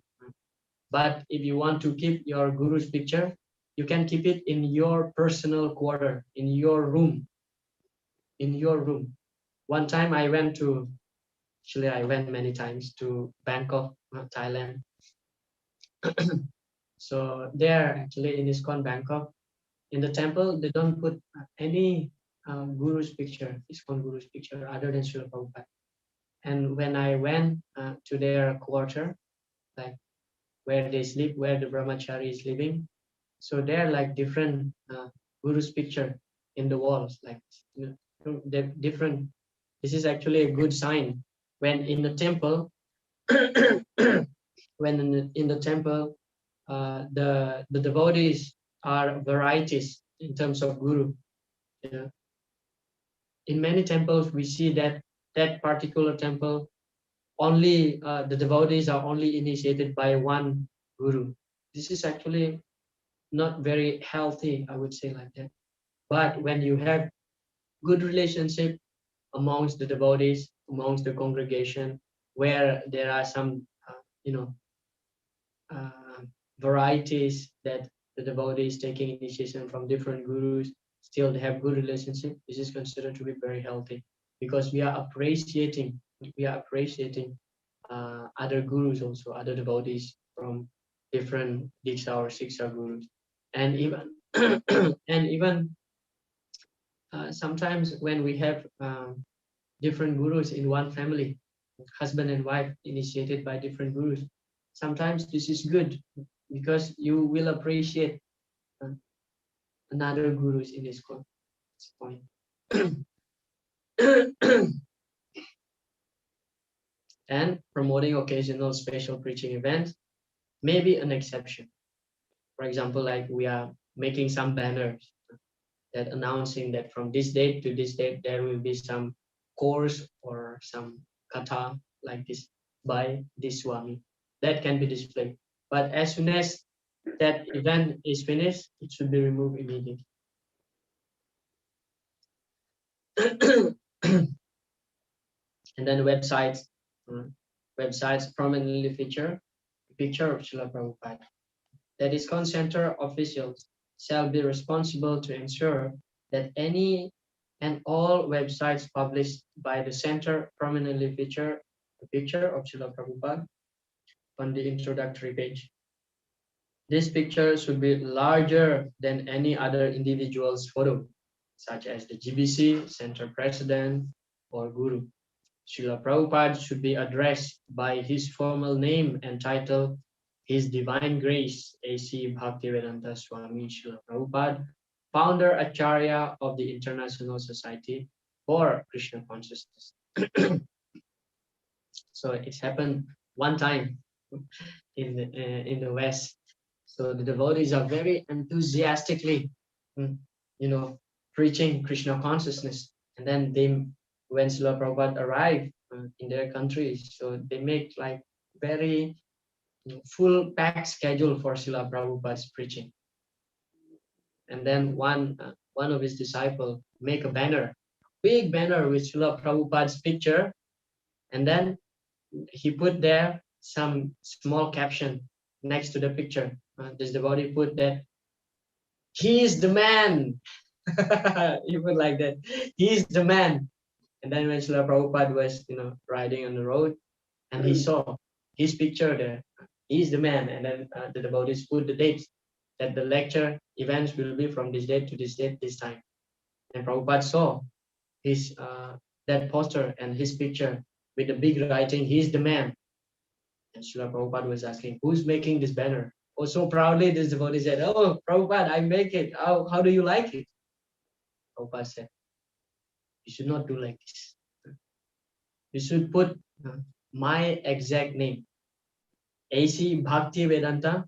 But if you want to keep your guru's picture, you can keep it in your personal quarter, in your room. In your room. One time I went many times to Bangkok Thailand. So there, actually, in ISKCON Bangkok, in the temple, they don't put any guru's picture, ISKCON guru's picture, other than Srila Prabhupada. And when I went to their quarter, like where they sleep, where the brahmachari is living, so there are like different guru's picture in the walls, like they're different. This is actually a good sign. When in the temple, when in the temple, the devotees are varieties in terms of guru. You know, in many temples we see that that particular temple only the devotees are only initiated by one guru. This is actually not very healthy, I would say like that. But when you have good relationship amongst the devotees, amongst the congregation, where there are some you know uh, varieties that the devotees taking initiation from different gurus, still they have good relationship, this is considered to be very healthy, because we are appreciating other gurus also, other devotees from different diksha or siksha gurus. And even and even sometimes when we have different gurus in one family, husband and wife initiated by different gurus, sometimes this is good, because you will appreciate uh, another gurus in this point. And promoting occasional special preaching events may be an exception. For example, like we are making some banners that announcing that from this date to this date there will be some course or some katha like this by this Swami, that can be displayed. But as soon as that event is finished, it should be removed immediately. And then websites prominently feature a picture of Srila Prabhupada. That ISKCON Center officials shall be responsible to ensure that any and all websites published by the center prominently feature a picture of Srila Prabhupada on the introductory page. This picture should be larger than any other individual's photo, such as the GBC, center president, or guru. Srila Prabhupada should be addressed by his formal name and title, His Divine Grace, A.C. Bhaktivedanta Swami Srila Prabhupada, founder Acharya of the International Society for Krishna Consciousness. So it's happened one time in the West. So the devotees are very enthusiastically, mm, you know, preaching Krishna consciousness. And then when Srila Prabhupada arrived in their country, so they make like very full packed schedule for Srila Prabhupada's preaching. And then one of his disciples make a banner, big banner with Srila Prabhupada's picture, and then he put there some small caption next to the picture. This devotee put that he is the man. He put like that. He is the man. And then when Srila Prabhupada was, riding on the road, and he saw his picture there, he is the man. And then the devotees put the dates that the lecture events will be from this date to this date, this time. And Prabhupada saw his that poster and his picture with the big writing, he is the man. And Srila Prabhupada was asking, who's making this banner? Oh, so proudly this devotee said, oh, Prabhupada, I make it. How do you like it? Prabhupada said, you should not do like this. You should put my exact name, A.C. Bhaktivedanta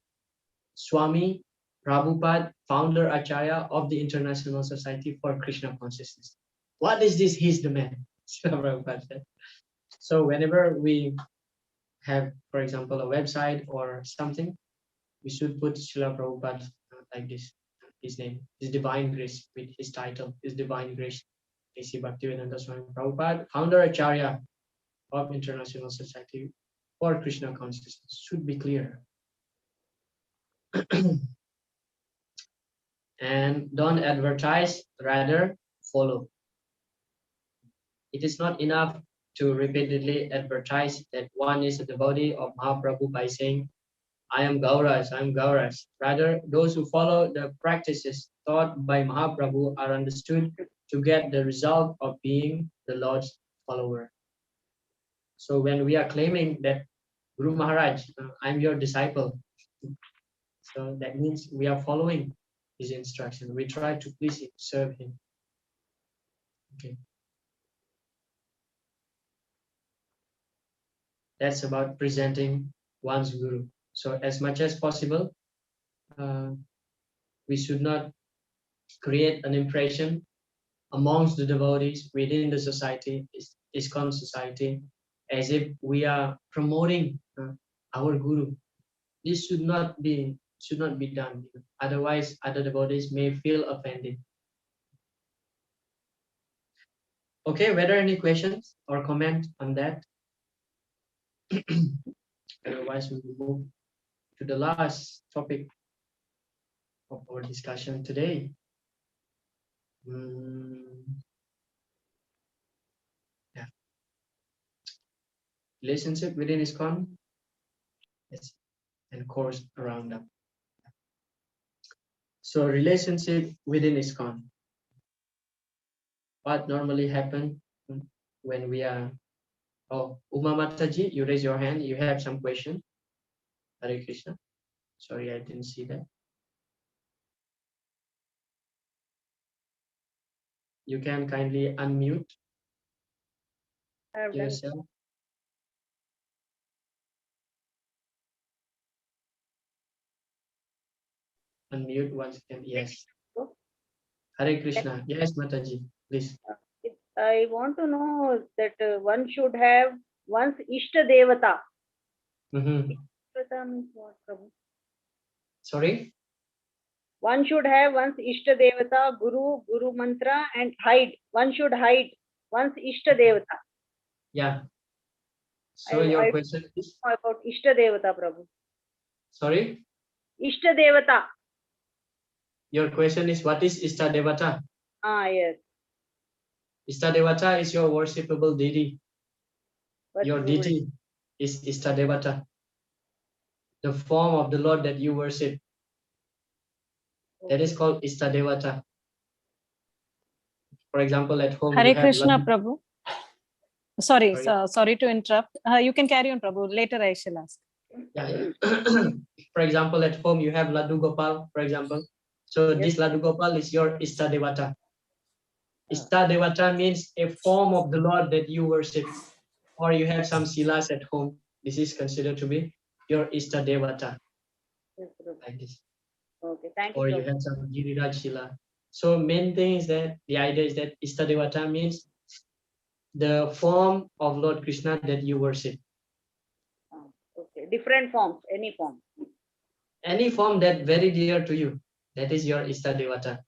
Swami Prabhupada, founder Acharya of the International Society for Krishna Consciousness. What is this? He's the man. Srila Prabhupada said. So whenever we have, for example, a website or something, we should put Srila Prabhupada like this, his name, his divine grace, with his title, his divine grace. A.C. Bhaktivedanta Swami Prabhupada, founder Acharya of International Society for Krishna Consciousness, should be clear. And don't advertise, rather follow. It is not enough to repeatedly advertise that one is a devotee of Mahaprabhu by saying, I am Gauraj, I am Gauraj. Rather, those who follow the practices taught by Mahaprabhu are understood to get the result of being the Lord's follower. So when we are claiming that Guru Maharaj, I'm your disciple, so that means we are following his instruction. We try to please him, serve him. Okay. That's about presenting one's Guru. So as much as possible, we should not create an impression amongst the devotees within the society, ISKCON society, as if we are promoting our Guru. This should not be done. Otherwise, other devotees may feel offended. Okay, were there any questions or comment on that? Otherwise, we will move to the last topic of our discussion today. Yeah. Relationship within ISKCON, yes, and course around them. So relationship within ISKCON. What normally happen when we are, oh, Uma Mataji, you raise your hand, you have some question. Hare Krishna. Sorry, I didn't see that. You can kindly unmute yourself. Unmute once again. Yes. Hare Krishna. Yes, Mataji, please. I want to know that one should have one's Ishta Devata. Ishta means what, Prabhu? Sorry? One should have one's Ishta Devata, Guru Mantra, and hide. One should hide one's Ishta Devata. Yeah. So your question is? About Ishta Devata, Prabhu. Sorry? Ishta Devata. Your question is, what is Ishta Devata? Yes. Ishta Devata is your worshipable deity. Your deity is Ishta Devata, the form of the Lord that you worship. That is called Ishta Devata. For example, at home, Hare you have Krishna, Prabhu. Sorry to interrupt. You can carry on, Prabhu. Later I shall ask. Yeah. For example, at home, you have Laddu Gopal, for example. So this Laddu Gopal is your Ishta Devata. Ishta Devata means a form of the Lord that you worship. Or you have some silas at home. This is considered to be your Ishta Devata. Like this. Okay, thank you. Or you have some Giriraj Shila. So main thing is that the idea is that Ishta Devata means the form of Lord Krishna that you worship. Okay, different forms, any form. Any form that very dear to you, that is your Ishta Devata.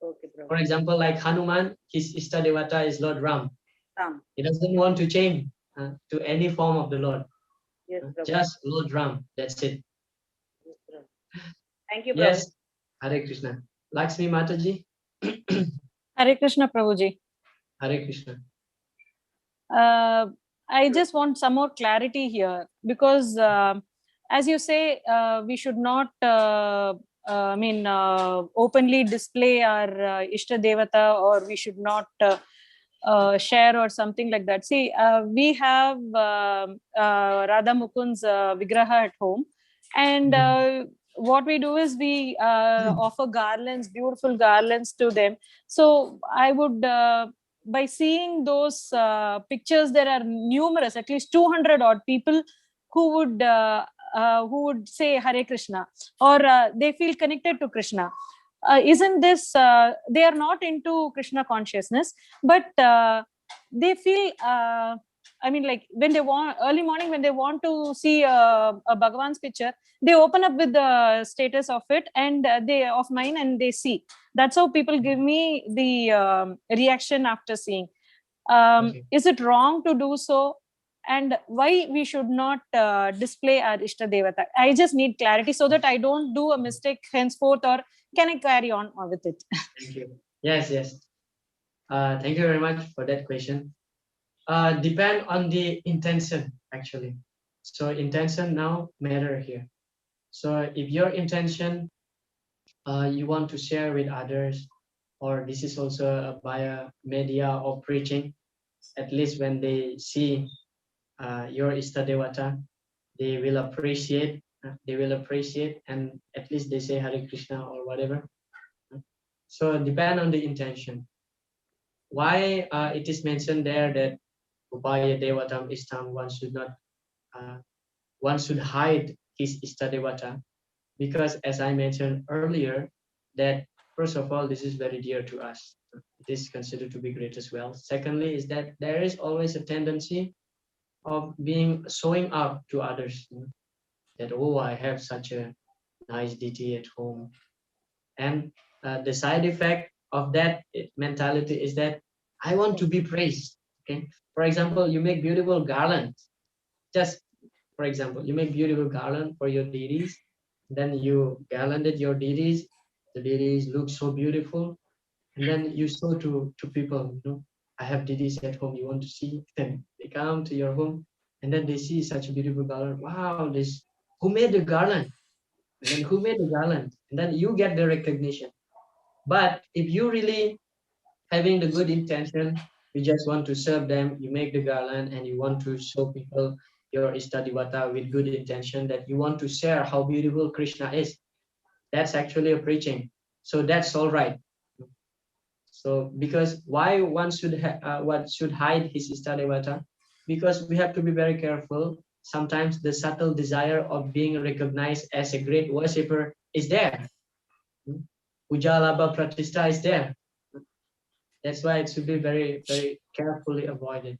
Okay, for example, like Hanuman, his Ishta Devata is Lord Ram. He doesn't want to change to any form of the Lord. Yes, just Lord Ram, that's it. Yes, thank you, yes, Hare Krishna. Lakshmi Mataji. Hare Krishna, Prabhuji. Hare Krishna. I just want some more clarity here because as you say, we should not openly display our Ishta Devata, or we should not share or something like that. See, we have Radha Mukund's Vigraha at home, and what we do is we offer garlands, beautiful garlands to them. So I would, by seeing those pictures, there are numerous, at least 200 odd people who would say Hare Krishna, or they feel connected to Krishna. Isn't this, they are not into Krishna consciousness, but they feel, like when they want, early morning when they want to see a Bhagavan's picture, they open up with the status of it and of mine, and they see. That's how people give me the reaction after seeing. Okay. Is it wrong to do so? And why we should not display our Ishta Devata? I just need clarity so that I don't do a mistake henceforth, or can I carry on with it? Thank you. Yes. Thank you very much for that question. depend on the intention actually. So intention now matter here. So if your intention you want to share with others, or this is also via media or preaching, at least when they see your Istadevata, they will appreciate, and at least they say Hare Krishna or whatever. So depend on the intention. Why it is mentioned there that Upaya Devatam Istam, uh, one should hide his Istadevata, because as I mentioned earlier, that first of all, this is very dear to us. It is considered to be great as well. Secondly, is that there is always a tendency of being showing up to others, that, oh, I have such a nice deity at home. And the side effect of that mentality is that I want to be praised. Okay. For example, you make beautiful garlands. Just for example, you make beautiful garland for your deities. Then you garlanded your deities. The deities look so beautiful. And then you show to people, I have deities at home. You want to see? Then they come to your home, and then they see such a beautiful garland. Wow, this, who made the garland? And then who made the garland? And then you get the recognition. But if you really having the good intention, you just want to serve them, you make the garland and you want to show people your Istadivata with good intention, that you want to share how beautiful Krishna is. That's actually a preaching. So that's all right. So because why one should hide his Istadivata? Because we have to be very careful. Sometimes the subtle desire of being recognized as a great worshipper is there. Puja Labha Pratishta is there. That's why it should be very, very carefully avoided.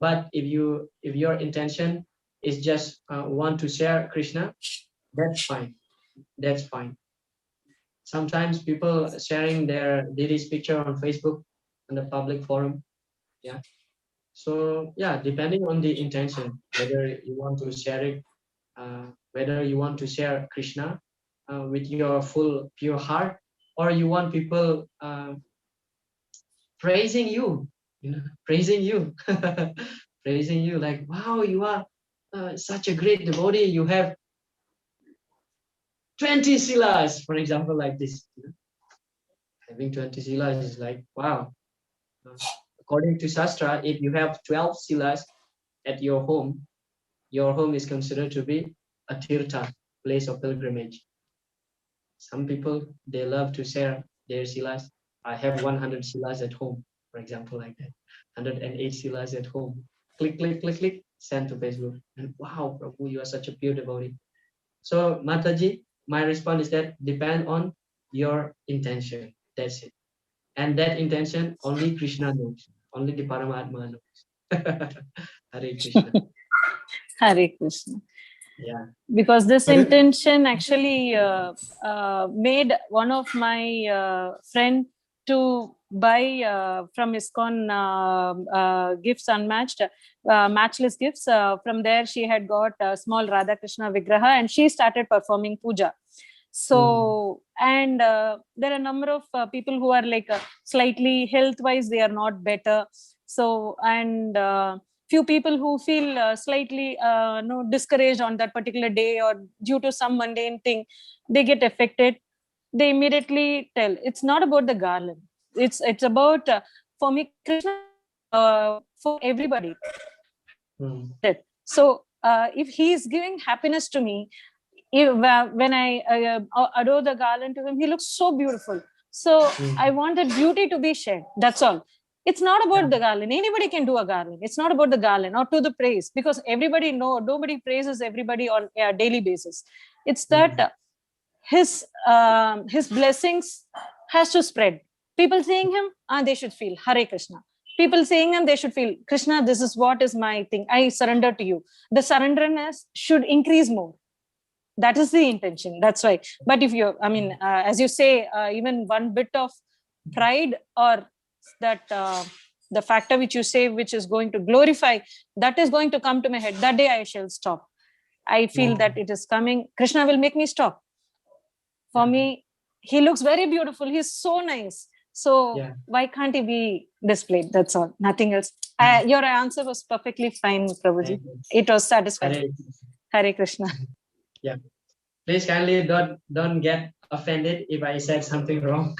But if your intention is just want to share Krishna, that's fine. That's fine. Sometimes people sharing their deities picture on Facebook, on the public forum. Yeah. So yeah, depending on the intention, whether you want to share it, whether you want to share Krishna with your full pure heart, or you want people praising you, praising you, praising you, like, wow, you are such a great devotee. You have 20 silas, for example, like this. Having 20 silas is like, wow. According to Shastra, if you have 12 silas at your home is considered to be a tirtha, place of pilgrimage. Some people, they love to share their silas. I have 100 silas at home, for example, like that. 108 silas at home. Click, click, click, click, send to Facebook. And wow, Prabhu, you are such a pure devotee. So, Mataji, my response is that depend on your intention. That's it. And that intention only Krishna knows. Only the Paramatma knows. Hare Krishna. Hare Krishna. Yeah. Because this intention actually made one of my friend to buy from ISKCON gifts, unmatched, matchless gifts. From there, she had got a small Radha Krishna Vigraha, and she started performing puja. So, and there are a number of people who are like slightly health-wise, they are not better. So, and few people who feel slightly no, discouraged on that particular day, or due to some mundane thing, they get affected. They immediately tell, it's not about the garland. It's about, for me, Krishna, for everybody. So if he is giving happiness to me, when I adore the garland to him, he looks so beautiful. So I want that beauty to be shared. That's all. It's not about the garland. Anybody can do a garland. It's not about the garland or to the praise, because everybody nobody praises everybody on a daily basis. It's that his blessings has to spread. People seeing him, they should feel Hare Krishna. People seeing him, they should feel Krishna, this is what is my thing. I surrender to you. The surrenderness should increase more. That is the intention. That's why. But if you, I mean, as you say, even one bit of pride, or that the factor which you say, which is going to glorify, that is going to come to my head, that day I shall stop. I feel that it is coming. Krishna will make me stop. For me, he looks very beautiful. He's so nice. So why can't he be displayed? That's all. Nothing else. Your answer was perfectly fine, Prabhuji. Thank you. It was satisfactory. Hare, Hare Krishna. yeah. Please kindly don't get offended if I said something wrong.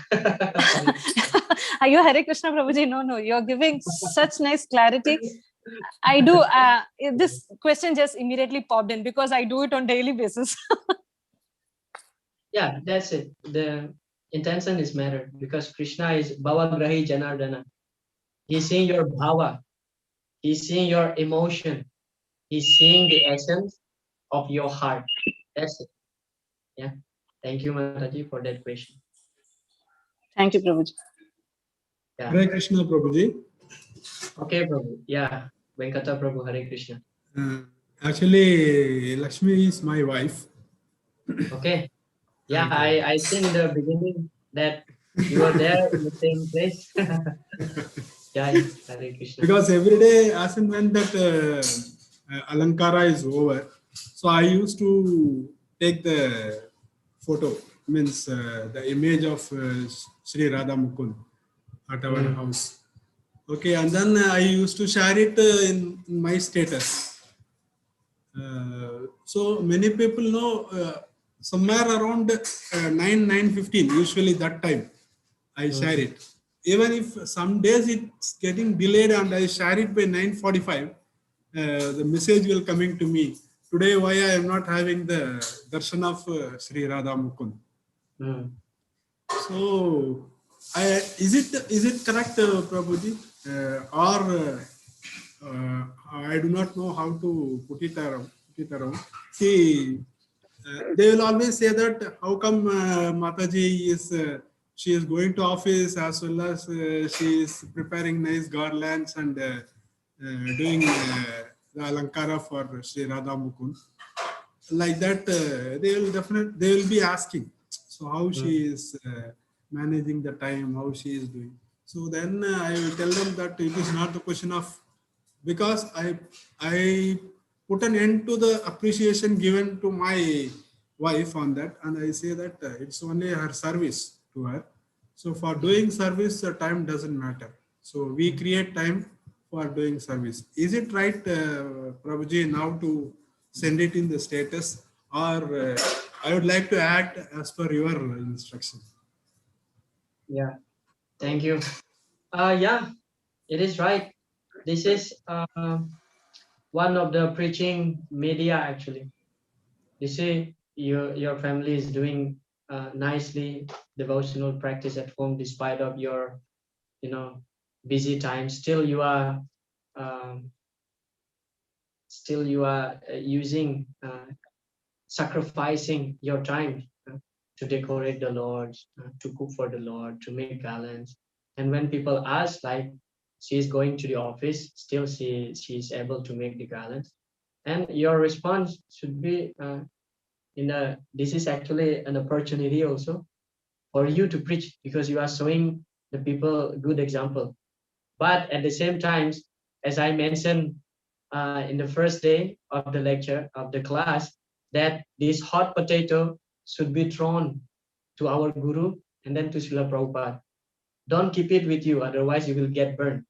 Are you Hare Krishna, Prabhuji? No. You're giving such nice clarity. I do. This question just immediately popped in because I do it on daily basis. Yeah, that's it. The intention is matter because Krishna is Bhavagrahi Janardana. He's seeing your bhava. He's seeing your emotion. He's seeing the essence of your heart. That's it. Yeah. Thank you, Mataji, for that question. Thank you, Prabhuji. Yeah. Hare Krishna, Prabhuji. Okay, Prabhu. Yeah. Venkata Prabhu, Hare Krishna. Actually, Lakshmi is my wife. Okay. Yeah, And, I think in the beginning that you were there in the same place. Yeah, Hare Krishna. because every day, as and when that Alankara is over, so I used to take the photo, means the image of Sri Radha Mukund at our house. Okay, and then I used to share it in my status. So many people know somewhere around 9:15, usually that time I share it. Even if some days it's getting delayed and I share it by 9:45, the message will coming to me. Today, why I am not having the darshan of Sri Radha Mukund. So, is it correct, Prabhuji, or I do not know how to put it around. See, they will always say that how come Mataji is she is going to office as well as she is preparing nice garlands and doing the alankara for Sri Radha Mukund. Like that, they will be asking. So how she is managing the time, how she is doing. So then I will tell them that it is not the question of, because I put an end to the appreciation given to my wife on that, and I say that it's only her service to her. So for doing service, time doesn't matter. So we create time for doing service. Is it right, Prabhuji, now to send it in the status, or I would like to act as per your instruction? Yeah. Thank you. Yeah, it is right. This is one of the preaching media actually. You see, your family is doing nicely devotional practice at home despite of your busy time. Um, still you are using sacrificing your time to decorate the Lord, to cook for the Lord, to make garlands. And when people ask, like, she's going to the office, still she's able to make the garlands. And your response should be, this is actually an opportunity also for you to preach because you are showing the people good example. But at the same time, as I mentioned in the first day of the lecture, of the class, that this hot potato should be thrown to our Guru and then to Srila Prabhupada. Don't keep it with you, otherwise you will get burned.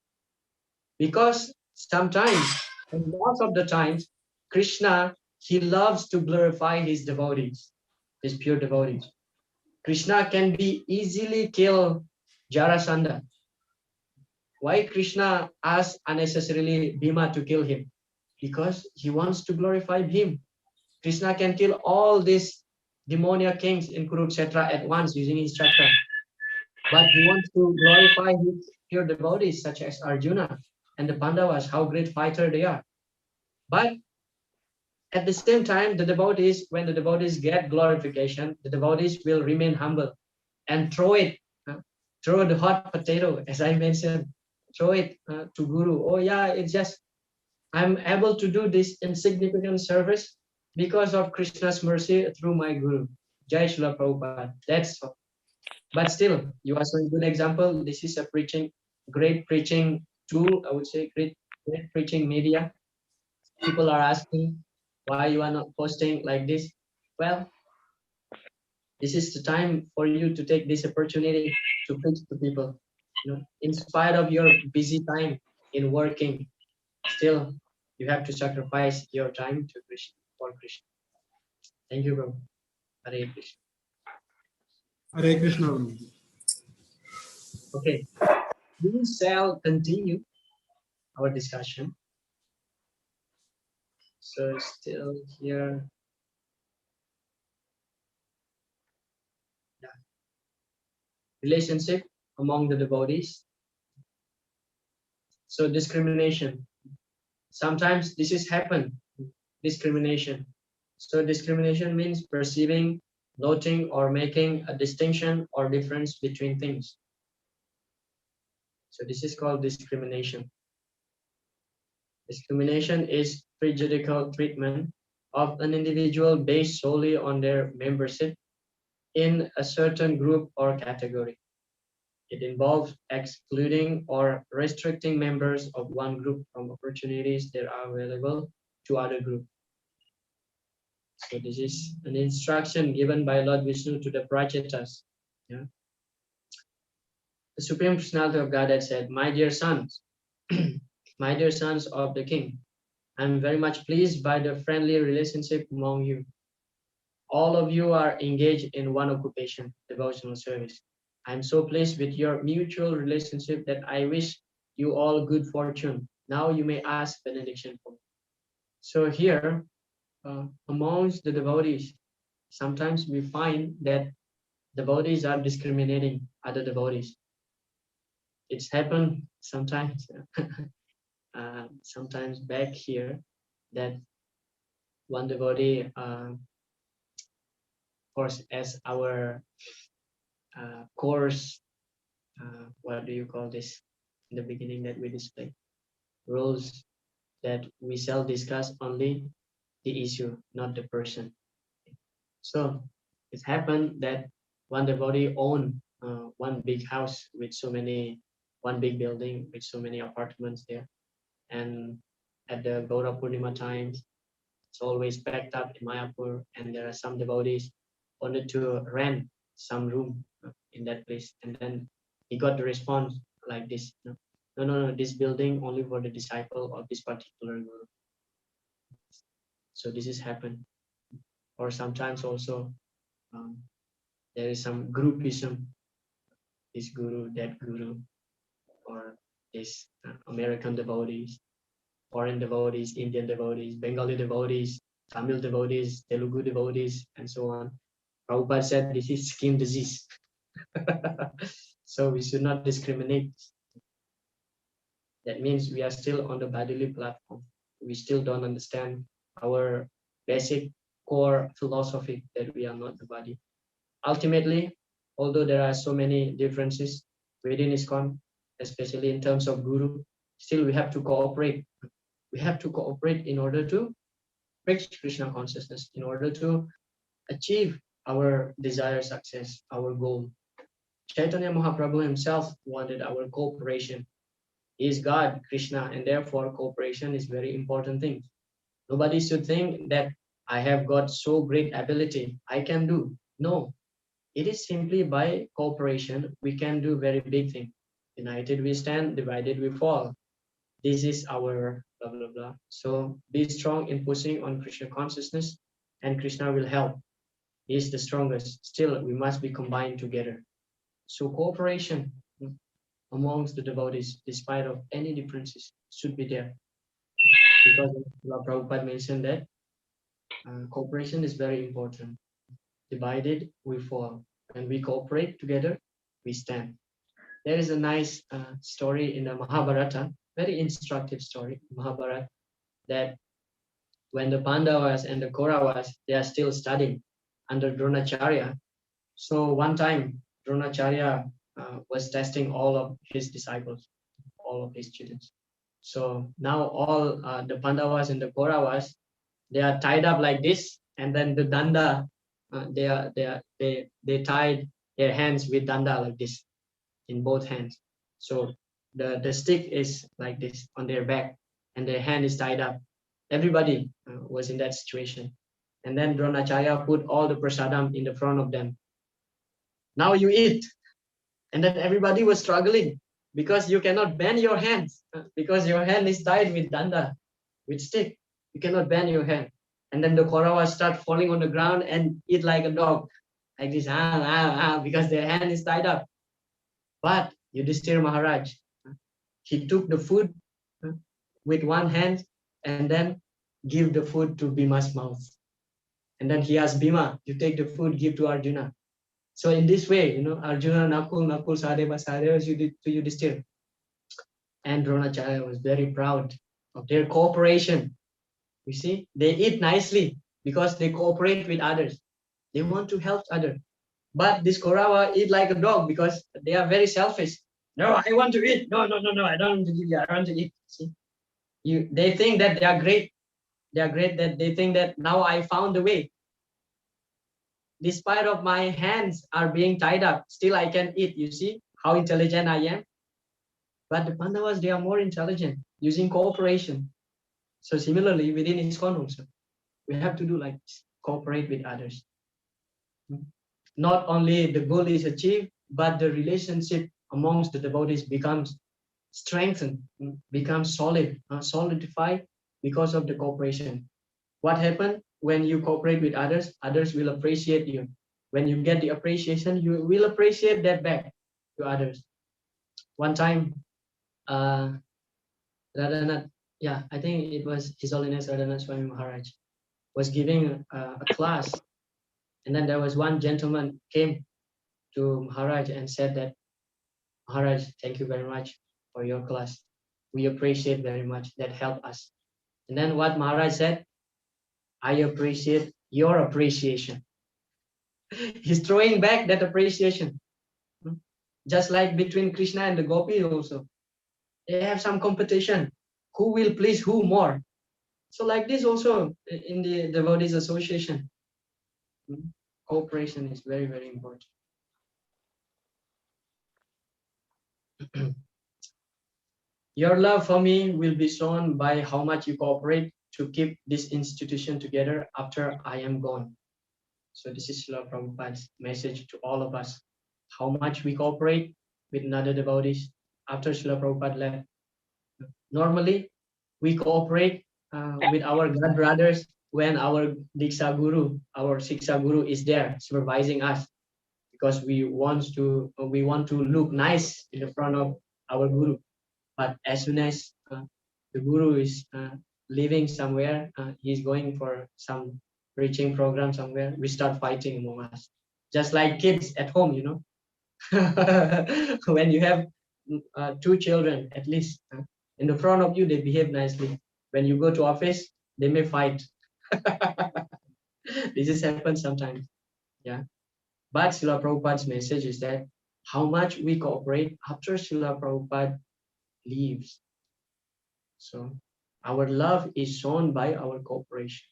Because sometimes, and most of the times, Krishna, he loves to glorify his devotees, his pure devotees. Krishna can be easily kill Jarasandha. Why Krishna asked unnecessarily Bhima to kill him? Because he wants to glorify him. Krishna can kill all these demoniac kings in Kurukshetra at once using his chakra. But he wants to glorify his pure devotees such as Arjuna and the Pandavas, how great fighter they are. But at the same time, the devotees, when the devotees get glorification, the devotees will remain humble and throw the hot potato, as I mentioned, throw it to Guru. Oh yeah, it's just, I'm able to do this insignificant service because of Krishna's mercy through my Guru. Jai Srila Prabhupada. That's all. But still, you are showing good example. This is a great preaching tool, I would say, great preaching media. People are asking why you are not posting like this. Well, this is the time for you to take this opportunity to preach to people. In spite of your busy time, in working, still you have to sacrifice your time to Krishna, for Krishna. Thank you, bro. Hare Krishna. Hare Krishna. Guruji. Okay, we shall continue our discussion. So still here. Yeah. Relationship among the devotees. So discrimination. Sometimes this is happen. Discrimination. So discrimination means perceiving, noting, or making a distinction or difference between things. So this is called discrimination. Discrimination is prejudicial treatment of an individual based solely on their membership in a certain group or category. It involves excluding or restricting members of one group from opportunities that are available to other groups. So this is an instruction given by Lord Vishnu to the Prachetas. Yeah. The Supreme Personality of Godhead said, "My dear sons, my dear sons of the King, I am very much pleased by the friendly relationship among you. All of you are engaged in one occupation, devotional service. I am so pleased with your mutual relationship that I wish you all good fortune. Now you may ask benediction for me." So here, amongst the devotees, sometimes we find that devotees are discriminating other devotees. It's happened sometimes, sometimes back here, that one devotee, of course, as our course, what do you call this, in the beginning that we display, rules that we shall discuss only the issue, not the person. So it happened that one devotee owned one big house with so many, one big building with so many apartments there. And at the Gaura Purnima times, it's always packed up in Mayapur, and there are some devotees wanted to rent some room in that place. And then he got the response like this: no, this building only for the disciple of this particular guru. So this has happened. Or sometimes also there is some groupism, this guru, that guru, or this American devotees, foreign devotees, Indian devotees, Bengali devotees, Tamil devotees, Telugu devotees, and so on. Prabhupada said this is skin disease. So we should not discriminate. That means we are still on the bodily platform. We still don't understand our basic core philosophy that we are not the body. Ultimately, although there are so many differences within ISKCON, especially in terms of guru, still we have to cooperate. We have to cooperate in order to reach Krishna consciousness, in order to achieve our desired success, our goal. Chaitanya Mahaprabhu himself wanted our cooperation. He is God, Krishna, and therefore cooperation is very important thing. Nobody should think that I have got so great ability, I can do. No, it is simply by cooperation we can do very big thing. United we stand, divided we fall. This is our blah blah blah. So be strong in pushing on Krishna consciousness, and Krishna will help. He is the strongest. Still, we must be combined together. So cooperation amongst the devotees, despite of any differences, should be there. Because Prabhupada mentioned that cooperation is very important. Divided, we fall. When we cooperate together, we stand. There is a nice story in the Mahabharata, very instructive story, Mahabharata, that when the Pandavas and the Kauravas, they are still studying under Dronacharya. So one time, Dronacharya was testing all of his disciples, all of his students. So now all the Pandavas and the Kauravas, they are tied up like this, and then the danda, they tied their hands with danda like this, in both hands. So the stick is like this on their back, and their hand is tied up. Everybody was in that situation. And then Dronacharya put all the prasadam in the front of them. Now you eat. And then everybody was struggling. because you cannot bend your hands, because your hand is tied with danda, with stick. You cannot bend your hand. And then the Kauravas start falling on the ground and eat like a dog, like this, because their hand is tied up. But Yudhishthira Maharaj, he took the food with one hand and then give the food to Bhima's mouth. And then he asked Bhima, you take the food, give to Arjuna. So in this way, Arjuna, Nakul, Sahadeva, to Yudhishthira. And Dronacharya was very proud of their cooperation. You see, they eat nicely because they cooperate with others. They want to help others. But this Kaurava eat like a dog because they are very selfish. No, I want to eat. No, I don't want to give you. I want to eat. See, they think that they are great. They are great that they think that now I found the way. Despite of my hands are being tied up, still I can eat. You see how intelligent I am. But the Pandavas, they are more intelligent using cooperation. So similarly, within ISKCON also, we have to do like this, cooperate with others. Not only the goal is achieved, but the relationship amongst the devotees becomes strengthened, becomes solid, solidified because of the cooperation. What happens when you cooperate with others? Others will appreciate you. When you get the appreciation, you will appreciate that back to others. One time, Radhanath, I think it was His Holiness Radhanath Swami Maharaj was giving a class, and then there was one gentleman came to Maharaj and said that, Maharaj, thank you very much for your class. We appreciate very much. That helped us. And then what Maharaj said, I appreciate your appreciation. He's throwing back that appreciation. Just like between Krishna and the gopis also. They have some competition. Who will please who more? So like this also in the devotees association. Cooperation is very, very important. Your love for me will be shown by how much you cooperate to keep this institution together after I am gone. So this is Srila Prabhupada's message to all of us. How much we cooperate with another devotees after Srila Prabhupada left. Normally, we cooperate with our God brothers when our Diksha Guru, our Siksha Guru is there supervising us, because we want to look nice in the front of our Guru. But as soon as the Guru is living somewhere, he's going for some preaching program somewhere, we start fighting among us. Just like kids at home, when you have 2 children at least, in the front of you, they behave nicely. When you go to office, they may fight. This has happened sometimes. But Srila Prabhupada's message is that how much we cooperate after Srila Prabhupada leaves. So our love is shown by our cooperation.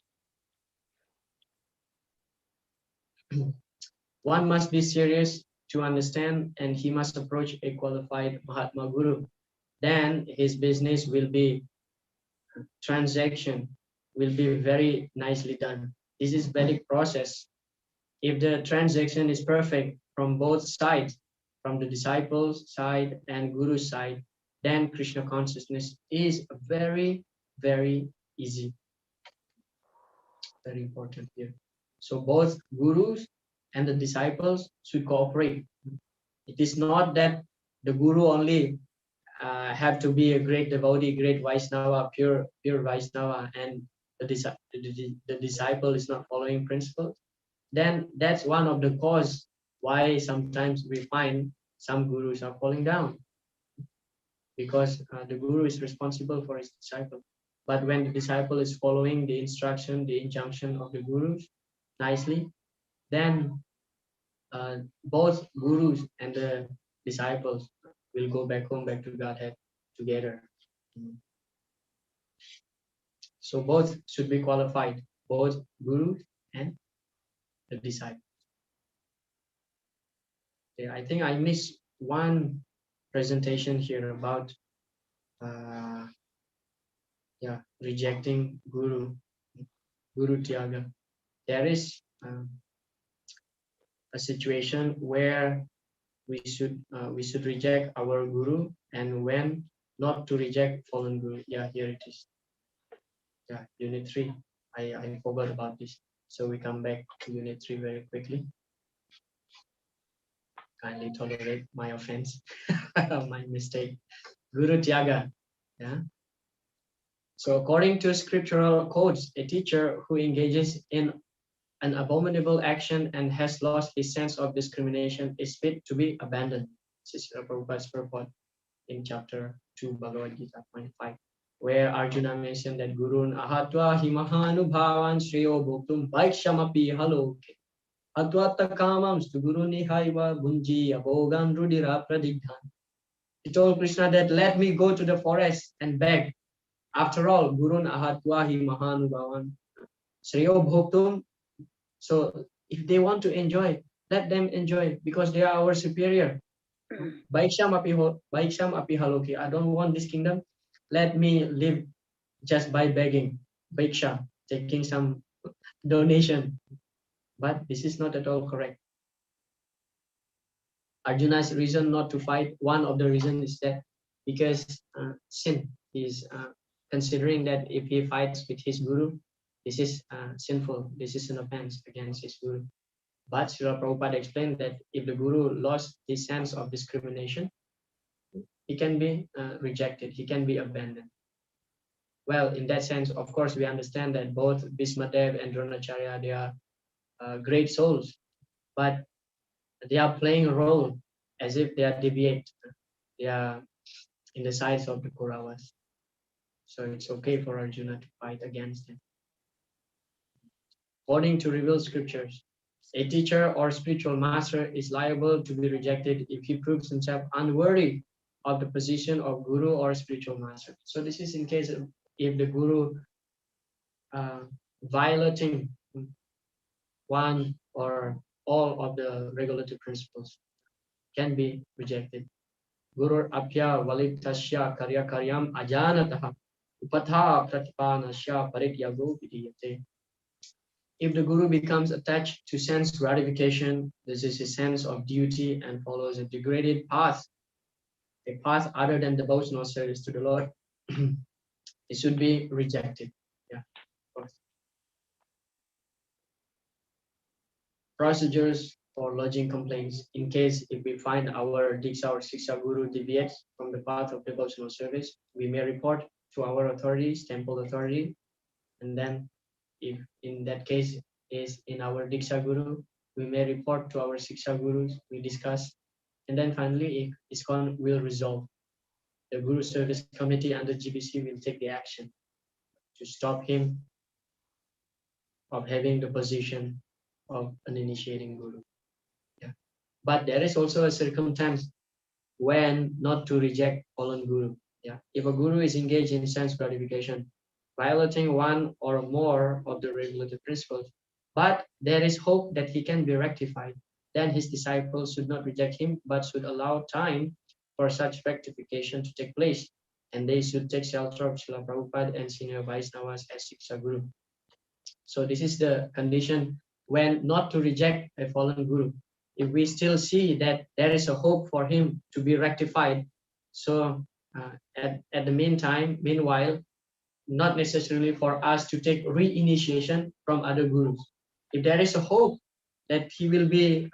One must be serious to understand, and he must approach a qualified Mahatma Guru. Then his business will be, transaction will be very nicely done. This is Vedic process. If the transaction is perfect from both sides, from the disciples' side and Guru's side, then Krishna consciousness is very, very easy. Very important here. So both Gurus and the disciples should cooperate. It is not that the Guru only have to be a great devotee, great Vaishnava, pure Vaishnava, and the disciple is not following principles. Then that's one of the cause why sometimes we find some Gurus are falling down, because the Guru is responsible for his disciple. But when the disciple is following the instruction, the injunction of the Gurus nicely, then both Gurus and the disciples will go back home, back to Godhead together. So both should be qualified, both Guru and the disciple. Okay, I think I missed one presentation here about rejecting Guru Tyaga. There is a situation where we should reject our guru, and when not to reject fallen guru. Yeah, here it is. Yeah, unit 3. I forgot about this. So we come back to unit 3 very quickly. Kindly tolerate my offense, my mistake. Guru Tyaga. Yeah. So according to scriptural codes, a teacher who engages in an abominable action and has lost his sense of discrimination is fit to be abandoned. This is Prabhupada's purport in chapter 2, Bhagavad Gita, point 5, where Arjuna mentioned that Gurun ahatva himahanubhavan shreyo bhoktum vaikshamapi haloke atva takamam stu guru nihaiva bunji abogan rudira pradigdhan. He told Krishna that let me go to the forest and beg. After all, Gurun ahatva himahanubhavan shreyo bhoktum. So if they want to enjoy, let them enjoy because they are our superior. Vaiksham api haloki. I don't want this kingdom. Let me live just by begging, bhiksha, taking some donation. But this is not at all correct. Arjuna's reason not to fight, one of the reasons is that because sin. He is considering that if he fights with his guru, this is sinful. This is an offense against his guru. But Srila Prabhupada explained that if the guru lost his sense of discrimination, he can be rejected, he can be abandoned. Well, in that sense, of course, we understand that both Bhismadev and Dronacharya, they are great souls, but they are playing a role as if they are deviate. They are in the sides of the Kauravas. So it's okay for Arjuna to fight against them. According to revealed scriptures, a teacher or spiritual master is liable to be rejected if he proves himself unworthy of the position of guru or spiritual master. So this is in case of if the guru violating one or all of the regulative principles can be rejected. Guru apya valitasya karya karyam ajanatah upatha pratipanasya parityago vidiyate. If the guru becomes attached to sense gratification, this is a sense of duty and follows a degraded path, a path other than devotional service to the Lord, it should be rejected. Yeah, of course. Procedures for lodging complaints. In case if we find our Diksha or Siksha Guru deviates from the path of devotional service, we may report to our authorities, temple authority, and then if in that case is in our Diksha Guru, we may report to our Siksha Gurus, we discuss, and then finally if ISKCON will resolve. The Guru Service Committee under GBC will take the action to stop him of having the position of an initiating Guru. Yeah. But there is also a circumstance when not to reject fallen Guru. Yeah. If a Guru is engaged in sense gratification, violating one or more of the regulative principles, but there is hope that he can be rectified, then his disciples should not reject him, but should allow time for such rectification to take place, and they should take shelter of Srila Prabhupada and senior Vaishnavas as Siksha Guru. So this is the condition when not to reject a fallen Guru. If we still see that there is a hope for him to be rectified, so at the meanwhile, not necessarily for us to take re-initiation from other gurus. If there is a hope that he will be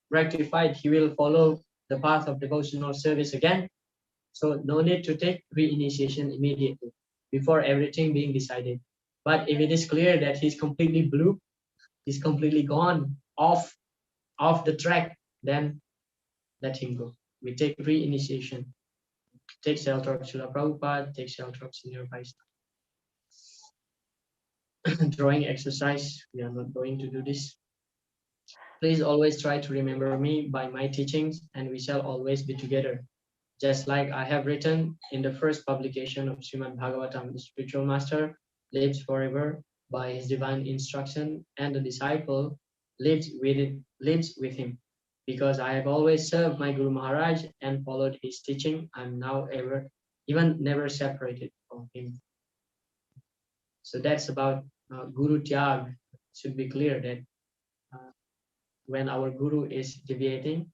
rectified, he will follow the path of devotional service again, so no need to take re-initiation immediately before everything being decided. But if it is clear that he's completely blue, he's completely gone off the track, then let him go. We take re-initiation, take shelter of Srila Prabhupada, take shelter of senior Vaishnava. Drawing exercise, we are not going to do this. Please always try to remember me by my teachings, and we shall always be together. Just like I have written in the first publication of Srimad Bhagavatam, the spiritual master lives forever by his divine instruction, and the disciple lives with him. Because I have always served my Guru Maharaj and followed his teaching, I am now even never separated from him. So that's about Guru Tyag. It should be clear that when our Guru is deviating,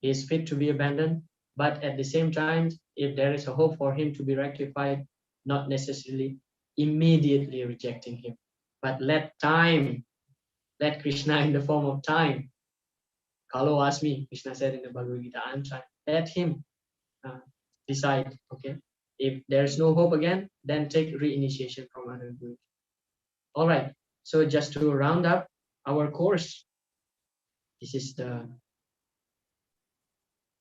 He is fit to be abandoned, but at the same time, if there is a hope for him to be rectified, not necessarily immediately rejecting him, but let time, let Krishna in the form of time. Kalo asked me, Krishna said in the Bhagavad Gita, I'm trying, let him decide, okay? If there's no hope again, then take reinitiation from other gurus. All right, so just to round up our course, this is the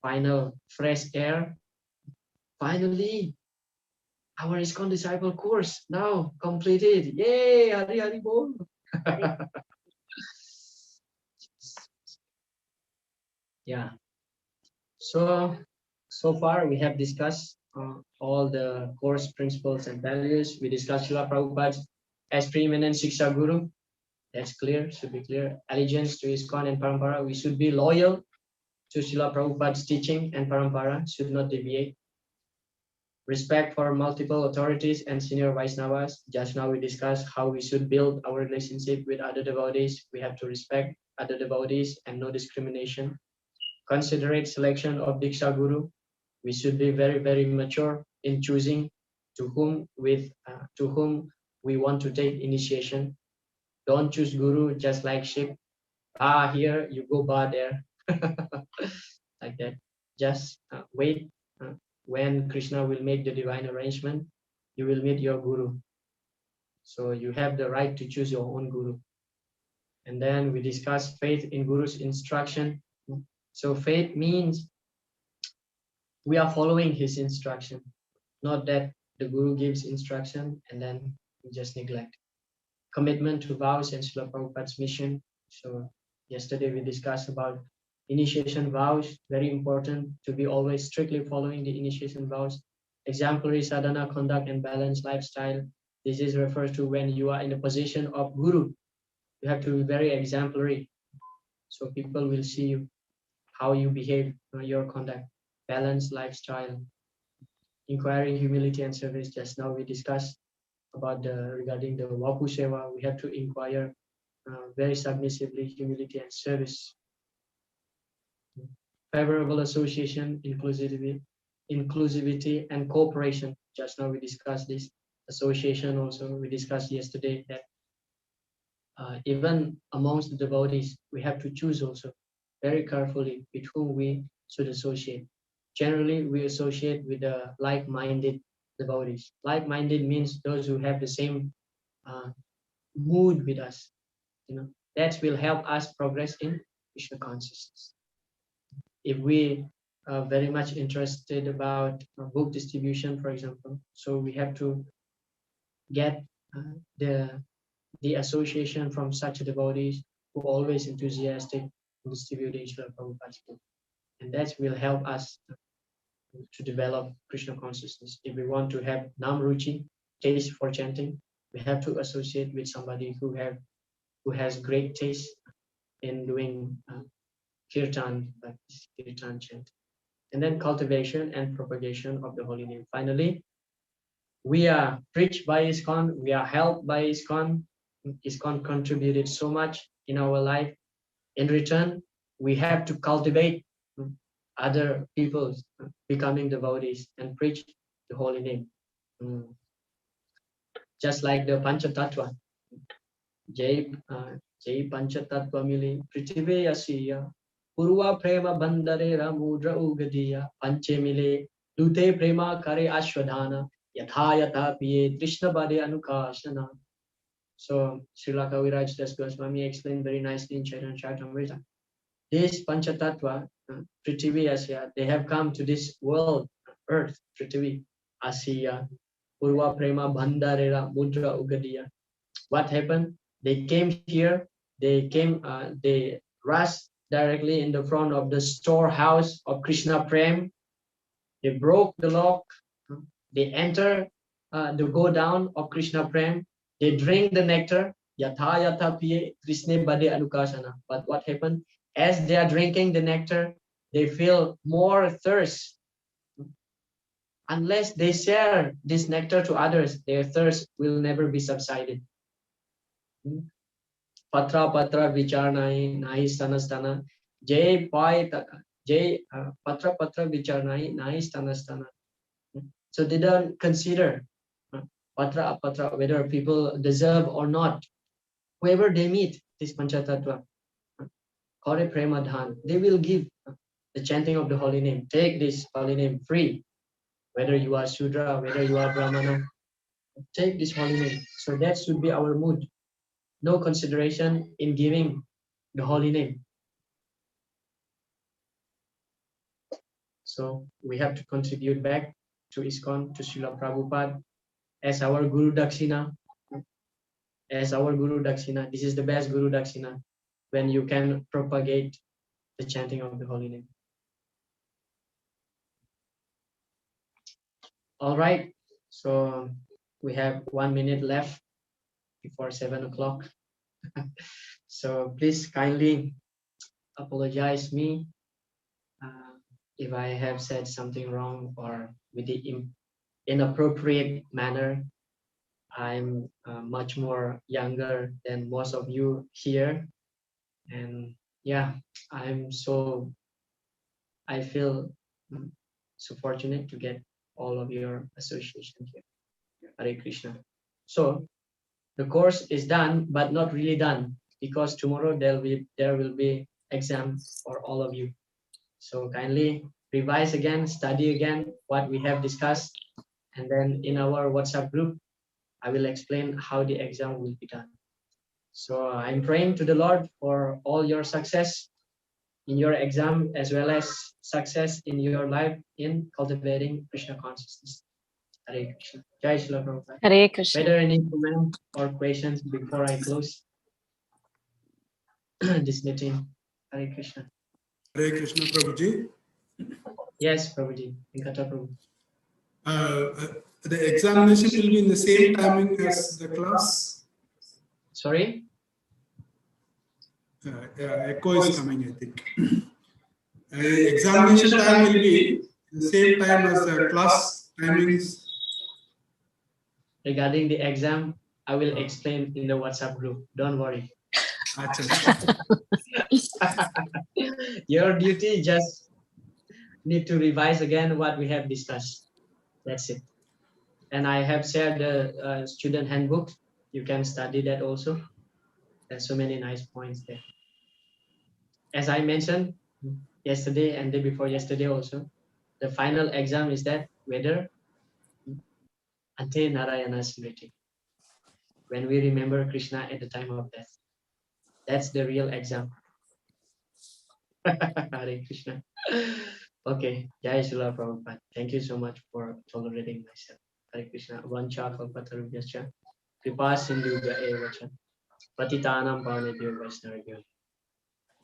final fresh air. Finally, our ISKCON disciple course now completed. Yay, Hari Hari Bol. Yeah. So far we have discussed all the course principles and values. We discussed Srila Prabhupada's as preeminent Shiksha Guru. That's clear, should be clear. Allegiance to ISKCON and Parampara. We should be loyal to Srila Prabhupada's teaching and Parampara, should not deviate. Respect for multiple authorities and senior Vaishnavas. Just now we discussed how we should build our relationship with other devotees. We have to respect other devotees and no discrimination. Considerate selection of Diksha Guru. We should be very, very mature in choosing to whom we want to take initiation. Don't choose Guru just like sheep. Here, you go there. Like that. Just wait. When Krishna will make the divine arrangement, you will meet your Guru. So you have the right to choose your own Guru. And then we discuss faith in Guru's instruction. So faith means we are following his instruction, not that the Guru gives instruction and then we just neglect. Commitment to vows and Srila Prabhupada's mission. So yesterday we discussed about initiation vows, very important to be always strictly following the initiation vows. Exemplary sadhana, conduct and balanced lifestyle. This is refers to when you are in the position of Guru. You have to be very exemplary. So people will see you, how you behave, your conduct, balanced lifestyle. Inquiring, humility and service. Just now we discussed about regarding the Vapu Seva. We have to inquire very submissively, humility and service. Favorable association, inclusivity and cooperation. Just now we discussed this. Association also, we discussed yesterday that even amongst the devotees, we have to choose also very carefully with whom we should associate. Generally, we associate with the like-minded devotees. Like-minded means those who have the same mood with us. That will help us progress in Krishna consciousness. If we are very much interested about book distribution, for example, so we have to get the association from such devotees who are always enthusiastic in distributing Srila Prabhupada's book. And that will help us to develop Krishna consciousness. If we want to have Nam Ruchi, taste for chanting, we have to associate with somebody who has great taste in doing kirtan, like kirtan chant. And then cultivation and propagation of the holy name. Finally, we are preached by ISKCON, we are helped by ISKCON. ISKCON contributed so much in our life. In return, we have to cultivate other people becoming devotees and preach the holy name. Just like the Panchatattva. Jai Panchatattva mili Prithive Asiya Purva Prema Bandare Ramudra Ugadiya Panche mile Dute Prema Kare Ashwadhana Yatha Yatha Piye Krishna Bade Anukashana. So Srila Kaviraj Das Goswami explained very nicely in Chaitanya Charitamrita. This Panchatattva, Prithivi Asya, they have come to this world, earth, Prithivi Asya, Purva Prema Bandharera Mudra Ugadiya. What happened? They came here, they rushed directly in the front of the storehouse of Krishna Prem. They broke the lock, they enter the go down of Krishna Prem, they drink the nectar, Yatha Yatha Piye Krishna Bade Anukasana. But what happened? As they are drinking the nectar, they feel more thirst. Unless they share this nectar to others, their thirst will never be subsided. Patra Patra Vicharnai Nahi Stana Stana Jai Pai Jai Patra Patra Vicharnai Nai Stana Stana. So they don't consider Patra Apatra, whether people deserve or not. Whoever they meet, this Panchatattva, Kore Premadhan, they will give the chanting of the holy name. Take this holy name free, whether you are Shudra, whether you are Brahmana, take this holy name. So that should be our mood. No consideration in giving the holy name. So we have to contribute back to ISKCON, to Srila Prabhupada as our Guru Dakshina. As our Guru Dakshina, this is the best Guru Dakshina when you can propagate the chanting of the holy name. All right, so we have 1 minute left before 7 o'clock. So please kindly apologize me if I have said something wrong or with the inappropriate manner. I'm much more younger than most of you here, and yeah, I feel so fortunate to get all of your association here. Hare Krishna. So the course is done, but not really done, because tomorrow there will be exam for all of you. So kindly revise again, study again what we have discussed, and then in our WhatsApp group, I will explain how the exam will be done. So I'm praying to the Lord for all your success in your exam, as well as success in your life in cultivating Krishna consciousness. Hare Krishna. Jai Srila Prabhupada. Hare Krishna. Whether any comment or questions before I close this meeting? Hare Krishna. Hare Krishna, Prabhuji. Yes, Prabhuji. Venkata Prabhu. The examination will be in the same timing as the class. Sorry? Echo is coming, I think. Examination time will be the same time as the class timings. Regarding the exam, I will explain in the WhatsApp group. Don't worry. Your duty just need to revise again what we have discussed. That's it. And I have shared the student handbook. You can study that also. There's so many nice points there. As I mentioned yesterday and day before yesterday also, the final exam is that whether Ante Narayana Smriti, when we remember Krishna at the time of death. That's the real exam. Hare Krishna. Okay, Jai Srila Prabhupada. Thank you so much for tolerating myself. Hare Krishna. Vancha kalpatarubhyascha kripa sindhubhya eva cha patitanam pavanebhyo vaishnavibhyo